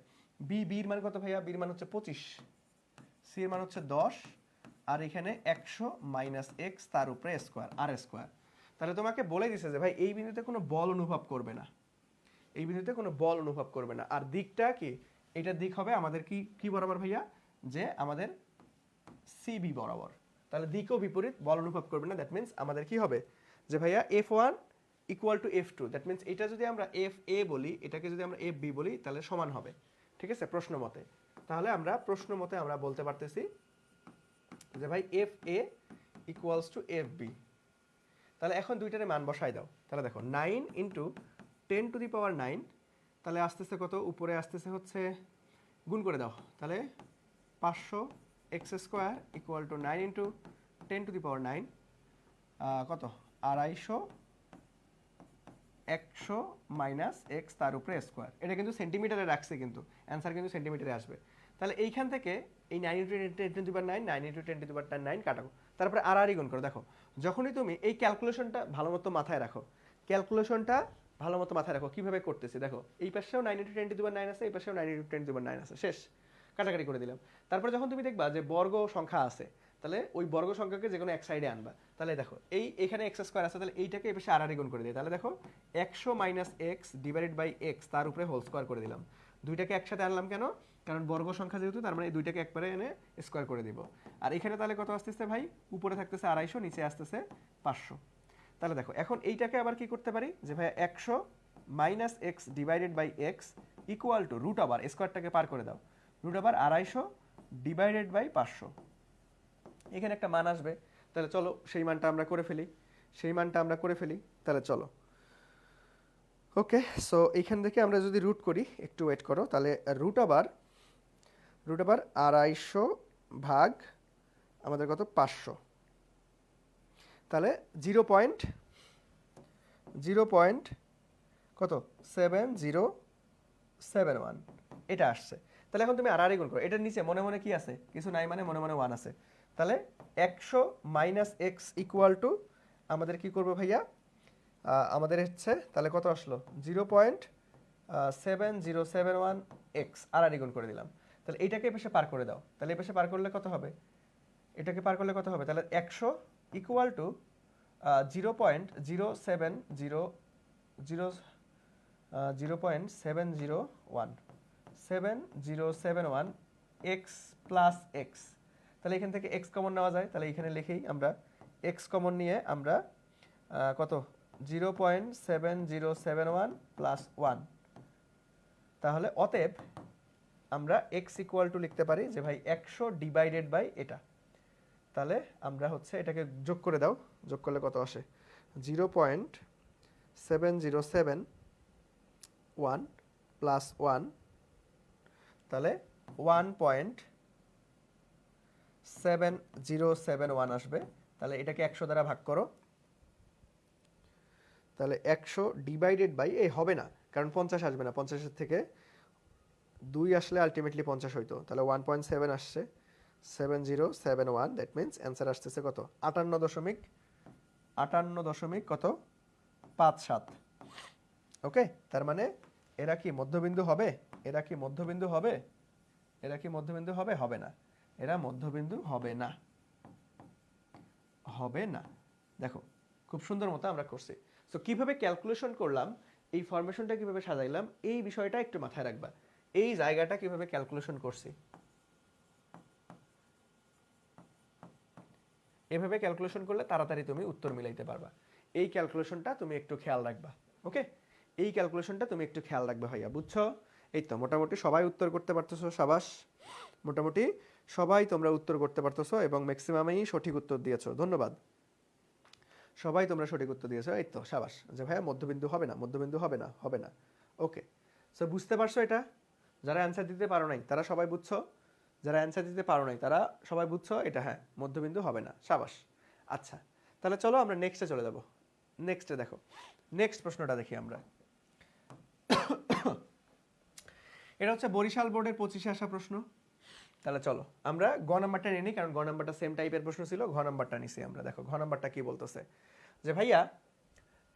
বির মান কত ভাইয়া? বির মান হচ্ছে 25, সি এর মান হচ্ছে 10, আর এখানে 100 মাইনাস এক্স তার উপরে স্কোয়ার, আর স্কোয়ার। তাহলে তোমাকে বলে দিছে যে ভাই এই বিন্দুতে কোনো বল অনুভব করবে না, এই বিন্দুতে কোনো বল অনুভব করবে না। আর দিকটা কি? এটার দিক হবে আমাদের কি কি বরাবর ভাইয়া? যে আমাদের সিবি বরাবর। তাহলে দিকও বিপরীত, বল অনুভব করবে না। দ্যাট মিন্স আমাদের কি হবে? যে ভাইয়া F1 equal to F2। That means এটা যদি আমরা FA বলি, এটাকে যদি আমরা FB বলি, তাহলে সমান হবে, ঠিক আছে? প্রশ্ন মতে। তাহলে আমরা প্রশ্ন মতে আমরা বলতে পারতেছি যে ভাই FA ইকুয়ালস টু FB। তাহলে এখন দুইটারে মান বসাই দাও। তাহলে দেখো 9 ইন্টু 10 টু দি পাওয়ার 9, তাহলে আসতেছে কত? উপরে আসতেছে হচ্ছে, গুণ করে দাও, তাহলে 500 X square equal to 9 into 10 to the power 9 কত? 250 100 মাইনাস এক্স তার উপরে স্কোয়ার। এটা কিন্তু সেন্টিমিটারে রাখছে, কিন্তু অ্যান্সার কিন্তু সেন্টিমিটারে আসবে। তাহলে এইখান থেকে এই 9 into 10 to the power 9, 9 into 10 to the power 9 কাটাবো, তারপরে আর গুণ করো। দেখো যখনই তুমি এই ক্যালকুলেশনটা ভালো মতো মাথায় রাখো, ক্যালকুলেশনটা ভালো মতো মাথায় রাখো কিভাবে করতেছি। দেখো এই পাশেও 9 ইন্টু 10 টু দি পাওয়ার 9 আছে, এই পাশেও 9 ইন্টু 10 টু দি পাওয়ার 9 আছে, শেষ, কাটাকাটি করে দিলাম। তারপরে যখন তুমি দেখবা যে বর্গ সংখ্যা আছে, তাহলে ওই বর্গ সংখ্যাকে যে কোনো এক সাইডে আনবা। তাহলে দেখো এই এখানে এক্স স্কোয়ার আছে, তাহলে এইটাকে এ পাশে আর গুণ করে দিই। তাহলে দেখো 100 minus X divided by X তার উপরে হোল স্কোয়ার করে দিলাম। দুইটাকে একসাথে আনলাম কেন? কারণ বর্গ সংখ্যা যেহেতু, তার মানে এই দুইটাকে একবারে এনে স্কোয়ার করে দিব। আর এখানে তাহলে কত আসতেছে ভাই? উপরে থাকতেছে 250, নিচে আসতেছে 500। তাহলে দেখো এখন এইটাকে আবার কি করতে পারি যে ভাই 100 minus X divided by X equal to root over, স্কোয়ারটাকে পার করে দাও, রুট ওভার 250 ডিভাইডেড বাই 500। এখানে একটা মান আসবে। তাহলে চলো সেই মানটা আমরা করে ফেলি, সেই মানটা আমরা করে ফেলি। তাহলে চলো, ওকে। সো এইখান থেকে আমরা যদি রুট করি, একটু ওয়েট করো, তাহলে রুট ওভার 250 ভাগ আমাদের কত? 500। তাহলে 0. কত? 7071 এটা আসছে। তাহলে এখন তুমি আর গুণ করো, এটার নিচে মনে মনে কি আছে? কিছু নাই, মানে মনে মনে 1 আছে। তাহলে 100 মাইনাস এক্স ইকুয়াল টু আমাদের কি করবো ভাইয়া? আমাদের হচ্ছে তাহলে কত আসলো? 0.7071 এক্স, আর গুণ করে দিলাম। তাহলে এইটাকে এ পাশে পার করে দাও, তাহলে এ পাশে পার করলে কত হবে? এটাকে পার করলে কত হবে? তাহলে 100 equal to 0.7071 x plus x. তাহলে এখান থেকে এক্স কমন নেওয়া যায়, তাহলে এখানে লিখেই আমরা এক্স কমন নিয়ে আমরা কত 0.7071 প্লাস 1। তাহলে অতএব আমরা এক্স ইকুয়াল টু লিখতে পারি যে ভাই 100 ডিভাইডেড বাই এটা। তাহলে আমরা হচ্ছে এটাকে যোগ করে দাও, যোগ করলে কত আসে 0.7071 প্লাস 1, তাহলে 1.7071 আসবে। তাহলে এটাকে 100 দ্বারা ভাগ করো, তাহলে 100 ডিভাইডেড বাই এই হবে না, কারণ 50 আসবে না, 50-এর থেকে 2 আসলে আলটিমেটলি 50 হইতো। তাহলে 1.7 আসছে 7071, দ্যাট মিনস অ্যান্সার আসতেছে কত 58 দশমিক কত 57। ওকে, তার মানে এরা কি মধ্যবিন্দু হবে? এরা কি মধ্যবিন্দু হবে? এরা কি মধ্যবিন্দু হবে? হবে না, এরা মধ্যবিন্দু হবে না, হবে না। দেখো খুব সুন্দর মতো আমরা করছি। সো কিভাবে ক্যালকুলেশন করলাম, এই ফরমেশনটা কিভাবে সাজাইলাম, এই বিষয়টা একটু মাথায় রাখবা। এই জায়গাটা কিভাবে ক্যালকুলেশন করছি, এভাবে ক্যালকুলেশন করলে তাড়াতাড়ি তুমি উত্তর মিলাইতে পারবা। এই ক্যালকুলেশনটা তুমি একটু খেয়াল রাখবা। ওকে, এই ক্যালকুলেশনটা তুমি একটু খেয়াল রাখবে ভাইয়া, বুঝছো? এই তো মোটামুটি সবাই উত্তর করতে পারতেছো, সাবাস। মোটামুটি সবাই তোমরা উত্তর করতে পারতেছো এবং ম্যাক্সিমামই সঠিক উত্তর দিয়েছো, ধন্যবাদ। সবাই তোমরা সঠিক উত্তর দিয়েছো, এই তো সাবাস। যে ভাইয়া মধ্যবিন্দু হবে না, মধ্যবিন্দু হবে না, হবে না। ওকে, সো বুঝতে পারছো এটা? যারা অ্যান্সার দিতে পারো নাই তারা সবাই বুঝছো, যারা অ্যান্সার দিতে পারো নাই তারা সবাই বুঝছো এটা, হ্যাঁ মধ্যবিন্দু হবে না, সাবাস। আচ্ছা, তাহলে চলো আমরা নেক্সটে চলে যাব। নেক্সটে দেখো, নেক্সট প্রশ্নটা দেখি আমরা। এটা হচ্ছে বরিশাল বোর্ডের 25-এ আসা প্রশ্ন। তাহলে চলো আমরা গ নাম্বারটা নিয়ে নিই, কারণ গ নাম্বারটা সেম টাইপের প্রশ্ন ছিল, ঘ নাম্বারটা নিছি আমরা। দেখো ঘ নাম্বারটা কি বলতেছে, যে ভাইয়া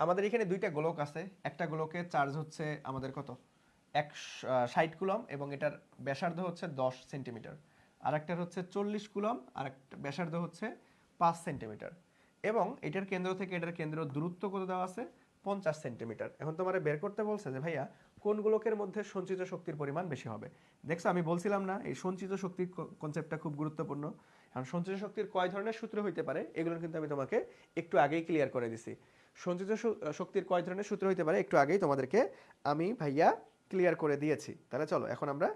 আমাদের এখানে দুইটা গোলক আছে, একটা গোলকের চার্জ হচ্ছে আমাদের কত 60 কুলম এবং এটার ব্যাসার্ধ হচ্ছে 10 সেন্টিমিটার, আর একটার হচ্ছে 40 কুলম আর একটা ব্যাসার্ধ হচ্ছে 5 সেন্টিমিটার, এবং এটার কেন্দ্র থেকে এটার কেন্দ্র দূরত্ব কত দেওয়া আছে 50 সেন্টিমিটার। এখন তোমার বের করতে বলছে যে ভাইয়া কোন গোলকের মধ্যে সঞ্চিত শক্তির পরিমাণ বেশি হবে। দেখছো আমি বলছিলাম না এই সঞ্চিত শক্তির কনসেপ্টটা খুব গুরুত্বপূর্ণ। কারণ সঞ্চিত শক্তির কয় ধরনের সূত্র হইতে পারে এগুলো কিন্তু আমি তোমাকে একটু আগেই ক্লিয়ার করে দিছি। সঞ্চিত শক্তির কয় ধরনের সূত্র হইতে পারে একটু আগেই তোমাদেরকে আমি ভাইয়া ক্লিয়ার করে দিয়েছি। তাহলে চলো এখন আমরা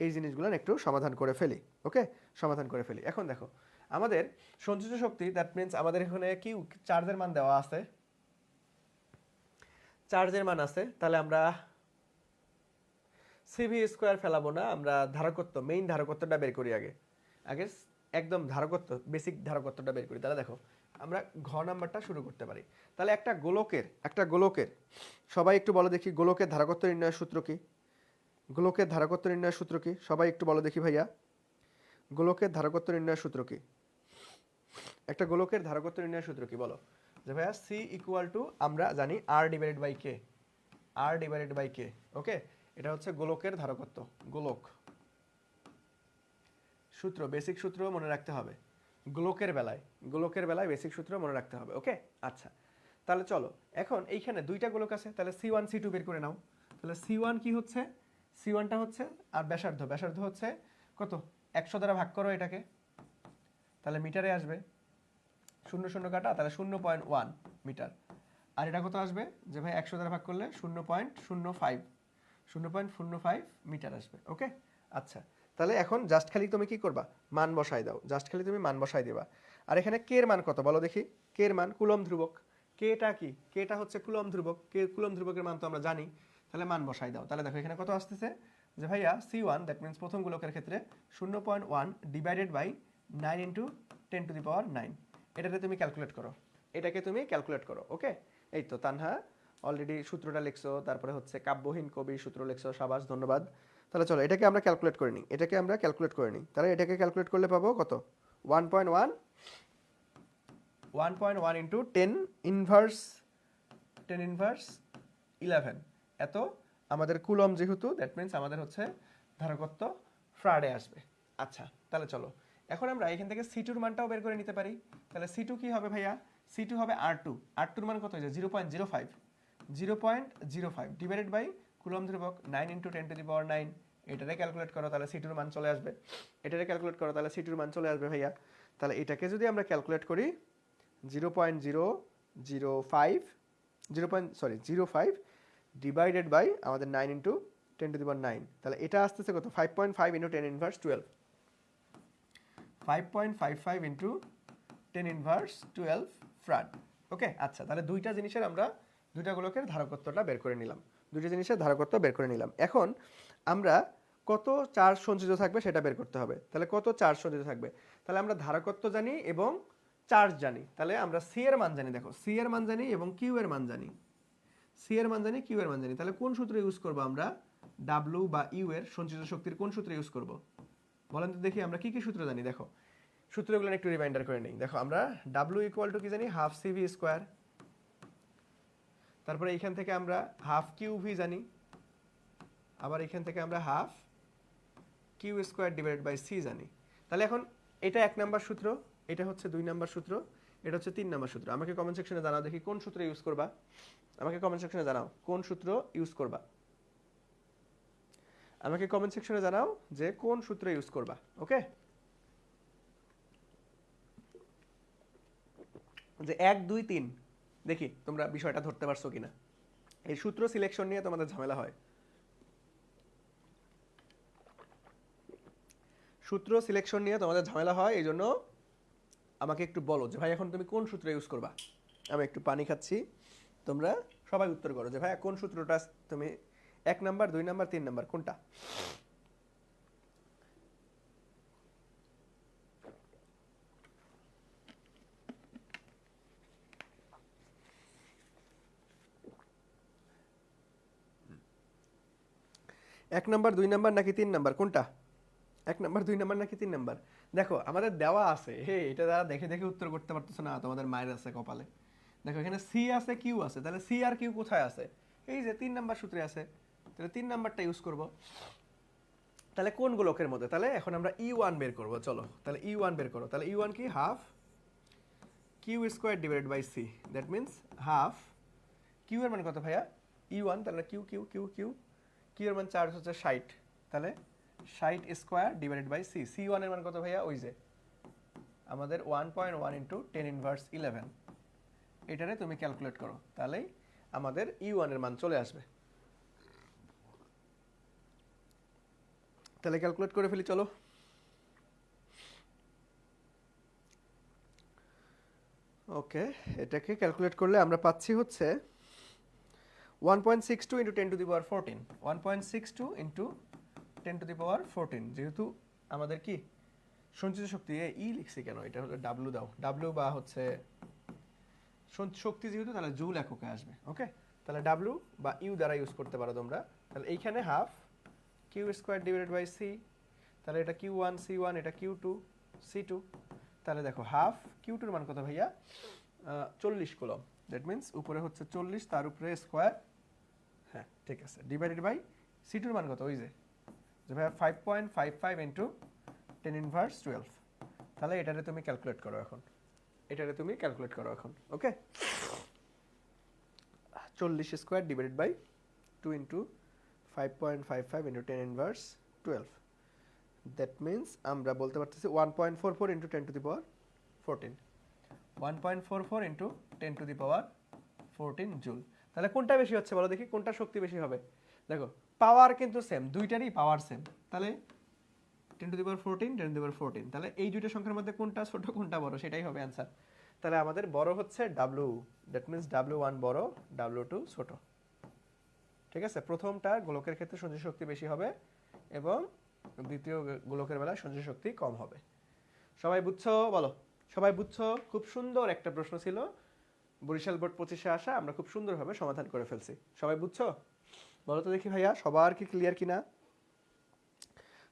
এই জিনিসগুলো একটু সমাধান করে ফেলি। ওকে, সমাধান করে ফেলি। এখন দেখো আমাদের সঞ্চিত শক্তি, দ্যাট মিনস আমাদের এখানে কি চার্জের মান দেওয়া আছে, চার্জের মান আছে। তাহলে আমরা সিভি স্কোয়ার ফেলাবো না, আমরা ধারকত্ব, মেইন ধারকত্বটা বের করি আগে। আগে একদম ধারকত্ব, বেসিক ধারকত্বটা বের করি। তাহলে দেখো আমরা ঘ নাম্বারটা শুরু করতে পারি। তাহলে একটা গোলকের সবাই একটু বলো দেখি গোলকের ধারকত্ব নির্ণয়ের সূত্র কি? গোলকের ধারকত্ব নির্ণয়ের সূত্র কি? সবাই একটু বলো দেখি ভাইয়া, গোলকের ধারকত্ব নির্ণয়ের সূত্র কি? একটা গোলকের ধারকত্ব নির্ণয়ের সূত্র কি বলো? যে ভাইয়া সি ইকুয়াল টু আমরা জানি R divided by K, R divided by K. Okay, এটা হচ্ছে গোলকের ধারকত্ব, গোলক সূত্র, বেসিক সূত্র মনে রাখতে হবে গোলকের বেলায় বেসিক সূত্র মনে রাখতে হবে। ওকে, আচ্ছা তাহলে চলো এখন এইখানে দুইটা গোলক আছে, তাহলে C1 C2 বের করে নাও। তাহলে C1 কি হচ্ছে, C1টা হচ্ছে আর ব্যাসার্ধ হচ্ছে কত 100 দ্বারা ভাগ করো এটাকে, তাহলে মিটারে আসবে, 0 0 কাটা, তাহলে 0.1 মিটার। আর এটা কত আসবে যে ভাই 100 দ্বারা ভাগ করলে 0.05 মিটার আসবে। ওকে, আচ্ছা তাহলে এখন জাস্ট খালি তুমি কি করবা, মান বসাই দাও, জাস্ট খালি তুমি মান বসাই দিবা। আর এখানে কে এর মান কত বলো দেখি, কে এর মান কুলম ধ্রুবক, কেটা কি, কেটা হচ্ছে কুলম ধ্রুবক, কে কুলম ধ্রুবকের মান তো আমরা জানি, তাহলে মান বসাই দাও। তাহলে দেখো এখানে কত আসতেছে যে ভাইয়া C1, দ্যাট মিনস প্রথম গোলকের ক্ষেত্রে 0.1 ডিভাইডেড বাই 9 ইন্টু 10⁹, এটাতে তুমি ক্যালকুলেট করো, এটাকে তুমি ক্যালকুলেট করো। ওকে, এই তো তানহা অলরেডি সূত্রটা লিখছো, তারপরে হচ্ছে কাব্যহীন কবি সূত্র লিখছো, সাবাস ধন্যবাদ। তাহলে চলো এটাকে আমরা ক্যালকুলেট করে নিই, তাহলে এটাকে ক্যালকুলেট করলে পাবো কত 1.1 ইন্টু 10⁻11 এত আমাদের কুলম, যেহেতু দ্যাট মিনস আমাদের হচ্ছে ধারকত্ব ফ্রাডে আসবে। আচ্ছা তাহলে চলো এখন আমরা এখান থেকে C2 মানটাও বের করে নিতে পারি। তাহলে C2 কি হবে ভাইয়া, C2 হবে R2 মান কত হয়েছে 0.05 ডিভাইডেড বাই কুলম ধ্রুবক 9 ইন্টু 10⁹, এটারে ক্যালকুলেট করো, তাহলে C2 মান চলে আসবে, এটারে ক্যালকুলেট করো, তাহলে C2 মান চলে আসবে ভাইয়া। তাহলে এটাকে যদি আমরা ক্যালকুলেট করি 0.05 ডিভাইডেড বাই আমাদের 9 ইন্টু 10⁻9, তাহলে এটা আসতেছে কত 5.5 ইন্টু 10 ইনভার্স 12, 5.55 ইন্টু 10 ইনভার্স 12 ফ্রাড। ওকে, আচ্ছা, তাহলে দুইটা জিনিসের আমরা দুইটা গোলকের ধারকত্বটা বের করে নিলাম, দুইটা জিনিসের ধারকত্ব বের করে নিলাম। এখন আমরা কত চার্জ সঞ্চিত থাকবে সেটা বের করতে হবে। তাহলে কত চার্জ সঞ্চিত থাকবে, তাহলে আমরা ধারকত্ব জানি এবং চার্জ জানি, তাহলে আমরা সি এর মান জানি, দেখো সি এর মান জানি এবং কিউ এর মান জানি, সি এর মান জানি কিউ এর মান জানি, তাহলে কোন সূত্র ইউজ করব আমরা, ডাব্লিউ বা ইউ এর সঞ্চিত শক্তির কোন সূত্র ইউজ করব বলেন তো দেখি। আমরা কি কি সূত্র জানি, দেখো সূত্রগুলো একটু রিমাইন্ডার করে নেই। দেখো আমরা ডাব্লিউ ইকুয়াল টু কি জানি, হাফ সিভি স্কোয়ার, তারপরে এইখান থেকে আমরা হাফ কিউ ভি জানি, আবার এখান থেকে আমরা half Q square divided by C জানি। তাহলে এখন এটা 1 নাম্বার সূত্র, এটা হচ্ছে 2 নাম্বার সূত্র, এটা হচ্ছে 3 নাম্বার সূত্র। আমাকে কমেন্ট সেকশনে জানাও দেখি কোন সূত্র ইউজ করবা, আমাকে কমেন্ট সেকশনে জানাও কোন সূত্র ইউজ করবা, আমাকে কমেন্ট সেকশনে জানাও যে কোন সূত্র ইউজ করবা। ওকে, যে 1 2 3 দেখি তোমরা বিষয়টা ধরতে পারছো কিনা। এই সূত্র সিলেকশন নিয়ে তোমাদের ঝামেলা হয়, সূত্র সিলেকশন নিয়ে তোমাদের ঝামেলা হয়, এই জন্য আমাকে একটু বলো যে ভাই এখন তুমি কোন সূত্র ইউজ করবা। আমি একটু পানি খাচ্ছি, তোমরা সবাই উত্তর করো যে ভাই কোন সূত্রটা তুমি 1 নাম্বার 2 নাম্বার 3 নাম্বার কোনটা। এক নাম্বার 2 নাম্বার নাকি 3 নাম্বার কোনটা, 1 নাম্বার 2 নাম্বার নাকি 3 নাম্বার। দেখো আমাদের দেওয়া আছে, হে এটা যারা দেখে দেখে উত্তর করতে পারতেছো না তোমাদের মায়ের আছে কপালে। দেখো এখানে সি আছে কিউ আছে, তাহলে সি আর কিউ কোথায় আছে, এই যে 3 নাম্বার সূত্রে আছে, তাহলে 3 নাম্বারটা ইউজ করব। তাহলে কোন গোলকের মধ্যে, তাহলে এখন আমরা E1 বের করব, চলো তাহলে E1 বের করো। তাহলে E1 কি, half Q square divided by C, that means half Q এর মান কত ভাইয়া, E1, তাহলে Q Q Q Q Q এর মান চার্জ হচ্ছে 60, তাহলে 60 square divided by C, C1 এর মান কত ভাইয়া, ওই যে আমাদের 1.1 ইন্টু 10 ইনভার্স 11, এটারে তুমি ক্যালকুলেট করো, তাহলেই আমাদের E1 এর মান চলে আসবে। তাহলে ক্যালকুলেট করে ফেলি চলো। ওকে, এটাকে ক্যালকুলেট করলে আমরা পাচ্ছি হচ্ছে 1.62 into 10 to the power 14, 1.62 into 10 to the power 14, যেহেতু আমাদের কি সঞ্চিত শক্তি, ই লিখছি কেন, এটা হলো ডাব্লিউ দাও, ডাব্লিউ বা হচ্ছে শক্তি যেহেতু, তাহলে জুল এককে আসবে। ওকে, তাহলে ডাব্লিউ বা ইউ দ্বারা ইউজ করতে পারো তোমরা। তাহলে এইখানে half Q square divided by C, তাহলে এটা Q1 C1, এটা Q2 C2, তাহলে দেখো হাফ Q2 এর মান কত ভাইয়া, 40 কুলম, দ্যাট মিন্স উপরে হচ্ছে 40 তার উপরে স্কোয়ার, হ্যাঁ ঠিক আছে, ডিভাইডেড বাই C2 এর মান কত, ওই যে ভাইয়া 5.55 ইন্টু 10 ইনভার্স 12, তাহলে এটারে তুমি ক্যালকুলেট করো এখন, এটারে তুমি ক্যালকুলেট করো এখন। Okay, 40 square divided by 2 into 5.55 into 10 inverse 12, that means আমরা বলতে পারতেছি 1.44 into 10 to the power 14, 1.44 into 10 to the power 14 joule. তাহলে কোনটা বেশি হচ্ছে বলো দেখি, কোনটা শক্তি বেশি হবে। দেখো পাওয়ার কিন্তু সেম, দুইটারই পাওয়ার সেম, তাহলে 10 to the power 14 10 to the power 14, তাহলে এই দুইটা সংখ্যার মধ্যে কোনটা ছোট কোনটা বড় সেটাই হবে অ্যান্সার। তাহলে আমাদের বড় হচ্ছে ডাব্লিউ, দ্যাট মিন্স W1 বড়, W2 ছোট। ঠিক আছে, প্রথমটা গোলকের ক্ষেত্রে সঞ্চয় শক্তি বেশি হবে এবং দ্বিতীয় গোলকের বেলায় সঞ্চয় শক্তি কম হবে। সবাই বুঝছো বলো, সবাই বুঝছো? খুব সুন্দর একটা প্রশ্ন ছিল, বরিশাল বোর্ড 25-এ আসা, আমরা খুব সুন্দরভাবে সমাধান করে ফেলছি। সবাই বুঝছো বলো তো দেখি ভাইয়া, সবার কি ক্লিয়ার কিনা,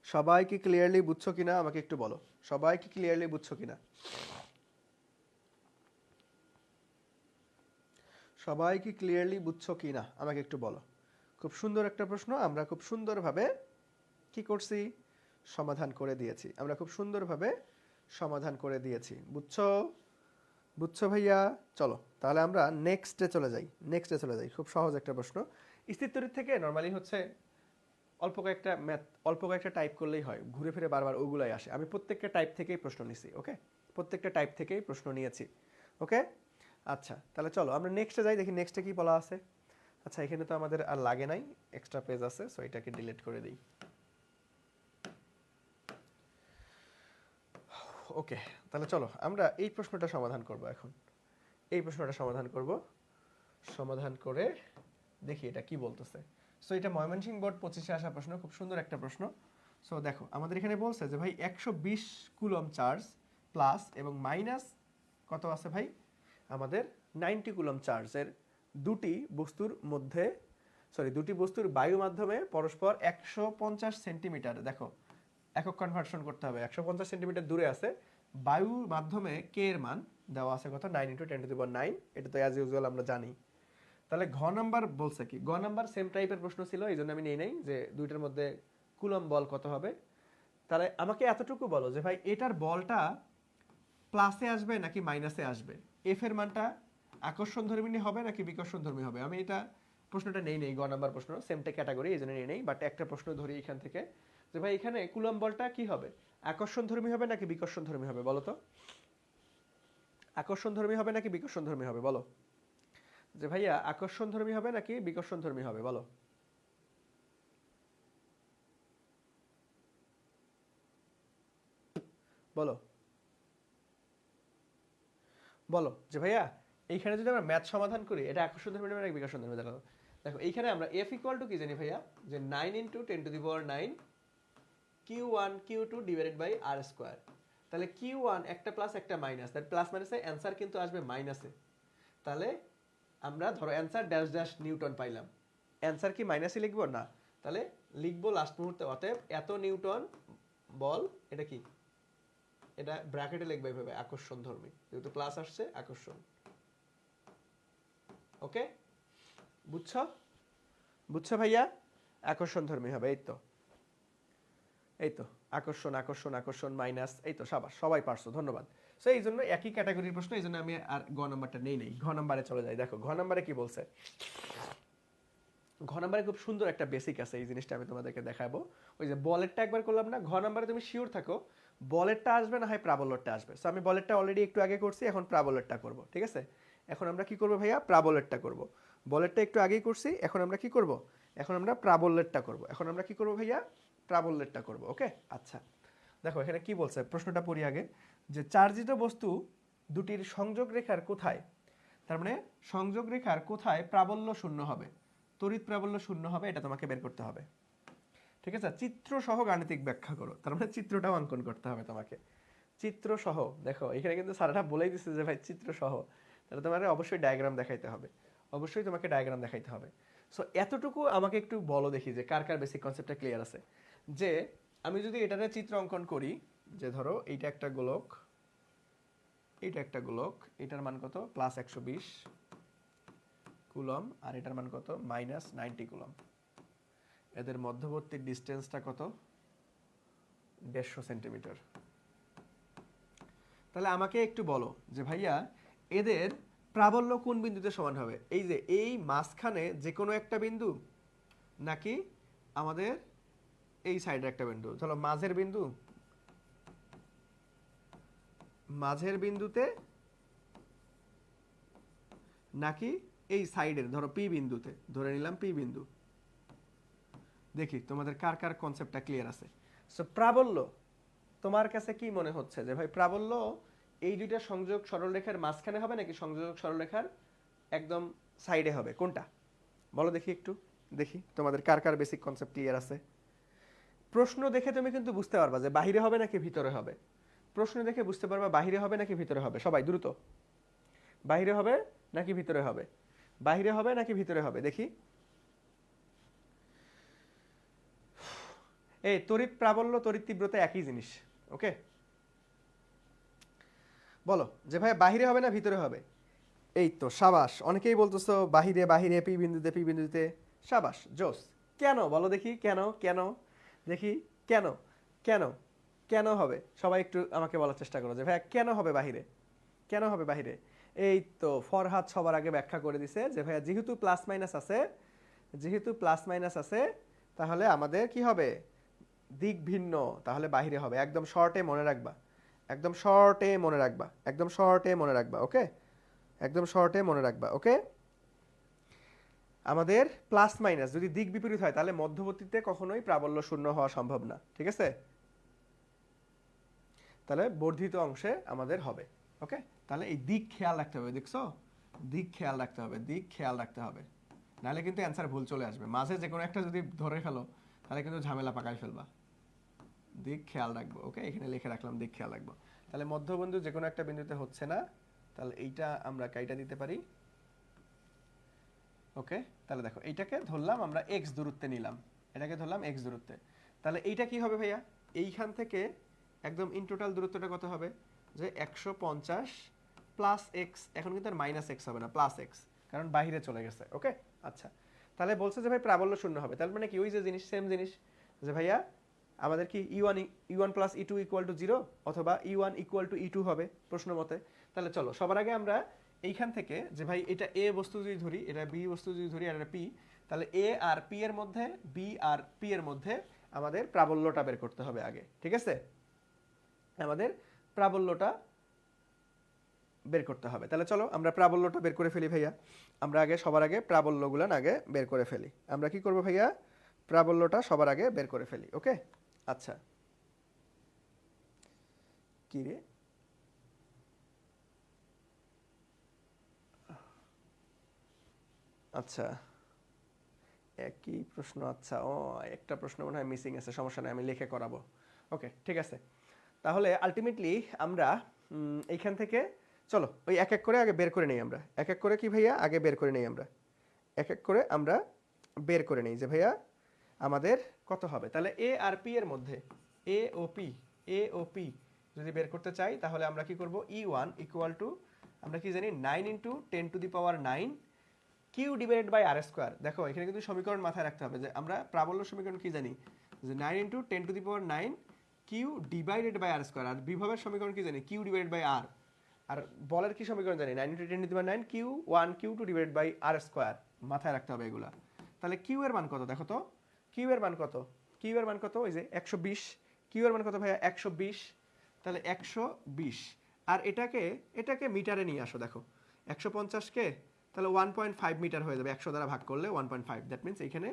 সবাই কি ক্লিয়ারলি বুঝছো কিনা আমাকে একটু বলো, সবাই কি ক্লিয়ারলি বুঝছো কিনা, সবাই কি ক্লিয়ারলি বুঝছো কিনা আমাকে একটু বলো। খুব সুন্দর একটা প্রশ্ন, আমরা খুব সুন্দরভাবে কি করছি, সমাধান করে দিয়েছি, আমরা খুব সুন্দরভাবে সমাধান করে দিয়েছি। বুঝছো, বুঝছো ভাইয়া? চলো তাহলে আমরা নেক্সটে চলে যাই, নেক্সটে চলে যাই। খুব সহজ একটা প্রশ্ন, স্থিরতরিৎ থেকে নর্মালি হচ্ছে অল্প কয়েকটা ম্যাথ, অল্প কয়েকটা টাইপ করলেই হয়, ঘুরে ফিরে বারবার ওগুলাই আসে। আমি প্রত্যেকটা টাইপ থেকেই প্রশ্ন নিছি, ওকে, প্রত্যেকটা টাইপ থেকেই প্রশ্ন নিয়েছি। ওকে, আচ্ছা, তাহলে চলো আমরা নেক্সটে যাই, দেখি নেক্সটে কি বলা আছে। আচ্ছা, এখানে তো আমাদের আর লাগে নাই, এক্সট্রা পেজ আছে, সো এটাকে ডিলিট করে দিই। ওকে, তাহলে চলো আমরা এই প্রশ্নটা সমাধান করব এখন। এই প্রশ্নটা সমাধান করব, সমাধান করে দেখি এটা কি বলতেছে। সো এটা ময়মনসিংহ বোর্ড 25-এ আসা প্রশ্ন, খুব সুন্দর একটা প্রশ্ন। সো দেখো আমাদের এখানে বলছে যে ভাই 120 কুলম চার্জ প্লাস এবং মাইনাস কত আছে ভাই, আমাদের 90 কুলম চার্জের দুটি বস্তুর মধ্যে, দুটি বস্তুর বায়ু মাধ্যমে পরস্পর 150 সেন্টিমিটার, দেখো একক কনভার্সন করতে হবে, 150 সেন্টিমিটার দূরে আছে, বায়ু মাধ্যমে কে এর মান দেওয়া আছে কত, 9 × 10⁹, এটা তো অ্যাজ ইউজুয়াল আমরা জানি। তাহলে ঘ নাম্বার বলছে কি, গ নাম্বার সেম টাইপের প্রশ্ন ছিল, এই জন্য আমি নেই নাই যে দুইটার মধ্যে কুলম বল কত হবে। তাহলে আমাকে এতটুকু বলো যে ভাই এটার বলটা প্লাসে আসবে নাকি মাইনাসে আসবে, এফ এর মানটা আকর্ষণধর্মী হবে নাকি বিকর্ষণধর্মী হবে। আমি এটা প্রশ্নটা নেই গ নাম্বার প্রশ্ন, সেমটা ক্যাটাগরি, এই জন্য নেই, বাট একটা প্রশ্ন ধরি এখান থেকে যে ভাই এখানে কুলম বলটা কি হবে, আকর্ষণধর্মী হবে নাকি বিকর্ষণধর্মী হবে বলো তো, আকর্ষণধর্মী হবে নাকি বিকর্ষণধর্মী হবে বলো, যে ভাইয়া আকর্ষণধর্মী হবে নাকি বিকর্ষণধর্মী হবে বলো। বলো বলো যে ভাইয়া এইখানে যদি আমরা ম্যাথ সমাধান করি, এটা আকর্ষণধর্মী হবে নাকি বিকর্ষণধর্মী। দেখো দেখো এইখানে আমরা এফ ইকুয়াল টু কি জানি ভাইয়া, যে 9 × 10⁹ Q1 Q2 divided by R square. তাহলে Q1 একটা প্লাস একটা মাইনাস, তার প্লাস মাইনাসে অ্যান্সার কিন্তু আসবে মাইনাসে। তাহলে আমরা ধরো অ্যান্সার ড্যাশ ড্যাশ নিউটন পাইলাম, অ্যান্সার কি মাইনাসে লিখবো না, তাহলে লিখবো লাস্ট মুহূর্তে অতএব এত নিউটন বল, এটা কি, এটা ব্র্যাকেটে লিখবে এভাবে আকর্ষণধর্মী, যেহেতু প্লাস আসছে আকর্ষণ। ওকে, বুঝছো বুঝছো ভাইয়া, আকর্ষণধর্মী হবে, এই তো এই তো আকর্ষণ আকর্ষণ আকর্ষণ মাইনাস, এই তো সাবাস, সবাই পারছো, ধন্যবাদ। সো এই জন্য একই ক্যাটাগরির প্রশ্ন, এই জন্য আমি আর গ নাম্বারটা নেই, ঘ নাম্বারে চলে যাই। দেখো ঘ নাম্বারে কি বলছে, ঘ নাম্বারে খুব সুন্দর একটা বেসিক আছে, এই জিনিসটা আমি তোমাদেরকে দেখাবো। ওই যে বলেরটা একবার করলাম না, ঘ নাম্বারে তুমি শিওর থাকো বলেরটা আসবে না হয় প্রাবল্যটা আসবে। সো আমি বলেরটা অলরেডি একটু আগে করছি, এখন প্রাবল্যটা করব, ঠিক আছে। এখন আমরা কি করব ভাইয়া, প্রাবল্যটা করব। বলেরটা একটু আগেই করছি, এখন আমরা কি করব, এখন আমরা প্রাবল্যটা করব। এখন আমরা কি করব ভাইয়া, প্রাবল্যটা করব। ওকে, আচ্ছা দেখো এখানে কি বলছে, প্রশ্নটা পড়ি আগে, যে চার্জিত বস্তু দুটির সংযোগ রেখার কোথায়, তার মানে সংযোগ রেখার কোথায় প্রাবল্য শূন্য হবে, তড়িৎ প্রাবল্য শূন্য হবে, এটা তোমাকে বের করতে হবে। ঠিক আছে, চিত্র সহ গাণিতিক ব্যাখ্যা করো, তার মানে চিত্রটাও অঙ্কন করতে হবে তোমাকে, চিত্র সহ। দেখো এখানে কিন্তু স্যারটা বলেই দিচ্ছে যে ভাই চিত্র সহ, তাহলে তোমার অবশ্যই ডায়াগ্রাম দেখাইতে হবে, অবশ্যই তোমাকে ডায়াগ্রাম দেখাইতে হবে। সো এতটুকু আমাকে একটু বলো দেখি যে কার কার বেসিক কনসেপ্টটা ক্লিয়ার আছে। যে আমি যদি এটাতে চিত্র অঙ্কন করি, যে ধরো এইটা একটা গোলক, এইটা একটা গোলক, এটার মান কত প্লাস 120 কুলম, আর এটার মান কত মাইনাস 90 কুলম, এদের মধ্যবর্তী ডিস্টেন্সটা কত 150 সেন্টিমিটার। তাহলে আমাকে একটু বলো যে ভাইয়া এদের প্রাবল্য কোন বিন্দুতে সমান হবে, এই যে এই মাঝখানে যে কোনো একটা বিন্দু, নাকি আমাদের এই সাইডের একটা বিন্দু, চলো মাঝের বিন্দু, মাঝের বিন্দুতে, নাকি এই সাইডের ধরো পি বিন্দুতে, ধরে নিলাম পি বিন্দু। দেখি তোমাদের কার কার কনসেপ্টটা ক্লিয়ার আছে। সো প্রাবল্য তোমার কাছে কি মনে হচ্ছে যে ভাই প্রাবল্য এই দুইটা সংযোগ সরলরেখার মাঝখানে হবে নাকি সংযোগ সরলরেখার একদম সাইডে হবে, কোনটা বলো দেখি একটু, দেখি তোমাদের কার কার বেসিক কনসেপ্ট ক্লিয়ার আছে। প্রশ্ন দেখে তুমি কিন্তু বুঝতে পারবা যে বাহিরে হবে নাকি ভিতরে হবে, প্রশ্ন দেখে বুঝতে পারবা বাহিরে হবে নাকি ভিতরে হবে। সবাই দ্রুত, বাহিরে হবে নাকি ভিতরে হবে, বাহিরে হবে নাকি ভিতরে হবে দেখি। এই তড়িৎ প্রাবল্য তড়িৎ তীব্রতা একই জিনিস, ওকে। বলো যে ভাই বাহিরে হবে না ভিতরে হবে। এই তো সাবাস, অনেকেই বলতেছো বাহিরে বাহিরে পি বিন্দুতে পি বিন্দুতে, সাবাস জোস। কেন বলো দেখি, কেন কেন দেখি, কেন কেন কেন হবে, সবাই একটু আমাকে বলার চেষ্টা করো যে ভাই কেন হবে বাহিরে, কেন হবে বাহিরে। এই তো ফরহাদ সবার আগে ব্যাখ্যা করে দিছে যে ভাইয়া যেহেতু প্লাস মাইনাস আছে, যেহেতু প্লাস মাইনাস আছে, তাহলে আমাদের কি হবে দিক ভিন্ন, তাহলে বাহিরে হবে। একদম শর্টে মনে রাখবা, একদম শর্টে মনে রাখবা, একদম শর্টে মনে রাখবা, ওকে। একদম শর্টে মনে রাখবা, ওকে? আমাদের প্লাস মাইনাস যদি দিক বিপরীত হয় তাহলে মধ্যবর্তীতে কখনোই প্রাবল্য শূন্য হওয়া সম্ভব না, ঠিক আছে? তাহলে বর্ধিত অংশে আমাদের হবে, ওকে? তাহলে এই দিক খেয়াল রাখতে হবে, দেখছো? দিক খেয়াল রাখতে হবে, দিক খেয়াল রাখতে হবে, নাহলে কিন্তু অ্যান্সার ভুল চলে আসবে। মাঝে যে কোনো একটা যদি ধরে ফেলো তাহলে কিন্তু ঝামেলা পাকায় ফেলবা। দিক খেয়াল রাখবো, ওকে? এখানে লিখে রাখলাম দিক খেয়াল রাখবো। তাহলে মধ্যবিন্দু যে কোনো একটা বিন্দুতে হচ্ছে না, তাহলে এইটা আমরা কাইটা দিতে পারি, ওকে? তাহলে দেখো এইটাকে ধরলাম আমরা এক্স দূরত্বে নিলাম, এটাকে ধরলাম এক্স দূরত্বে। তাহলে এইটা কি হবে ভাইয়া? এইখান থেকে একদম ইন টোটাল দূরত্বটা কত হবে? যে 150 প্লাস এক্স, এখন কিন্তু আর মাইনাস এক্স হবে না, প্লাস এক্স, কারণ বাইরে চলে গেছে, ওকে? আচ্ছা, তাহলে বলছে যে ভাই প্রাবল্য শূন্য হবে, তার মানে কি ওই যে জিনিস, সেম জিনিস, যে ভাইয়া আমাদের কি E one plus E two equal to zero, অথবা E one equal to E two হবে প্রশ্ন মতে। তাহলে চলো সবার আগে আমরা এইখান থেকে যে ভাই এটা এ বস্তু যদি ধরি, এটা বি বস্তু যদি ধরি, আর এটা পি, তাহলে এ আর পি এর মধ্যে, বি আর পি এর মধ্যে আমাদের প্রাবল্যটা বের করতে হবে আগে, ঠিক আছে? আমাদের প্রাবল্যটা বের করতে হবে। তাহলে চলো আমরা প্রাবল্যটা বের করে ফেলি ভাইয়া। আমরা আগে সবার আগে প্রাবল্যগুলো আগে বের করে ফেলি। আমরা কি করব ভাইয়া? প্রাবল্যটা সবার আগে বের করে ফেলি, ওকে? আচ্ছা, কি রে, আচ্ছা একই প্রশ্ন, আচ্ছা ও একটা প্রশ্ন মনে হয় মিসিং আছে, সমস্যা নেই, আমি লিখে করাবো, ওকে? ঠিক আছে। তাহলে আলটিমেটলি আমরা এইখান থেকে চলো ওই এক এক করে আগে বের করে নেই, আমরা এক এক করে কি ভাইয়া আগে বের করে নেই, আমরা এক এক করে আমরা বের করে নেই যে ভাইয়া আমাদের কত হবে। তাহলে এ আর পি এর মধ্যে, এ ও পি, এ ও পি যদি বের করতে চাই তাহলে আমরা কি করব? ই1 ইকুয়াল টু, আমরা কি জানি, 9 into 10⁹ Q divided by R square. দেখো এখানে কিন্তু সমীকরণ মাথায় রাখতে হবে যে আমরা প্রাবল্য সমীকরণ কি জানি, যে 9 into 10⁹ Q divided by R square, আর বিভবের সমীকরণ কি জানি, কিউ ডিভাইডেড বাই আর। আর বলের কি সমীকরণ জানি, 9 into 10⁹ Q 1 Q 2 divided by R square. মাথায় রাখতে হবে এগুলা। তাহলে কিউ এর মান কত দেখো তো, কিউ এর মান কত, কিউ এর মান কত, ওই যে 120, কিউ এর মান কত ভাইয়া? 120। তাহলে 120, আর এটাকে এটাকে মিটারে নিয়ে আসো, দেখো 150কে তাহলে 1.5 মিটার হয়ে যাবে, 100 দ্বারা ভাগ করলে 1.5, দ্যাট মিনস এইখানে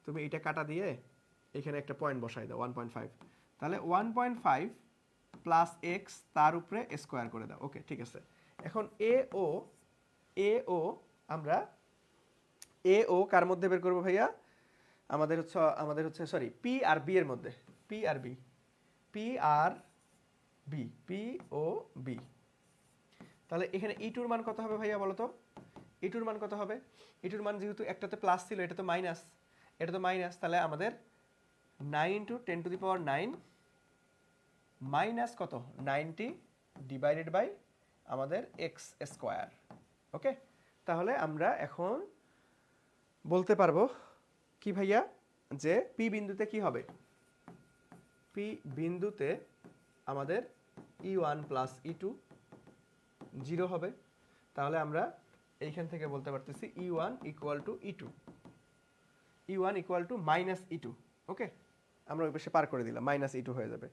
তুমি এটা কাটা দিয়ে এখানে একটা পয়েন্ট বসাই দাও 1.5, তাহলে 1.5 প্লাস এক্স তার উপরে স্কোয়ার করে দাও, ওকে? ঠিক আছে। এখন এ ও আমরা এ ও কার মধ্যে বের করবো ভাইয়া? আমাদের হচ্ছে সরি, পি আর বি এর মধ্যে, P R B, P R B, P ও বি। তাহলে এখানে ইটুর মান কত হবে ভাইয়া বলো তো? ইটুর মান কত হবে? ইটুর মান যেহেতু একটাতে প্লাস ছিল, এটা তো মাইনাস, এটা তো মাইনাস, তাহলে আমাদের 9 ইন্টু 10⁹ মাইনাস কত, 90 ডিভাইডেড বাই আমাদের এক্স স্কোয়ার, ওকে? তাহলে আমরা এখন বলতে পারবো কি ভাইয়া, যে পি বিন্দুতে কি হবে? পি বিন্দুতে আমাদের ই1 প্লাস ই2 জিরো হবে। তাহলে আমরা এইখান থেকে বলতে পারতেছি E one equal to E two, E one equal to minus E two, okay? আমরা ওই পাশে পার করে দিলাম, মাইনাস ই2 হয়ে যাবে।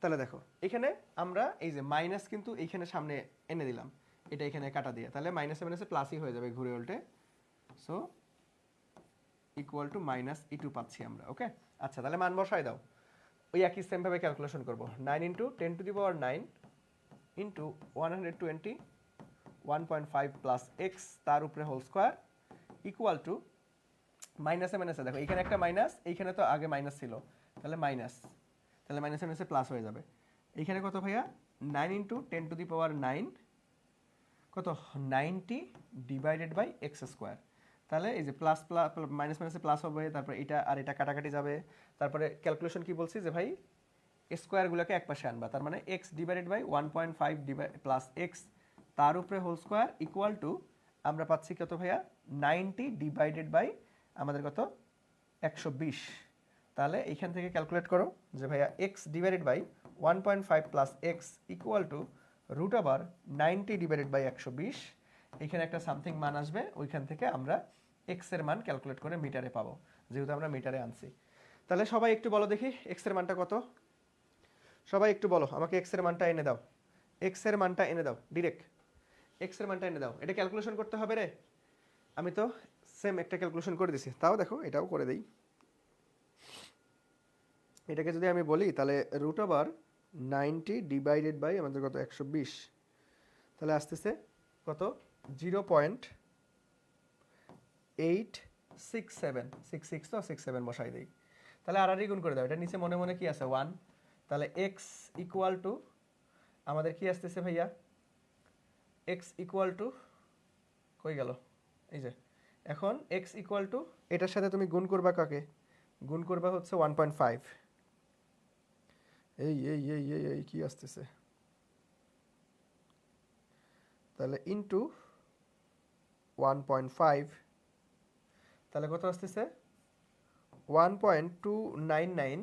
তাহলে দেখো এখানে আমরা এই যে মাইনাস কিন্তু এইখানে সামনে এনে দিলাম, এটা এখানে কাটা দিয়ে, তাহলে মাইনাসে মাইনাসে প্লাসই হয়ে যাবে ঘুরে উল্টে, সো ইকুয়াল টু মাইনাস ই2 পাচ্ছি আমরা, ওকে? আচ্ছা, তাহলে মান বসাই দাও, ওই একই সেম ভাবে ক্যালকুলেশন করব। 9 ইন্টু 10⁹ ইন্টু 120 1.5 প্লাস এক্স তার উপরে হোল স্কোয়ার ইকুয়াল টু মাইনাসে মাইনাসে, দেখো এখানে একটা মাইনাস, এইখানে তো আগে মাইনাস ছিল, তাহলে মাইনাস, তাহলে মাইনাসে মাইনাসে প্লাস হয়ে যাবে। এইখানে কত ভাইয়া? 9 ইন্টু 10⁹ কত, 90 ডিভাইডেড বাই এক্স স্কোয়ার। তাহলে এই যে প্লাস প্লাস মাইনাস মাইনাসে প্লাস হবে, তারপরে এটা আর এটা কাটাকাটি যাবে, তারপরে ক্যালকুলেশন কি বলছি যে ভাই স্কোয়ারগুলোকে এক পাশে আনবা, তার মানে X divided by 1.5 plus X তার উপরে হোল স্কোয়ার ইকুয়াল টু আমরা পাচ্ছি কত ভাইয়া? 90 ডিভাইডেড বাই আমাদের কত, 120। তাহলে এইখান থেকে ক্যালকুলেট করো যে ভাইয়া X divided by 1.5 plus X equal to root over 90 divided by 120। এখানে একটা সামথিং মান আসবে, ওইখান থেকে আমরা এক্স এর মান ক্যালকুলেট করে মিটারে পাবো, যেহেতু আমরা মিটারে আনছি। তাহলে সবাই একটু বলো দেখি এক্স এর মানটা কত? সবাই একটু বলো আমাকে, এক্স এর মানটা এনে দাও, এক্স এর মানটা এনে দাও ডিরেক্ট। এক্স এর মানটা এনে দাও। এটা ক্যালকুলেশন করতে হবে রে, আমি তো সেম একটা ক্যালকুলেশন করে দিছি, তাও দেখো এটাও করে দেই। এটাকে যদি আমি বলি তাহলে রুট ওভার 90 ডিভাইডেড বাই আমাদের কত 120, তাহলে আসতেছে কত 0.867 তো 67 বসাই দেই। তাহলে আর গুণ করে দাও, এটা নিচে মনে মনে কি আছে 1, তাহলে এক্স ইকুয়াল টু আমাদের কি আসতেছে ভাইয়া, এক্স ইকুয়াল টু কই গেল, এই যে এখন এক্স ইকুয়াল টু এটার সাথে তুমি গুণ করবা কাকে, গুণ করবা হচ্ছে 1.5, এই এই এই এই এই কি আসতেছে, তাহলে ইনটু 1.5, তাহলে কত আসতেছে 1.299,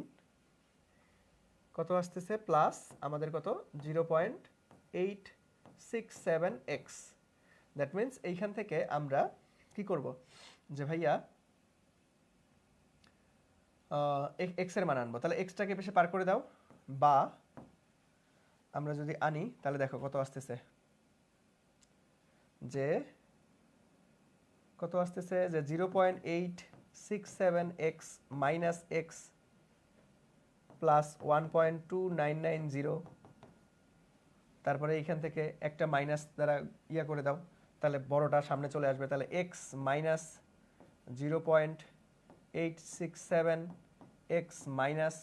কত আসতেছে প্লাস আমাদের কত 0.867x। দ্যাট মিনস এইখান থেকে আমরা কি করব যে ভাইয়া এক্স এর মান আনবো, তাহলে এক্সটাকে পেশে পার করে দাও, বা আমরা যদি আনি তাহলে দেখো কত আসতেছে, যে কত আসতেছে যে 0.867x মাইনাস এক্স প্লাস 1.2990, তারপরে এইখান থেকে একটা মাইনাস দ্বারা ইয়া করে দাও, তাহলে বড়টা সামনে চলে আসবে, তাহলে x minus 0.867x minus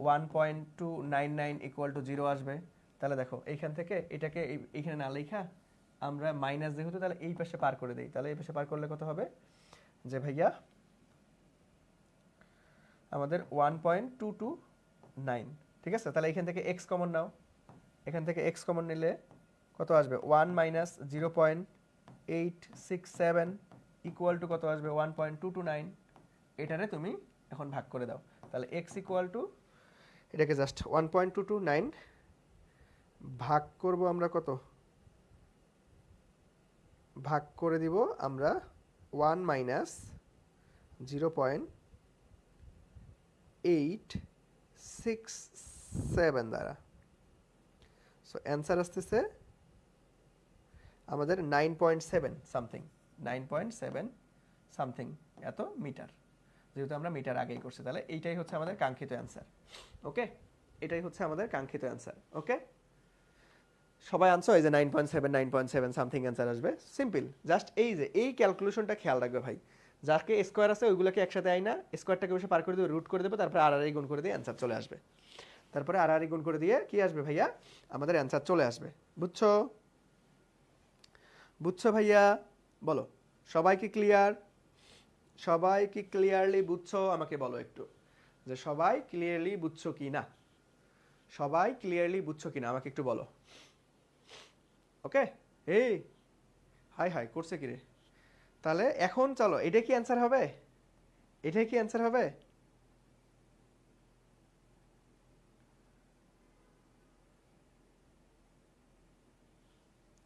1.299 equal to 0 আসবে। তাহলে দেখো এইখান থেকে এটাকে এইখানে না লেখা আমরা মাইনাস যেহেতু তাহলে এই পাশে পার করে দেই, তাহলে এই পাশে পার করলে কত হবে যে ভাইয়া আমাদের 1.229, ঠিক আছে। তাহলে এখান থেকে এক্স কমন নাও, এখান থেকে এক্স কমন নিলে কত আসবে 1 মাইনাস 0.867 ইকুয়াল টু কত আসবে 1.229, এটারে তুমি এখন ভাগ করে দাও, তাহলে এক্স ইকুয়াল টু এটাকে জাস্ট 1.229 ভাগ করব আমরা কত, ভাগ করে দিব আমরা 1 মাইনাস 0.867 দ্বারা, সো অ্যান্সার আসতেছে আমাদের 9.7 সামথিং, 9.7 সামথিং এত মিটার, যেহেতু আমরা মিটার আগেই করছি, তাহলে এইটাই হচ্ছে আমাদের কাঙ্ক্ষিত অ্যান্সার। ওকে, এটাই হচ্ছে আমাদের কাঙ্ক্ষিত অ্যান্সার। ওকে, সবাই আনছো এই যে 9.7 সামথিং অ্যান্সার আসবে, সিম্পল, জাস্ট এই যে এই ক্যালকুলেশনটা খেয়াল রাখবে ভাই, যাকে স্কোয়ার আছে ওইগুলোকে একসাথে আই না, স্কোয়ারটাকে বসে পার করে দেবো, রুট করে দেবো, তারপরে আর গুণ করে দিয়ে অ্যান্সার চলে আসবে, তারপরে আর গুণ করে দিয়ে কি আসবে ভাইয়া আমাদের অ্যান্সার চলে আসবে। বুঝছো, বুঝছো ভাইয়া, বলো সবাই কি ক্লিয়ার, সবাই কি ক্লিয়ারলি বুঝছো, আমাকে বলো একটু যে সবাই ক্লিয়ারলি বুঝছো কি না, সবাই ক্লিয়ারলি বুঝছো কি না আমাকে একটু বলো। ওকে, এই হাই হাই করছে কি রে, তাহলে এখন চলো এটা কি অ্যান্সার হবে, এটাই কি অ্যান্সার হবে,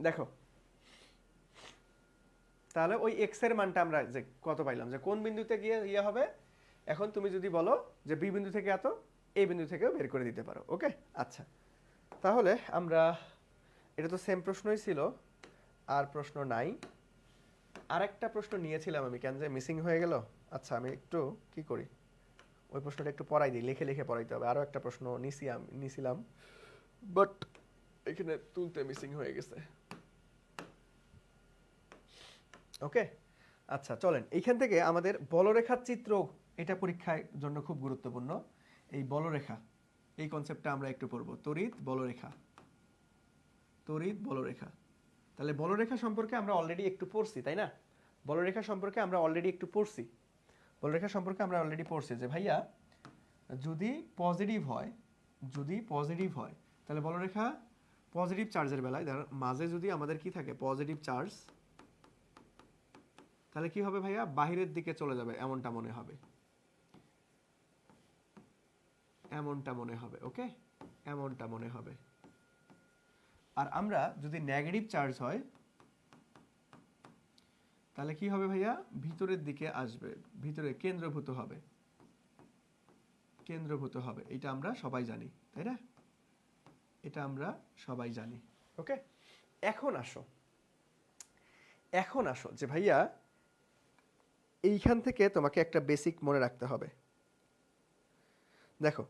দেখো তাহলে ওই এক্স এর মানটা আমরা যে কত পাইলাম, যে কোন বিন্দুতে গিয়ে ইয়ে হবে, এখন তুমি যদি বলো যে বি বিন্দু থেকে এত, এই বিন্দু থেকেও বের করে দিতে পারো। ওকে, আচ্ছা তাহলে আমরা, এটা তো সেম প্রশ্নই ছিল, আর প্রশ্ন নাই, আরেকটা প্রশ্ন নিয়েছিলাম আমি, কেন যে মিসিং হয়ে গেল। আচ্ছা আমি একটু কি করি, ওই প্রশ্নটা একটু পড়াই দিই, লিখে লিখে পড়াইতে হবে, আরও একটা প্রশ্ন নিছিলাম বাট এখানে তুলতে মিসিং হয়ে গেছে। ওকে, আচ্ছা চলেন এইখান থেকে আমাদের বলরেখার চিত্র, এটা পরীক্ষার জন্য খুব গুরুত্বপূর্ণ, এই বলরেখা, এই কনসেপ্টটা আমরা একটু পড়বো, তড়িৎ বলরেখা, তড়িৎ বলরেখা। তাহলে বলরেখা সম্পর্কে আমরা অলরেডি একটু পড়ছি, তাই না, বলরেখা সম্পর্কে আমরা অলরেডি একটু পড়ছি, বলরেখা সম্পর্কে আমরা অলরেডি পড়ছি যে ভাইয়া যদি পজিটিভ হয়, যদি পজিটিভ হয় তাহলে বলরেখা পজিটিভ চার্জের বেলায় মাঝে যদি আমাদের কি থাকে পজিটিভ চার্জ, তাহলে কি হবে ভাইয়া বাহিরের দিকে চলে যাবে, এমনটা মনে হবে, এমনটা মনে হবে। ওকে, এমনটা মনে হবে। আর আমরা যদি নেগেটিভ চার্জ হয় তাহলে কি হবে ভাইয়া ভিতরের দিকে আসবে, ভিতরে কেন্দ্রভূত হবে, কেন্দ্রভূত হবে, এটা আমরা সবাই জানি, তাই না, এটা আমরা সবাই জানি। ওকে, এখন আসো যে ভাইয়া এইখান থেকে তোমাকে একটা বেসিক মনে রাখতে হবে। দেখো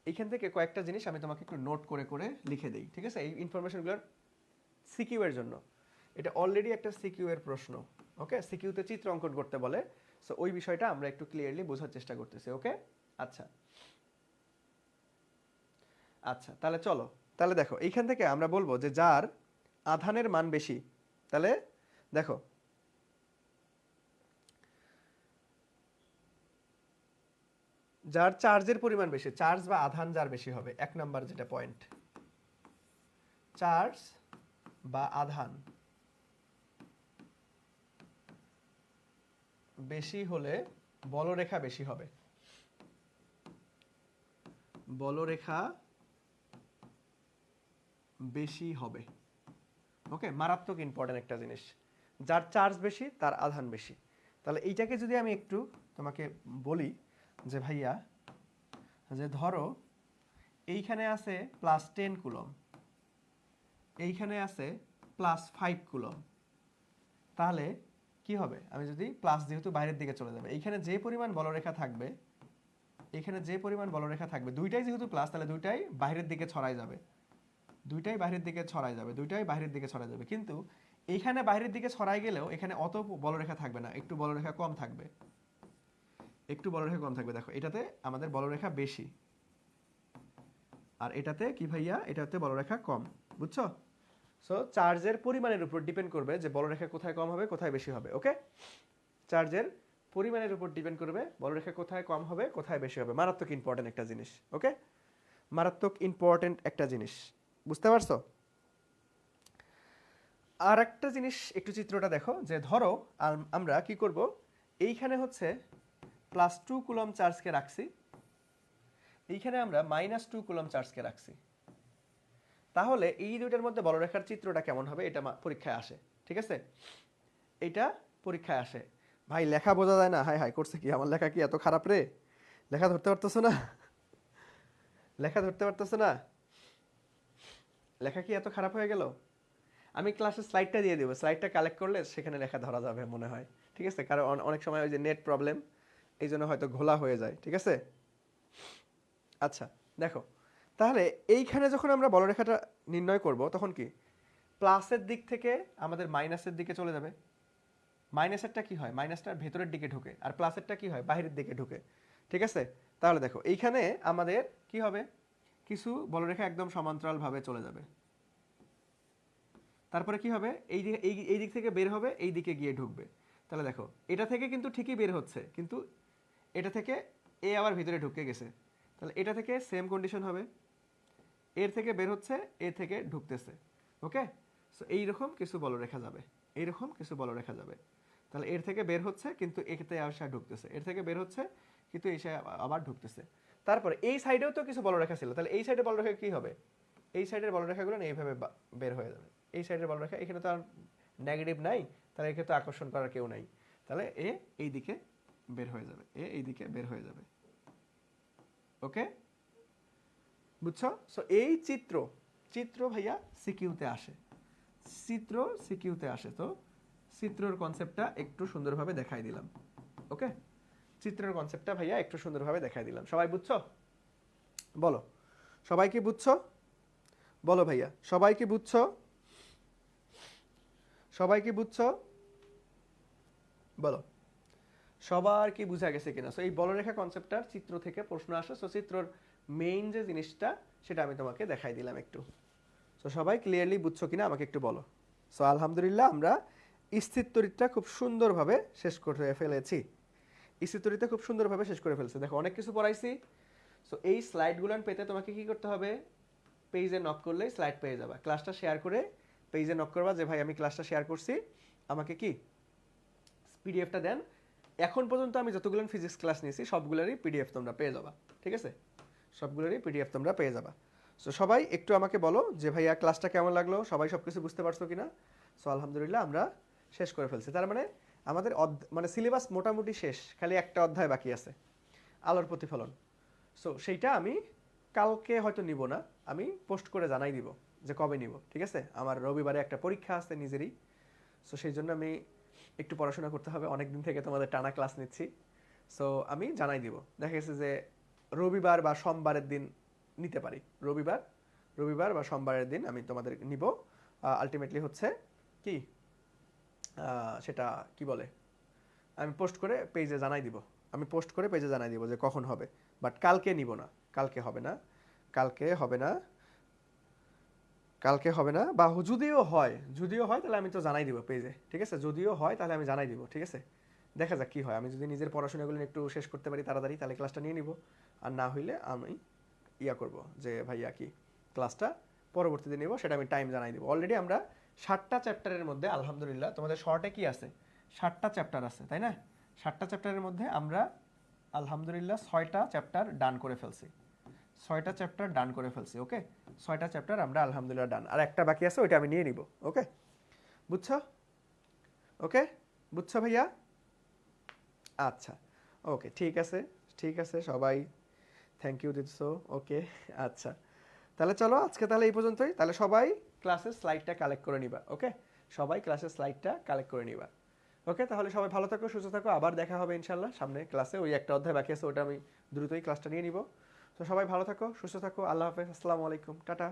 এইখান থেকে কয়েকটা জিনিস আমি তোমাকে একটু নোট করে করে লিখে দিই, ঠিক আছে? এই ইনফরমেশনগুলোর সিকিউ এর জন্য। এটা অলরেডি একটা সিকিউ এর প্রশ্ন, ওকে? সিকিউতে চিত্র অঙ্কন করতে বলে, সো ওই বিষয়টা আমরা একটু ক্লিয়ারলি বোঝার চেষ্টা করতেছি, ওকে? আচ্ছা আচ্ছা, তাহলে চলো, তাহলে দেখো এইখান থেকে আমরা বলবো যে যার আধানের মান বেশি, তাহলে দেখো যার চার্জের পরিমাণ বেশি, চার্জ বা আধান যার বেশি হবে, এক নাম্বার যেটা পয়েন্ট, চার্জ বা আধান বেশি হলে বলরেখা বেশি হবে। বলরেখা বেশি হবে, ওকে? মারাত্মক ইম্পর্টেন্ট একটা জিনিস, যার চার্জ বেশি তার আধান বেশি। তাহলে এইটাকে যদি আমি একটু তোমাকে বলি যে ভাইয়া, যে ধরো এইখানে আছে +10 কুলম, এইখানে আছে +5 কুলম, তাহলে কি হবে? আমি যদি প্লাস, যেহেতু বাইরের দিকে চলে যাবে, এইখানে যে পরিমাণ বলরেখা থাকবে, এখানে যে পরিমাণ বলরেখা থাকবে, দুইটাই যেহেতু প্লাস, তাহলে দুইটাই বাইরের দিকে ছড়াই যাবে, দুইটাই বাইরের দিকে ছড়াই যাবে, দুইটাই বাইরের দিকে ছড়াই যাবে। কিন্তু এইখানে বাইরের দিকে ছড়াই গেলেও এখানে অত বলরেখা থাকবে না, একটু বলরেখা কম থাকবে, একটু বলরেখা কম থাকবে। দেখো এটাতে আমাদের বলরেখা বেশি, আর এটাতে কি ভাইয়া, এটাতে বলরেখা কম, বুঝছো? সো চার্জের পরিমাণের উপর ডিপেন্ড করবে যে বলরেখা কোথায় কম হবে কোথায় বেশি হবে, ওকে? চার্জের পরিমাণের উপর ডিপেন্ড করবে বলরেখা কোথায় কম হবে কোথায় বেশি হবে। মারাত্মক ইম্পর্টেন্ট একটা জিনিস, ওকে? মারাত্মক ইম্পর্টেন্ট একটা জিনিস, বুঝতে পারছো? আর একটা জিনিস, একটু চিত্রটা দেখো, যে ধরো আমরা কি করব, এইখানে হচ্ছে +2 কুলম চার্জকে রাখছি, এইখানে আমরা -2 কুলম চার্জকে রাখছি। তাহলে এই দুইটার মধ্যে বলরেখার চিত্রটা কেমন হবে, এটা পরীক্ষায় আসে, ঠিক আছে? এটা পরীক্ষায় আসে। ভাই লেখা বোঝা যায় না, হাই হাই করছে কি, আমার লেখা কি এত খারাপ রে? লেখা ধরতে পারতেছো না? লেখা ধরতে পারতেছো না? লেখা কি এত খারাপ হয়ে গেল? আমি ক্লাসে স্লাইডটা দিয়ে দেবো, স্লাইডটা কালেক্ট করলে সেখানে লেখা ধরা যাবে মনে হয়, ঠিক আছে? কারণ অনেক সময় ওই যে নেট প্রবলেম, এই জন্য হয়তো ঘোলা হয়ে যায়, ঠিক আছে? আচ্ছা দেখো, তাহলে এইখানে যখন আমরা বলরেখাটা নির্ণয় করব, তখন কি প্লাসের দিক থেকে আমাদের মাইনাসের দিকে চলে যাবে। মাইনাসেরটা কি হয়, মাইনাসটার ভেতরের দিকে ঢুকে, আর প্লাসেরটা কি হয়, বাইরের দিকে ঢুকে, ঠিক আছে? তাহলে দেখো এইখানে আমাদের কি হবে, কিছু বলরেখা একদম সমান্তরালভাবে চলে যাবে, তারপরে কি হবে, এই দিক থেকে বের হবে, এই দিকে গিয়ে ঢুকবে। তাহলে দেখো এটা থেকে কিন্তু ঠিকই বের হচ্ছে, কিন্তু এটা থেকে এ আবার ভিতরে ঢুকে গেছে, তাহলে এটা থেকে সেম কন্ডিশন হবে, এর থেকে বের হচ্ছে, এ থেকে ঢুকতেছে, ওকে? সো এইরকম কিছু বলরেখা যাবে, এইরকম কিছু বলরেখা যাবে। তাহলে এর থেকে বের হচ্ছে কিন্তু এতে আসা ঢুকতেছে, এর থেকে বের হচ্ছে কিন্তু এসে আবার ঢুকতেছে। তারপরে এই সাইডেও তো কিছু বলরেখা ছিল, তাহলে এই সাইডের বলরেখা কি হবে, এই সাইডের বলরেখাগুলো না এইভাবে বের হয়ে যাবে। এই সাইডের বলরেখা, এখানে তো আর নেগেটিভ নাই, তাহলে একে তো আকর্ষণ করার কেউ নাই, তাহলে এ এই দিকে বের হয়ে যাবে, এ এই দিকে বের হয়ে যাবে, ওকে? বুঝছো? সো এই চিত্র, চিত্র ভাইয়া সিকিউতে আসে, চিত্র সিকিউতে আসে। তো চিত্রর কনসেপ্টটা একটু সুন্দরভাবে দেখাই দিলাম, ওকে? চিত্রের কনসেপ্টটা ভাইয়া একটু সুন্দরভাবে দেখাই দিলাম, সবাই বুঝছো? বলো সবাই কি বুঝছো? বলো ভাইয়া সবাই কি বুঝছো? সবাই কি বুঝছো? বলো সবার কি বুঝা গেছে কিনা? সো এই বলরেখা কনসেপ্টটার চিত্র থেকে প্রশ্ন আসে, সো চিত্রর মেইন যে জিনিসটা সেটা আমি তোমাকে দেখাই দিলাম একটু। সো সবাই ক্লিয়ারলি বুঝছো কিনা আমাকে একটু বলো। সো আলহামদুলিল্লাহ আমরা স্থিরতরিতটা খুব সুন্দরভাবে শেষ করে ফেলেছি, স্থিরতরিতটা খুব সুন্দরভাবে শেষ করে ফেলছে। দেখো অনেক কিছু পড়াইছি। সো এই স্লাইডগুলো পেতে তোমাকে কি করতে হবে, পেজে নক করলেই স্লাইড পেয়ে যাবা। ক্লাসটা শেয়ার করে পেজে নক করবা যে ভাই আমি ক্লাসটা শেয়ার করছি, আমাকে কি পিডিএফটা দেন। এখন পর্যন্ত আমি যতগুলো ফিজিক্স ক্লাস নিয়েছি সবগুলোরই পিডিএফ তোমরা পেয়ে যাবা, ঠিক আছে? সবগুলোরই পিডিএফ তোমরা পেয়ে যাবা। সো সবাই একটু আমাকে বলো যে ভাইয়া ক্লাসটা কেমন লাগলো, সবাই সব কিছু বুঝতে পারছো কিনা? সো আলহামদুলিল্লাহ আমরা শেষ করে ফেলছি, তার মানে আমাদের মানে সিলেবাস মোটামুটি শেষ, খালি একটা অধ্যায় বাকি আছে, আলোর প্রতিফলন। সো সেইটা আমি কালকে হয়তো নিব না, আমি পোস্ট করে জানাই দিব যে কবে নিব, ঠিক আছে? আমার রবিবারে একটা পরীক্ষা আছে নিজেরই, সো সেই জন্য আমি একটু পড়াশোনা করতে হবে, অনেক দিন থেকে তোমাদের টানা ক্লাস নিচ্ছি। সো আমি জানাই দিব, দেখা গেছে যে রবিবার বা সোমবারের দিন নিতে পারি। রবিবার রবিবার বা সোমবারের দিন আমি তোমাদের নিব। আলটিমেটলি হচ্ছে কি, সেটা কি বলে, আমি পোস্ট করে পেজে জানাই দিব। আমি পোস্ট করে পেজে জানাই দিব যে কখন হবে। বাট কালকে নিব না, কালকে হবে না, কালকে হবে না, কালকে হবে না। বা যদিও হয় তাহলে আমি তো জানাই দিব পেজে, ঠিক আছে? যদিও হয় তাহলে আমি জানাই দিব, ঠিক আছে? দেখা যাক কি হয়। আমি যদি নিজের পড়াশোনাগুলো একটু শেষ করতে পারি তাড়াতাড়ি, তাহলে ক্লাসটা নিয়ে নিব। আর না হইলে আমি করব যে ভাইয়া কি ক্লাসটা পরবর্তীতে নিব, সেটা আমি টাইম জানাই দিব। অলরেডি আমরা 7টা চ্যাপ্টারের মধ্যে আলহামদুলিল্লাহ, তোমাদের শর্টে কি আছে, 7টা চ্যাপ্টার আছে তাই না? 7টা চ্যাপ্টারের মধ্যে আমরা আলহামদুলিল্লাহ 6টা চ্যাপ্টার ডান করে ফেলছি। 6টা চ্যাপ্টার ডান করে ফেলছি, ওকে? 6টা চ্যাপ্টার আমরা আলহামদুলিল্লাহ ডান, আর একটা বাকি আছে, ওইটা আমি নিয়ে নিব। ওকে, বুঝছো? ওকে, বুঝছো ভাইয়া? আচ্ছা, ওকে, ঠিক আছে, ঠিক আছে সবাই, থ্যাংক ইউ দিচ্ছো। ওকে, আচ্ছা, তাহলে চলো আজকে তাহলে এই পর্যন্তই। তাহলে সবাই ক্লাসের স্লাইডটা কালেক্ট করে নিবা, ওকে? সবাই ক্লাসের স্লাইডটা কালেক্ট করে নিবা। ওকে, তাহলে সবাই ভালো থাকো, সুস্থ থাকো, আবার দেখা হবে ইনশাল্লাহ সামনে ক্লাসে। ওই একটা অধ্যায় বাকি আছে, ওটা আমি দ্রুতই ক্লাসটা নিয়ে নিব। তো সবাই ভালো থাকো, সুস্থ থাকো, আল্লাহ হাফেজ, আসসালামু আলাইকুম, টাটা।